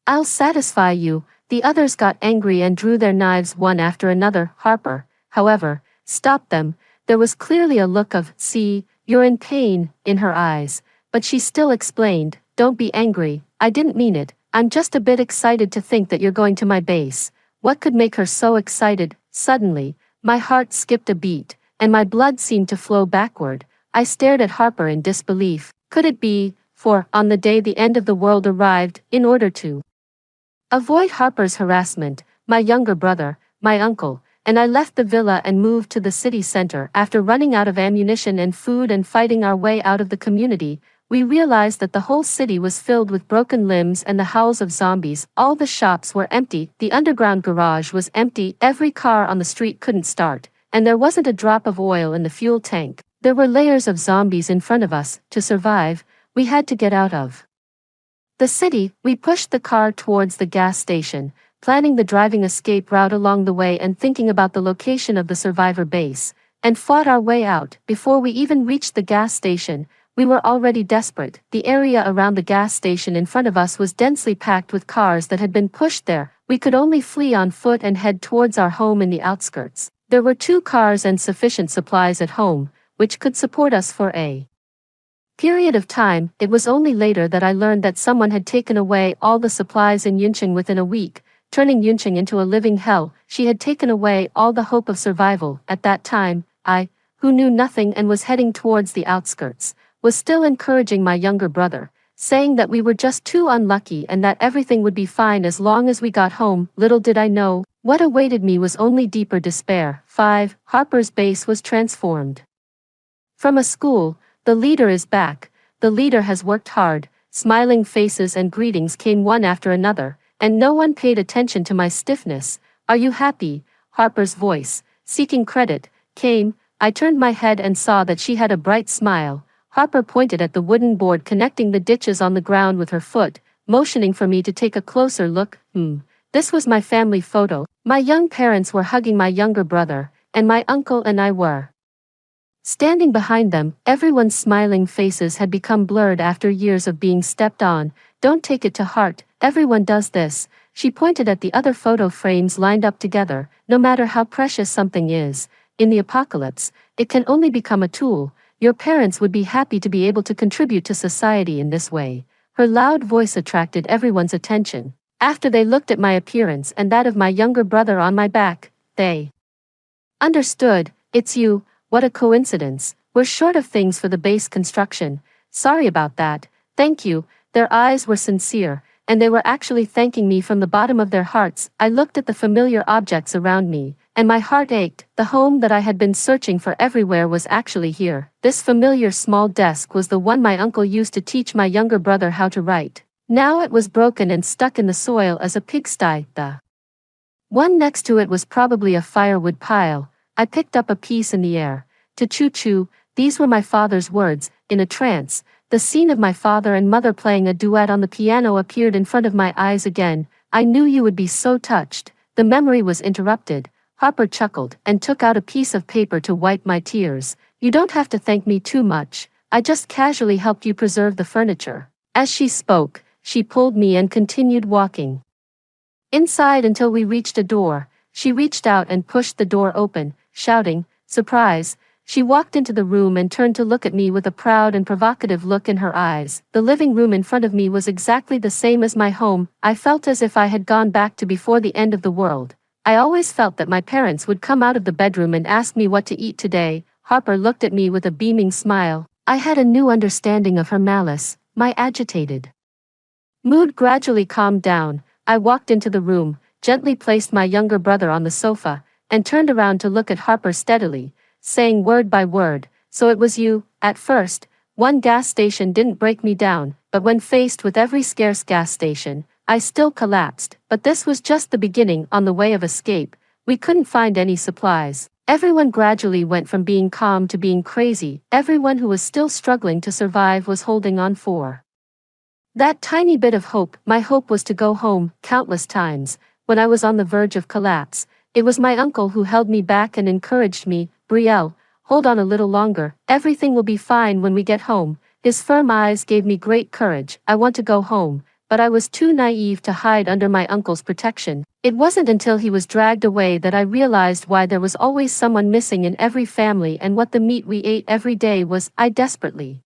I'll satisfy you. The others got angry and drew their knives one after another. Harper, however, stopped them. There was clearly a look of, see, you're in pain, in her eyes. but she still explained, "Don't be angry, I didn't mean it, I'm just a bit excited to think that you're going to my base." What could make her so excited? Suddenly, my heart skipped a beat, and my blood seemed to flow backward. I stared at Harper in disbelief. Could it be, for, on the day the end of the world arrived, in order to avoid Harper's harassment, my younger brother, my uncle, and I left the villa and moved to the city center. After running out of ammunition and food and fighting our way out of the community, we realized that the whole city was filled with broken limbs and the howls of zombies. All the shops were empty, the underground garage was empty, every car on the street couldn't start, and there wasn't a drop of oil in the fuel tank. There were layers of zombies in front of us. To survive, we had to get out of the city. We pushed the car towards the gas station, planning the driving escape route along the way and thinking about the location of the survivor base, and fought our way out. Before we even reached the gas station, we were already desperate. The area around the gas station in front of us was densely packed with cars that had been pushed there. We could only flee on foot and head towards our home in the outskirts. There were 2 cars and sufficient supplies at home, which could support us for a period of time. It was only later that I learned that someone had taken away all the supplies in Yuncheng within a week, turning Yuncheng into a living hell. She had taken away all the hope of survival. At that time, I, who knew nothing and was heading towards the outskirts, was still encouraging my younger brother, saying that we were just too unlucky and that everything would be fine as long as we got home. Little did I know, what awaited me was only deeper despair. 5. Harper's base was transformed from a school. The leader is back. The leader has worked hard. Smiling faces and greetings came one after another, and no one paid attention to my stiffness. "Are you happy?" Harper's voice, seeking credit, came. I turned my head and saw that she had a bright smile. Harper pointed at the wooden board connecting the ditches on the ground with her foot, motioning for me to take a closer look. This was my family photo. My young parents were hugging my younger brother, and my uncle and I were standing behind them. Everyone's smiling faces had become blurred after years of being stepped on. "Don't take it to heart, everyone does this." She pointed at the other photo frames lined up together. "No matter how precious something is, in the apocalypse, it can only become a tool. Your parents would be happy to be able to contribute to society in this way." Her loud voice attracted everyone's attention. After they looked at my appearance and that of my younger brother on my back, they understood. "It's you. What a coincidence. We're short of things for the base construction. Sorry about that." "Thank you." Their eyes were sincere, and they were actually thanking me from the bottom of their hearts. I looked at the familiar objects around me, and my heart ached. The home that I had been searching for everywhere was actually here. This familiar small desk was the one my uncle used to teach my younger brother how to write. Now it was broken and stuck in the soil as a pigsty. The one next to it was probably a firewood pile. I picked up a piece in the air. "To choo-choo," these were my father's words. In a trance, the scene of my father and mother playing a duet on the piano appeared in front of my eyes again. "I knew you would be so touched." The memory was interrupted. Harper chuckled and took out a piece of paper to wipe my tears. "You don't have to thank me too much. I just casually helped you preserve the furniture." As she spoke, she pulled me and continued walking inside until we reached a door. She reached out and pushed the door open, shouting, "Surprise!" She walked into the room and turned to look at me with a proud and provocative look in her eyes. The living room in front of me was exactly the same as my home. I felt as if I had gone back to before the end of the world. I always felt that my parents would come out of the bedroom and ask me what to eat today. Harper looked at me with a beaming smile. I had a new understanding of her malice. My agitated mood gradually calmed down. I walked into the room, gently placed my younger brother on the sofa, and turned around to look at Harper steadily, saying word by word, "So it was you." At first, one gas station didn't break me down, but when faced with every scarce gas station, I still collapsed. But this was just the beginning. On the way of escape, we couldn't find any supplies. Everyone gradually went from being calm to being crazy. Everyone who was still struggling to survive was holding on for that tiny bit of hope. My hope was to go home. Countless times, when I was on the verge of collapse, it was my uncle who held me back and encouraged me. "Brielle, hold on a little longer. Everything will be fine when we get home." His firm eyes gave me great courage. I want to go home, but I was too naive to hide under my uncle's protection. It wasn't until he was dragged away that I realized why there was always someone missing in every family and what the meat we ate every day was. I desperately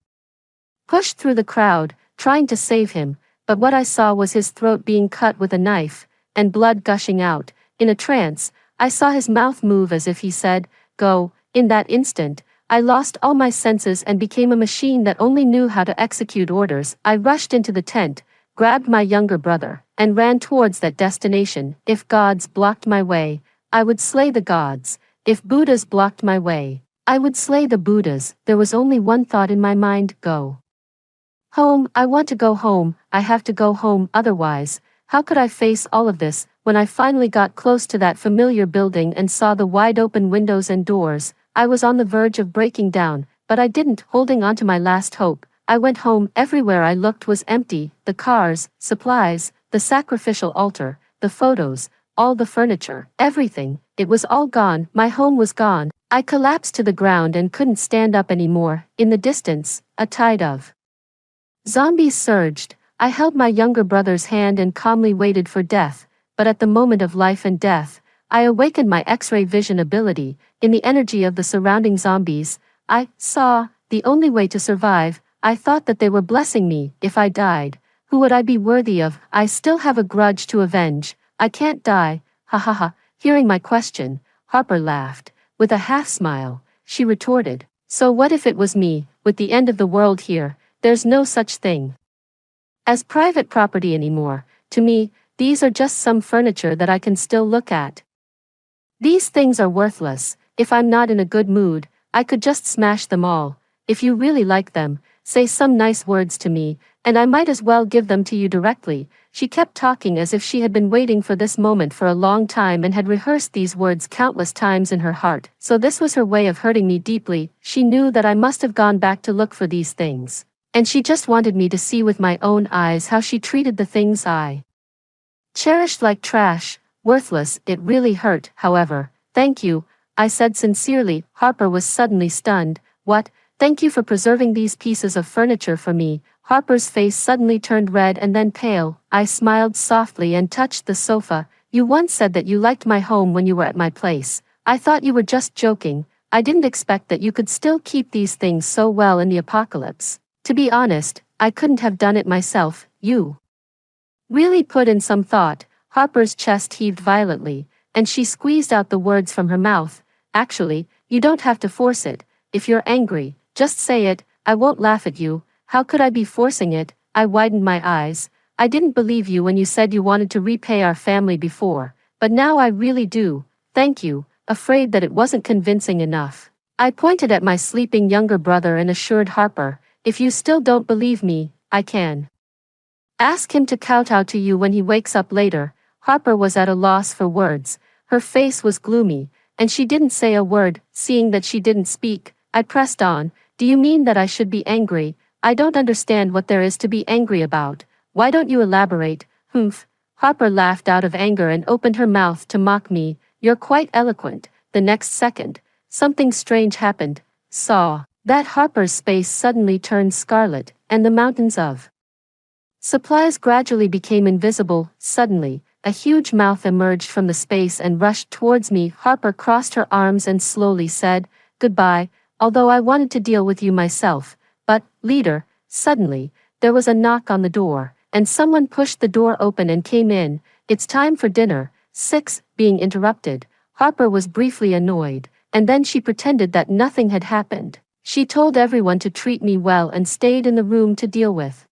pushed through the crowd, trying to save him, but what I saw was his throat being cut with a knife, and blood gushing out. In a trance, I saw his mouth move as if he said, "Go." In that instant, I lost all my senses and became a machine that only knew how to execute orders. I rushed into the tent, grabbed my younger brother, and ran towards that destination. If gods blocked my way, I would slay the gods. If Buddhas blocked my way, I would slay the Buddhas. There was only one thought in my mind: go home. I want to go home. I have to go home, otherwise, how could I face all of this? When I finally got close to that familiar building and saw the wide open windows and doors, I was on the verge of breaking down, but I didn't. Holding on to my last hope, I went home. Everywhere I looked was empty: the cars, supplies, the sacrificial altar, the photos, all the furniture, everything. It was all gone. My home was gone. I collapsed to the ground and couldn't stand up anymore. In the distance, a tide of zombies surged. I held my younger brother's hand and calmly waited for death, but at the moment of life and death, I awakened my X-ray vision ability. In the energy of the surrounding zombies, I saw the only way to survive. I thought that they were blessing me. If I died, who would I be worthy of? I still have a grudge to avenge. I can't die. Ha ha ha. Hearing my question, Harper laughed. With a half-smile, she retorted, "So what if it was me? With the end of the world here, there's no such thing as private property anymore. To me, these are just some furniture that I can still look at. These things are worthless. If I'm not in a good mood, I could just smash them all. If you really like them, say some nice words to me, and I might as well give them to you directly." She kept talking as if she had been waiting for this moment for a long time and had rehearsed these words countless times in her heart. So this was her way of hurting me deeply. She knew that I must have gone back to look for these things, and she just wanted me to see with my own eyes how she treated the things I cherished like trash, worthless. It really hurt, however. "Thank you," I said sincerely. Harper was suddenly stunned. "What? Thank you for preserving these pieces of furniture for me." Harper's face suddenly turned red and then pale. I smiled softly and touched the sofa. "You once said that you liked my home when you were at my place. I thought you were just joking. I didn't expect that you could still keep these things so well in the apocalypse. To be honest, I couldn't have done it myself. You really put in some thought." Harper's chest heaved violently, and she squeezed out the words from her mouth. "Actually, you don't have to force it. If you're angry, just say it. I won't laugh at you." "How could I be forcing it?" I widened my eyes. "I didn't believe you when you said you wanted to repay our family before, but now I really do. Thank you." Afraid that it wasn't convincing enough, I pointed at my sleeping younger brother and assured Harper, "If you still don't believe me, I can ask him to kowtow to you when he wakes up later." Harper was at a loss for words. Her face was gloomy, and she didn't say a word. Seeing that she didn't speak, I pressed on. "Do you mean that I should be angry? I don't understand what there is to be angry about. Why don't you elaborate?" "Humph." Harper laughed out of anger and opened her mouth to mock me. "You're quite eloquent." The next second, something strange happened. Saw that Harper's face suddenly turned scarlet, and the mountains of supplies gradually became invisible. Suddenly, a huge mouth emerged from the space and rushed towards me. Harper crossed her arms and slowly said, "Goodbye, although I wanted to deal with you myself. But, leader." Suddenly, there was a knock on the door, and someone pushed the door open and came in. "It's time for dinner." Being interrupted, Harper was briefly annoyed, and then she pretended that nothing had happened. She told everyone to treat me well and stayed in the room to deal with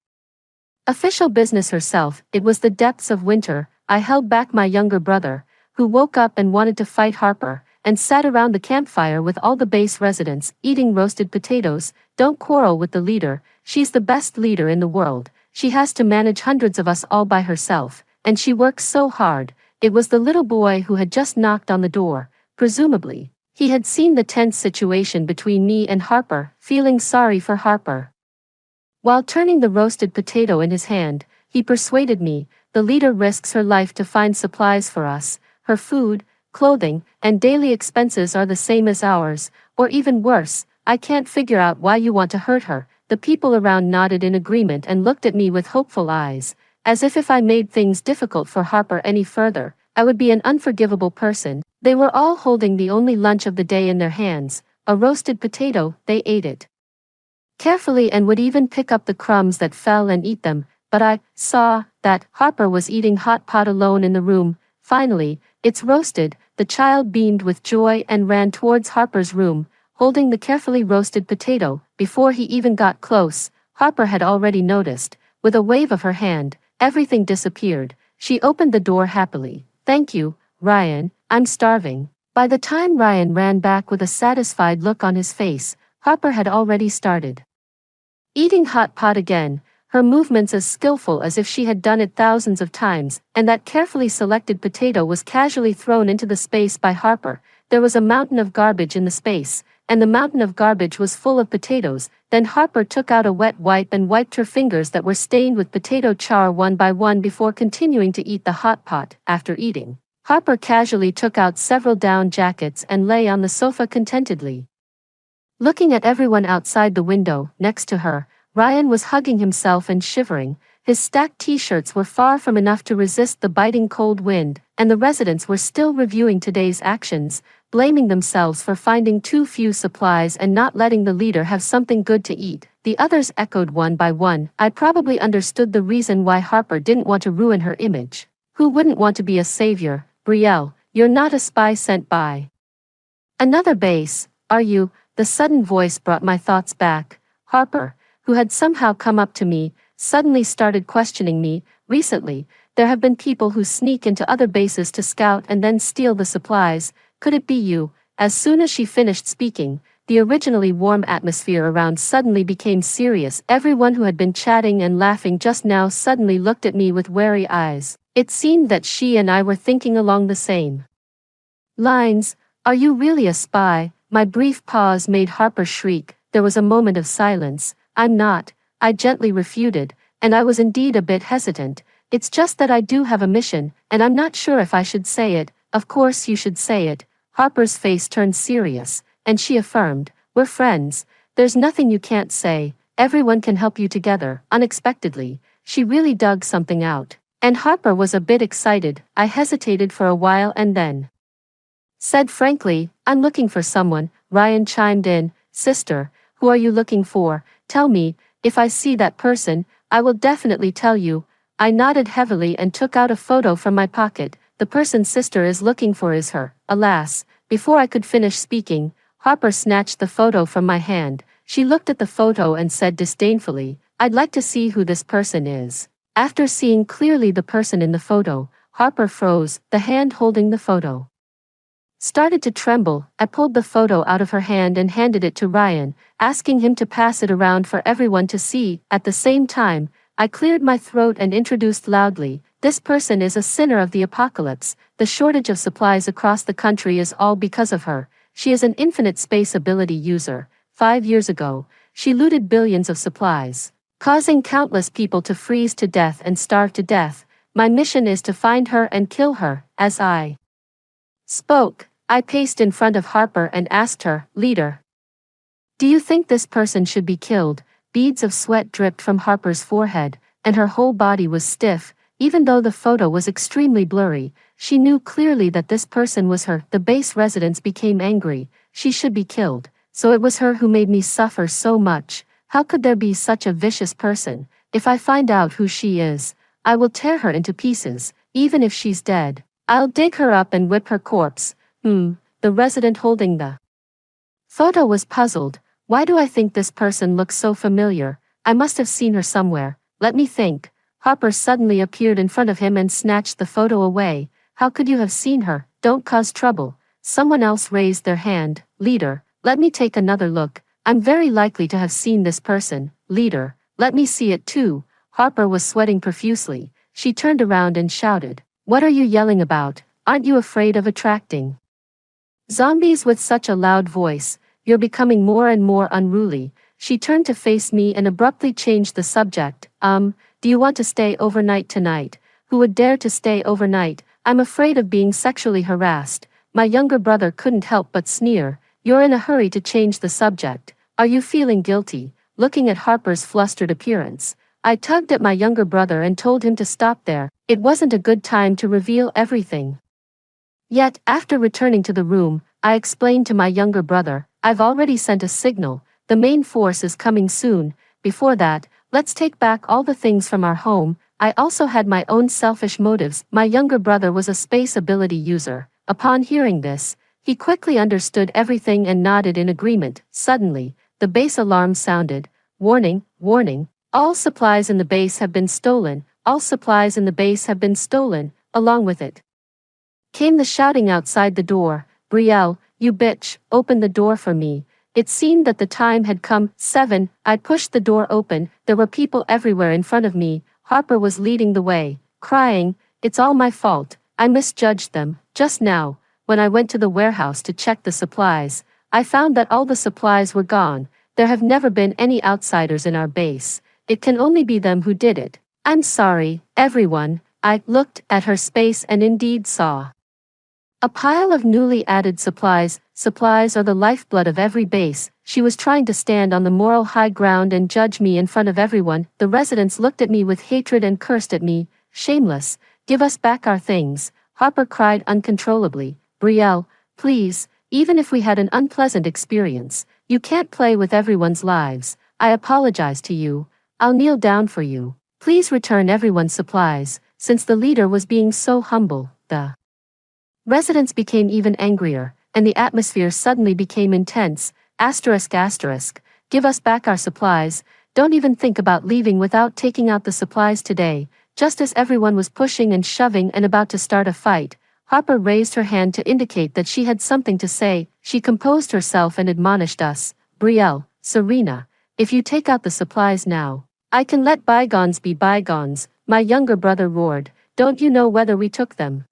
official business herself. It was the depths of winter. I held back my younger brother, who woke up and wanted to fight Harper, and sat around the campfire with all the base residents, eating roasted potatoes. "Don't quarrel with the leader. She's the best leader in the world. She has to manage hundreds of us all by herself, and she works so hard." It was the little boy who had just knocked on the door. Presumably, he had seen the tense situation between me and Harper, feeling sorry for Harper. While turning the roasted potato in his hand, he persuaded me, "The leader risks her life to find supplies for us. Her food, clothing, and daily expenses are the same as ours, or even worse. I can't figure out why you want to hurt her." The people around nodded in agreement and looked at me with hopeful eyes, as if I made things difficult for Harper any further, I would be an unforgivable person. They were all holding the only lunch of the day in their hands, a roasted potato. They ate it carefully and would even pick up the crumbs that fell and eat them, but I saw that Harper was eating hot pot alone in the room. Finally, it's roasted. The child beamed with joy and ran towards Harper's room, holding the carefully roasted potato. Before he even got close, Harper had already noticed. With a wave of her hand, everything disappeared. She opened the door happily. "Thank you, Ryan, I'm starving." By the time Ryan ran back with a satisfied look on his face, Harper had already started eating hot pot again, her movements as skillful as if she had done it thousands of times, and that carefully selected potato was casually thrown into the space by Harper. There was a mountain of garbage in the space, and the mountain of garbage was full of potatoes. Then Harper took out a wet wipe and wiped her fingers that were stained with potato char one by one before continuing to eat the hot pot. After eating, Harper casually took out several down jackets and lay on the sofa contentedly, looking at everyone outside the window. Next to her, Ryan was hugging himself and shivering. His stacked t-shirts were far from enough to resist the biting cold wind, and the residents were still reviewing today's actions, blaming themselves for finding too few supplies and not letting the leader have something good to eat. The others echoed one by one. I probably understood the reason why Harper didn't want to ruin her image. Who wouldn't want to be a savior? "Brielle, you're not a spy sent by another base, are you?" The sudden voice brought my thoughts back. Harper, who had somehow come up to me, suddenly started questioning me. "Recently, there have been people who sneak into other bases to scout and then steal the supplies. Could it be you?" As soon as she finished speaking, the originally warm atmosphere around suddenly became serious. Everyone who had been chatting and laughing just now suddenly looked at me with wary eyes. It seemed that she and I were thinking along the same lines. "Are you really a spy?" My brief pause made Harper shriek. There was a moment of silence. "I'm not," I gently refuted, and I was indeed a bit hesitant. "It's just that I do have a mission, and I'm not sure if I should say it." "Of course you should say it." Harper's face turned serious, and she affirmed, "We're friends. There's nothing you can't say. Everyone can help you together." Unexpectedly, she really dug something out, and Harper was a bit excited. I hesitated for a while and then said frankly, "I'm looking for someone." Ryan chimed in, "Sister, who are you looking for? Tell me. If I see that person, I will definitely tell you." I nodded heavily and took out a photo from my pocket. "The person sister is looking for is her." Alas, before I could finish speaking, Harper snatched the photo from my hand. She looked at the photo and said disdainfully, "I'd like to see who this person is." After seeing clearly the person in the photo, Harper froze. The hand holding the photo started to tremble. I pulled the photo out of her hand and handed it to Ryan, asking him to pass it around for everyone to see. At the same time, I cleared my throat and introduced loudly, "This person is a sinner of the apocalypse. The shortage of supplies across the country is all because of her. She is an infinite space ability user. 5 years ago, she looted billions of supplies, causing countless people to freeze to death and starve to death. My mission is to find her and kill her." As I spoke, I paced in front of Harper and asked her, "Leader, do you think this person should be killed?" Beads of sweat dripped from Harper's forehead, and her whole body was stiff. Even though the photo was extremely blurry, she knew clearly that this person was her. The base residents became angry. She should be killed. So it was her who made me suffer so much. How could there be such a vicious person? If I find out who she is, I will tear her into pieces. Even if she's dead, I'll dig her up and whip her corpse. The resident holding the photo was puzzled. "Why do I think this person looks so familiar? I must have seen her somewhere. Let me think." Harper suddenly appeared in front of him and snatched the photo away. "How could you have seen her? Don't cause trouble." Someone else raised their hand. "Leader, let me take another look. I'm very likely to have seen this person." "Leader, let me see it too." Harper was sweating profusely. She turned around and shouted, "What are you yelling about? Aren't you afraid of attracting zombies with such a loud voice? You're becoming more and more unruly." She turned to face me and abruptly changed the subject. Do you want to stay overnight tonight?" "Who would dare to stay overnight? I'm afraid of being sexually harassed." My younger brother couldn't help but sneer. "You're in a hurry to change the subject. Are you feeling guilty?" Looking at Harper's flustered appearance, I tugged at my younger brother and told him to stop there. It wasn't a good time to reveal everything. Yet, after returning to the room, I explained to my younger brother, "I've already sent a signal. The main force is coming soon. Before that, let's take back all the things from our home. I also had my own selfish motives. My younger brother was a space ability user. Upon hearing this, he quickly understood everything and nodded in agreement. Suddenly, the base alarm sounded. Warning, warning. All supplies in the base have been stolen. All supplies in the base have been stolen. Along with it came the shouting outside the door. Brielle, you bitch, open the door for me. It seemed that the time had come. 7. I pushed the door open. There were people everywhere in front of me. Harper was leading the way, crying, "It's all my fault. I misjudged them." Just now, when I went to the warehouse to check the supplies, I found that all the supplies were gone. There have never been any outsiders in our base. It can only be them who did it. I'm sorry, everyone. I looked at her space and indeed saw a pile of newly added supplies. Supplies are the lifeblood of every base. She was trying to stand on the moral high ground and judge me in front of everyone. The residents looked at me with hatred and cursed at me. Shameless. Give us back our things. Harper cried uncontrollably. Brielle, please, even if we had an unpleasant experience, you can't play with everyone's lives. I apologize to you. I'll kneel down for you. Please return everyone's supplies. Since the leader was being so humble, the residents became even angrier, and the atmosphere suddenly became intense. Asterisk. Give us back our supplies. Don't even think about leaving without taking out the supplies today. Just as everyone was pushing and shoving and about to start a fight, Harper raised her hand to indicate that she had something to say. She composed herself and admonished us. Brielle, Serena, if you take out the supplies now, I can let bygones be bygones. My younger brother roared. Don't you know whether we took them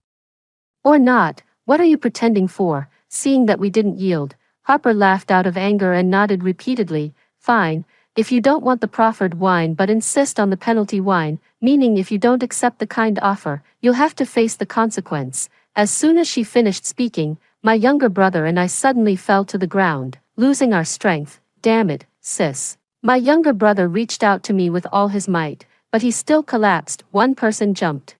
or not? What are you pretending for? Seeing that we didn't yield, Harper laughed out of anger and nodded repeatedly. Fine, if you don't want the proffered wine but insist on the penalty wine, meaning if you don't accept the kind offer, you'll have to face the consequence. As soon as she finished speaking, my younger brother and I suddenly fell to the ground, losing our strength. Damn it, sis. My younger brother reached out to me with all his might, but he still collapsed. One person jumped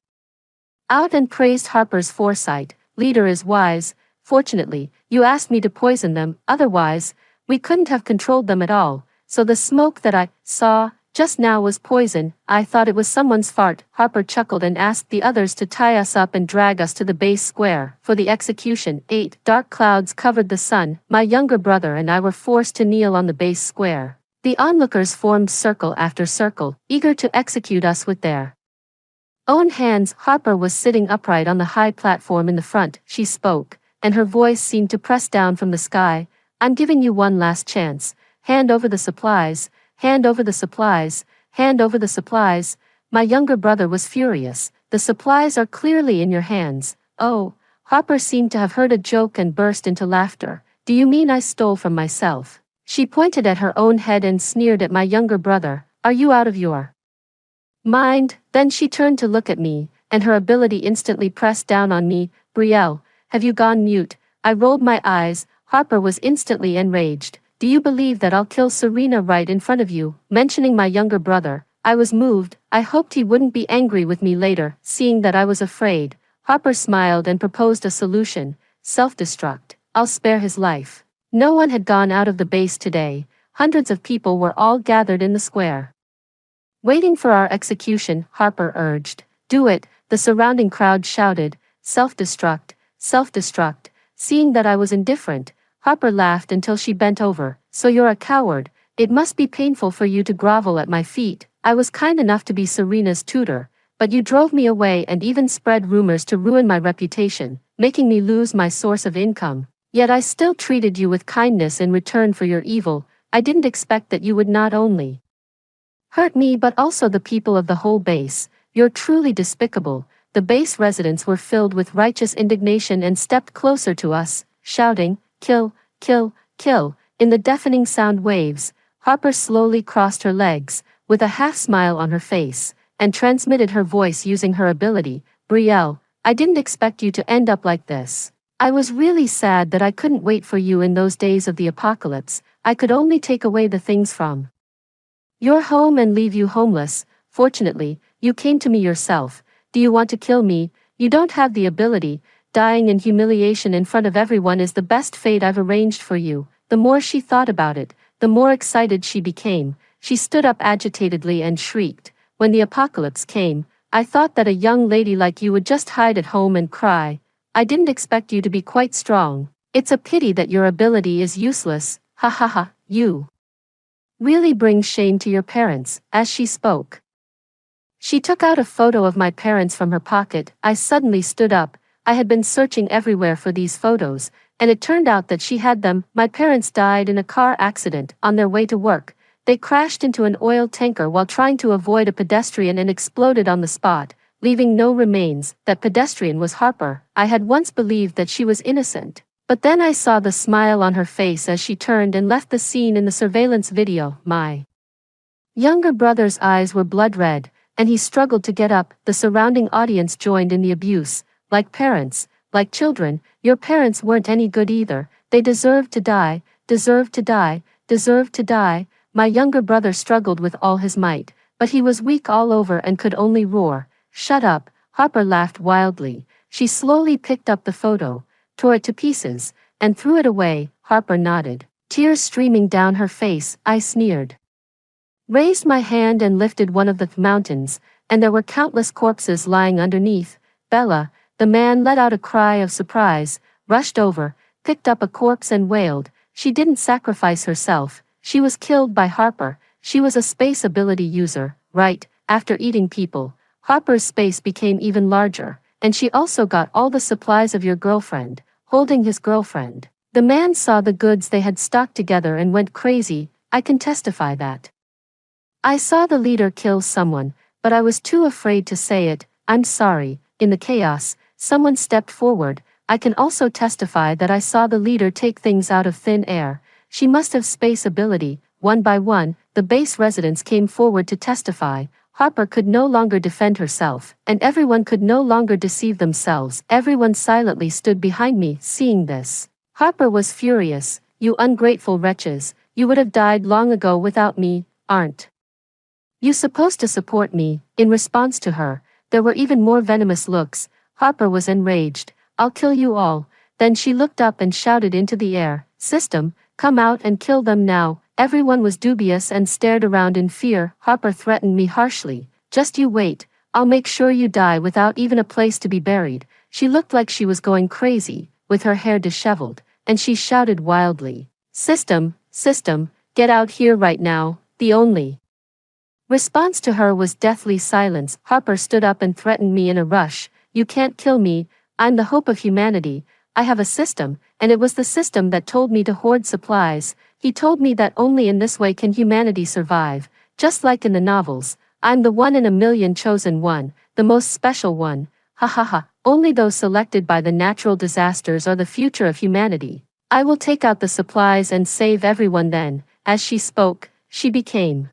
out and praised Harper's foresight. Leader is wise. Fortunately, you asked me to poison them, otherwise, we couldn't have controlled them at all. So the smoke that I saw just now was poison. I thought it was someone's fart. Harper chuckled and asked the others to tie us up and drag us to the base square for the execution. 8. Dark clouds covered the sun. My younger brother and I were forced to kneel on the base square. The onlookers formed circle after circle, eager to execute us with their own hands. Harper was sitting upright on the high platform in the front. She spoke, and her voice seemed to press down from the sky. I'm giving you one last chance. Hand over the supplies. Hand over the supplies. Hand over the supplies. My younger brother was furious. The supplies are clearly in your hands. Oh, Harper seemed to have heard a joke and burst into laughter. Do you mean I stole from myself? She pointed at her own head and sneered at my younger brother. Are you out of your mind? Then she turned to look at me, and her ability instantly pressed down on me. Brielle, have you gone mute? I rolled my eyes. Harper was instantly enraged. Do you believe that I'll kill Serena right in front of you? Mentioning my younger brother, I was moved. I hoped he wouldn't be angry with me later. Seeing that I was afraid, Harper smiled and proposed a solution. Self-destruct. I'll spare his life. No one had gone out of the base today. Hundreds of people were all gathered in the square, waiting for our execution. Harper urged. Do it, the surrounding crowd shouted. Self-destruct, self-destruct. Seeing that I was indifferent, Harper laughed until she bent over. So you're a coward. It must be painful for you to grovel at my feet. I was kind enough to be Serena's tutor, but you drove me away and even spread rumors to ruin my reputation, making me lose my source of income. Yet I still treated you with kindness in return for your evil. I didn't expect that you would not only hurt me but also the people of the whole base. You're truly despicable. The base residents were filled with righteous indignation and stepped closer to us, shouting, kill, kill, kill. In the deafening sound waves, Harper slowly crossed her legs, with a half-smile on her face, and transmitted her voice using her ability. Brielle, I didn't expect you to end up like this. I was really sad that I couldn't wait for you in those days of the apocalypse. I could only take away the things from your home and leave you homeless. Fortunately, you came to me yourself. Do you want to kill me? You don't have the ability. Dying in humiliation in front of everyone is the best fate I've arranged for you. The more she thought about it, the more excited she became. She stood up agitatedly and shrieked. When the apocalypse came, I thought that a young lady like you would just hide at home and cry. I didn't expect you to be quite strong. It's a pity that your ability is useless. Ha ha ha, you really bring shame to your parents. As she spoke, she took out a photo of my parents from her pocket. I suddenly stood up. I had been searching everywhere for these photos, and it turned out that she had them. My parents died in a car accident on their way to work. They crashed into an oil tanker while trying to avoid a pedestrian and exploded on the spot, leaving no remains. That pedestrian was Harper. I had once believed that she was innocent, but then I saw the smile on her face as she turned and left the scene in the surveillance video. My younger brother's eyes were blood red, and he struggled to get up. The surrounding audience joined in the abuse. Like parents, like children, your parents weren't any good either. They deserved to die, deserved to die, deserved to die. My younger brother struggled with all his might, but he was weak all over and could only roar. Shut up, Harper laughed wildly. She slowly picked up the photo, tore it to pieces, and threw it away. Harper nodded, tears streaming down her face. I sneered, raised my hand and lifted one of the mountains, and there were countless corpses lying underneath. Bella, the man, let out a cry of surprise, rushed over, picked up a corpse and wailed. She didn't sacrifice herself. She was killed by Harper. She was a space ability user, right? After eating people, Harper's space became even larger, and she also got all the supplies of your girlfriend. Holding his girlfriend, the man saw the goods they had stocked together and went crazy. I can testify that I saw the leader kill someone, but I was too afraid to say it. I'm sorry. In the chaos, someone stepped forward. I can also testify that I saw the leader take things out of thin air. She must have space ability. One by one, the base residents came forward to testify. Harper could no longer defend herself, and everyone could no longer deceive themselves. Everyone silently stood behind me, seeing this. Harper was furious. You ungrateful wretches, you would have died long ago without me, aren't you supposed to support me? In response to her, there were even more venomous looks. Harper was enraged. I'll kill you all. Then she looked up and shouted into the air, System, come out and kill them now. Everyone was dubious and stared around in fear. Harper threatened me harshly. Just you wait. I'll make sure you die without even a place to be buried. She looked like she was going crazy, with her hair disheveled, and she shouted wildly, System, get out here right now. The only response to her was deathly silence. Harper stood up and threatened me in a rush. You can't kill me. I'm the hope of humanity. I have a system, and it was the system that told me to hoard supplies. He told me that only in this way can humanity survive. Just like in the novels, I'm the 1 in a million chosen one, the most special one. Ha ha ha, only those selected by the natural disasters are the future of humanity. I will take out the supplies and save everyone then. As she spoke, she became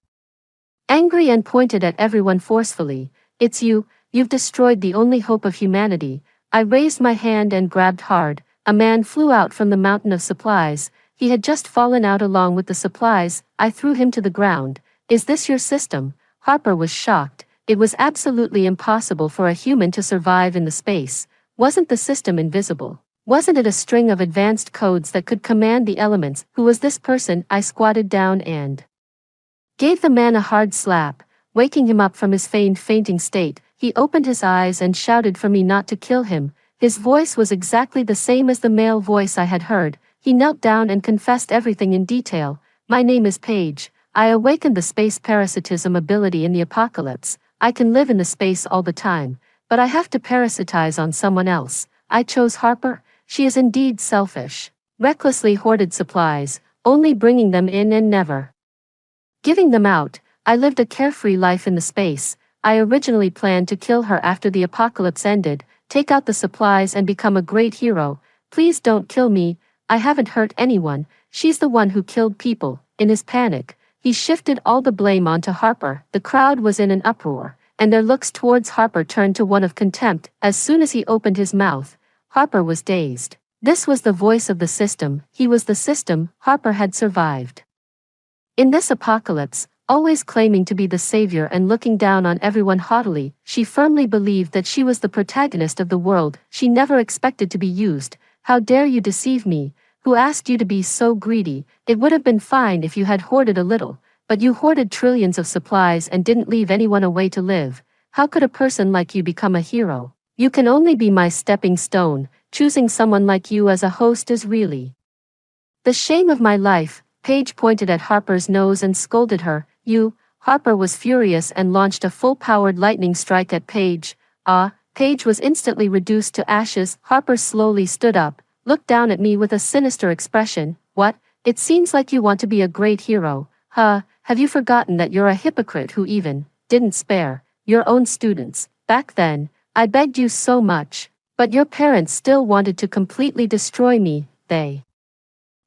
angry and pointed at everyone forcefully. It's you, you've destroyed the only hope of humanity. I raised my hand and grabbed hard. A man flew out from the mountain of supplies. He had just fallen out along with the supplies. I threw him to the ground. Is this your system? Harper was shocked. It was absolutely impossible for a human to survive in the space. Wasn't the system invisible? Wasn't it a string of advanced codes that could command the elements? Who was this person? I squatted down and gave the man a hard slap, waking him up from his feigned fainting state. He opened his eyes and shouted for me not to kill him. His voice was exactly the same as the male voice I had heard. He knelt down and confessed everything in detail. My name is Paige. I awakened the space parasitism ability in the apocalypse. I can live in the space all the time, but I have to parasitize on someone else. I chose Harper. She is indeed selfish. Recklessly hoarded supplies, only bringing them in and never giving them out. I lived a carefree life in the space. I originally planned to kill her after the apocalypse ended, take out the supplies and become a great hero. Please don't kill me. I haven't hurt anyone. She's the one who killed people. In his panic, he shifted all the blame onto Harper. The crowd was in an uproar, and their looks towards Harper turned to one of contempt. As soon as he opened his mouth, Harper was dazed. This was the voice of the system. He was the system. Harper had survived in this apocalypse, always claiming to be the savior and looking down on everyone haughtily. She firmly believed that she was the protagonist of the world. She never expected to be used. How dare you deceive me? Who asked you to be so greedy? It would have been fine if you had hoarded a little, but you hoarded trillions of supplies and didn't leave anyone a way to live. How could a person like you become a hero? You can only be my stepping stone. Choosing someone like you as a host is really the shame of my life. Paige pointed at Harper's nose and scolded her. You. Harper was furious and launched a full-powered lightning strike at Paige. Paige was instantly reduced to ashes. Harper slowly stood up, looked down at me with a sinister expression. What? It seems like you want to be a great hero. Have you forgotten that you're a hypocrite who even didn't spare your own students? Back then, I begged you so much, but your parents still wanted to completely destroy me. They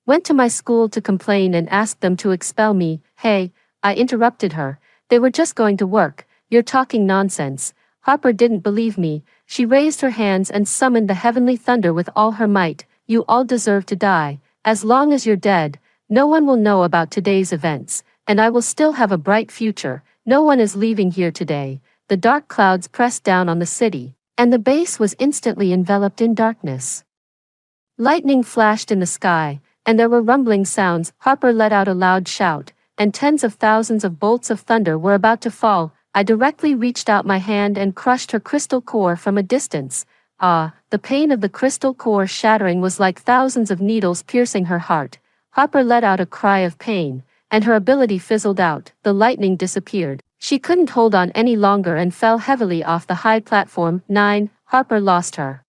went to my school to complain and asked them to expel me. Hey, I interrupted her. They were just going to work. You're talking nonsense. Harper didn't believe me. She raised her hands and summoned the heavenly thunder with all her might. You all deserve to die. As long as you're dead, no one will know about today's events, and I will still have a bright future. No one is leaving here today. The dark clouds pressed down on the city, and the base was instantly enveloped in darkness. Lightning flashed in the sky, and there were rumbling sounds. Harper let out a loud shout, and tens of thousands of bolts of thunder were about to fall. I directly reached out my hand and crushed her crystal core from a distance. The pain of the crystal core shattering was like thousands of needles piercing her heart. Harper let out a cry of pain, and her ability fizzled out. The lightning disappeared. She couldn't hold on any longer and fell heavily off the high platform. 9. Harper lost her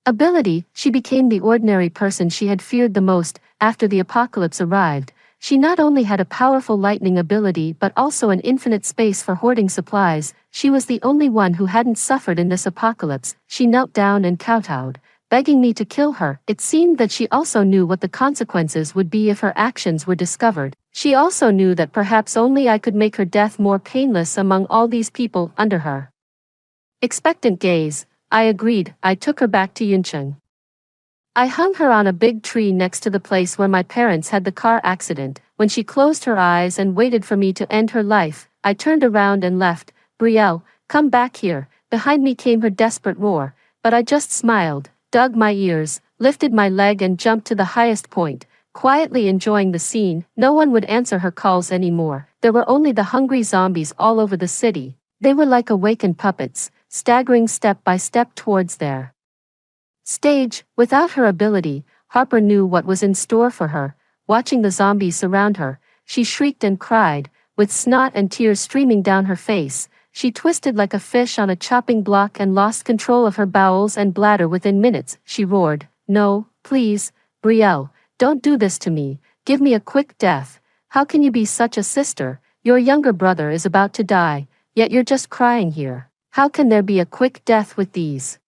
ability. She became the ordinary person she had feared the most. After the apocalypse arrived, she not only had a powerful lightning ability but also an infinite space for hoarding supplies. She was the only one who hadn't suffered in this apocalypse. She knelt down and kowtowed, begging me to kill her. It seemed that she also knew what the consequences would be if her actions were discovered. She also knew that perhaps only I could make her death more painless among all these people under her expectant gaze. I agreed. I took her back to Yuncheng. I hung her on a big tree next to the place where my parents had the car accident. When she closed her eyes and waited for me to end her life, I turned around and left. Brielle, come back here. Behind me came her desperate roar, but I just smiled, dug my ears, lifted my leg and jumped to the highest point, quietly enjoying the scene. No one would answer her calls anymore. There were only the hungry zombies all over the city. They were like awakened puppets, staggering step by step towards their stage. Without her ability, Harper knew what was in store for her. Watching the zombies surround her, she shrieked and cried, with snot and tears streaming down her face. She twisted like a fish on a chopping block and lost control of her bowels and bladder within minutes. She roared, "No, please, Brielle, don't do this to me. Give me a quick death. How can you be such a sister? Your younger brother is about to die, yet you're just crying here. How can there be a quick death with these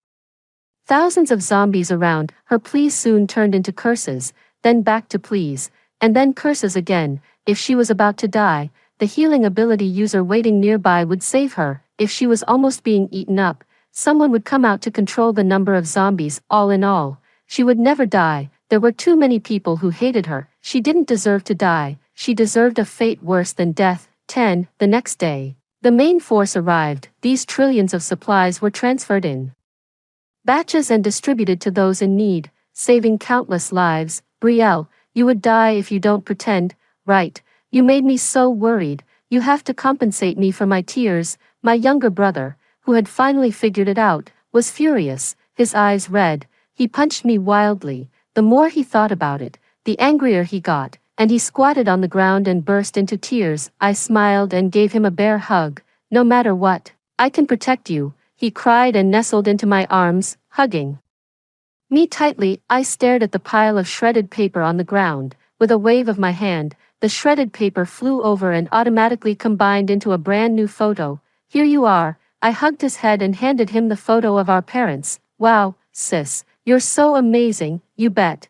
thousands of zombies around?" Her pleas soon turned into curses, then back to pleas, and then curses again. If she was about to die, the healing ability user waiting nearby would save her. If she was almost being eaten up, someone would come out to control the number of zombies. All in all, she would never die. There were too many people who hated her. She didn't deserve to die. She deserved a fate worse than death. 10. The next day, the main force arrived. These trillions of supplies were transferred in batches and distributed to those in need, saving countless lives. Brielle, you would die if you don't pretend, right? You made me so worried. You have to compensate me for my tears. My younger brother, who had finally figured it out, was furious, his eyes red. He punched me wildly. The more he thought about it, the angrier he got, and he squatted on the ground and burst into tears. I smiled and gave him a bear hug. No matter what, I can protect you, he cried and nestled into my arms, hugging me tightly. I stared at the pile of shredded paper on the ground. With a wave of my hand, the shredded paper flew over and automatically combined into a brand new photo. Here you are. I hugged his head and handed him the photo of our parents. Wow, sis, you're so amazing. You bet.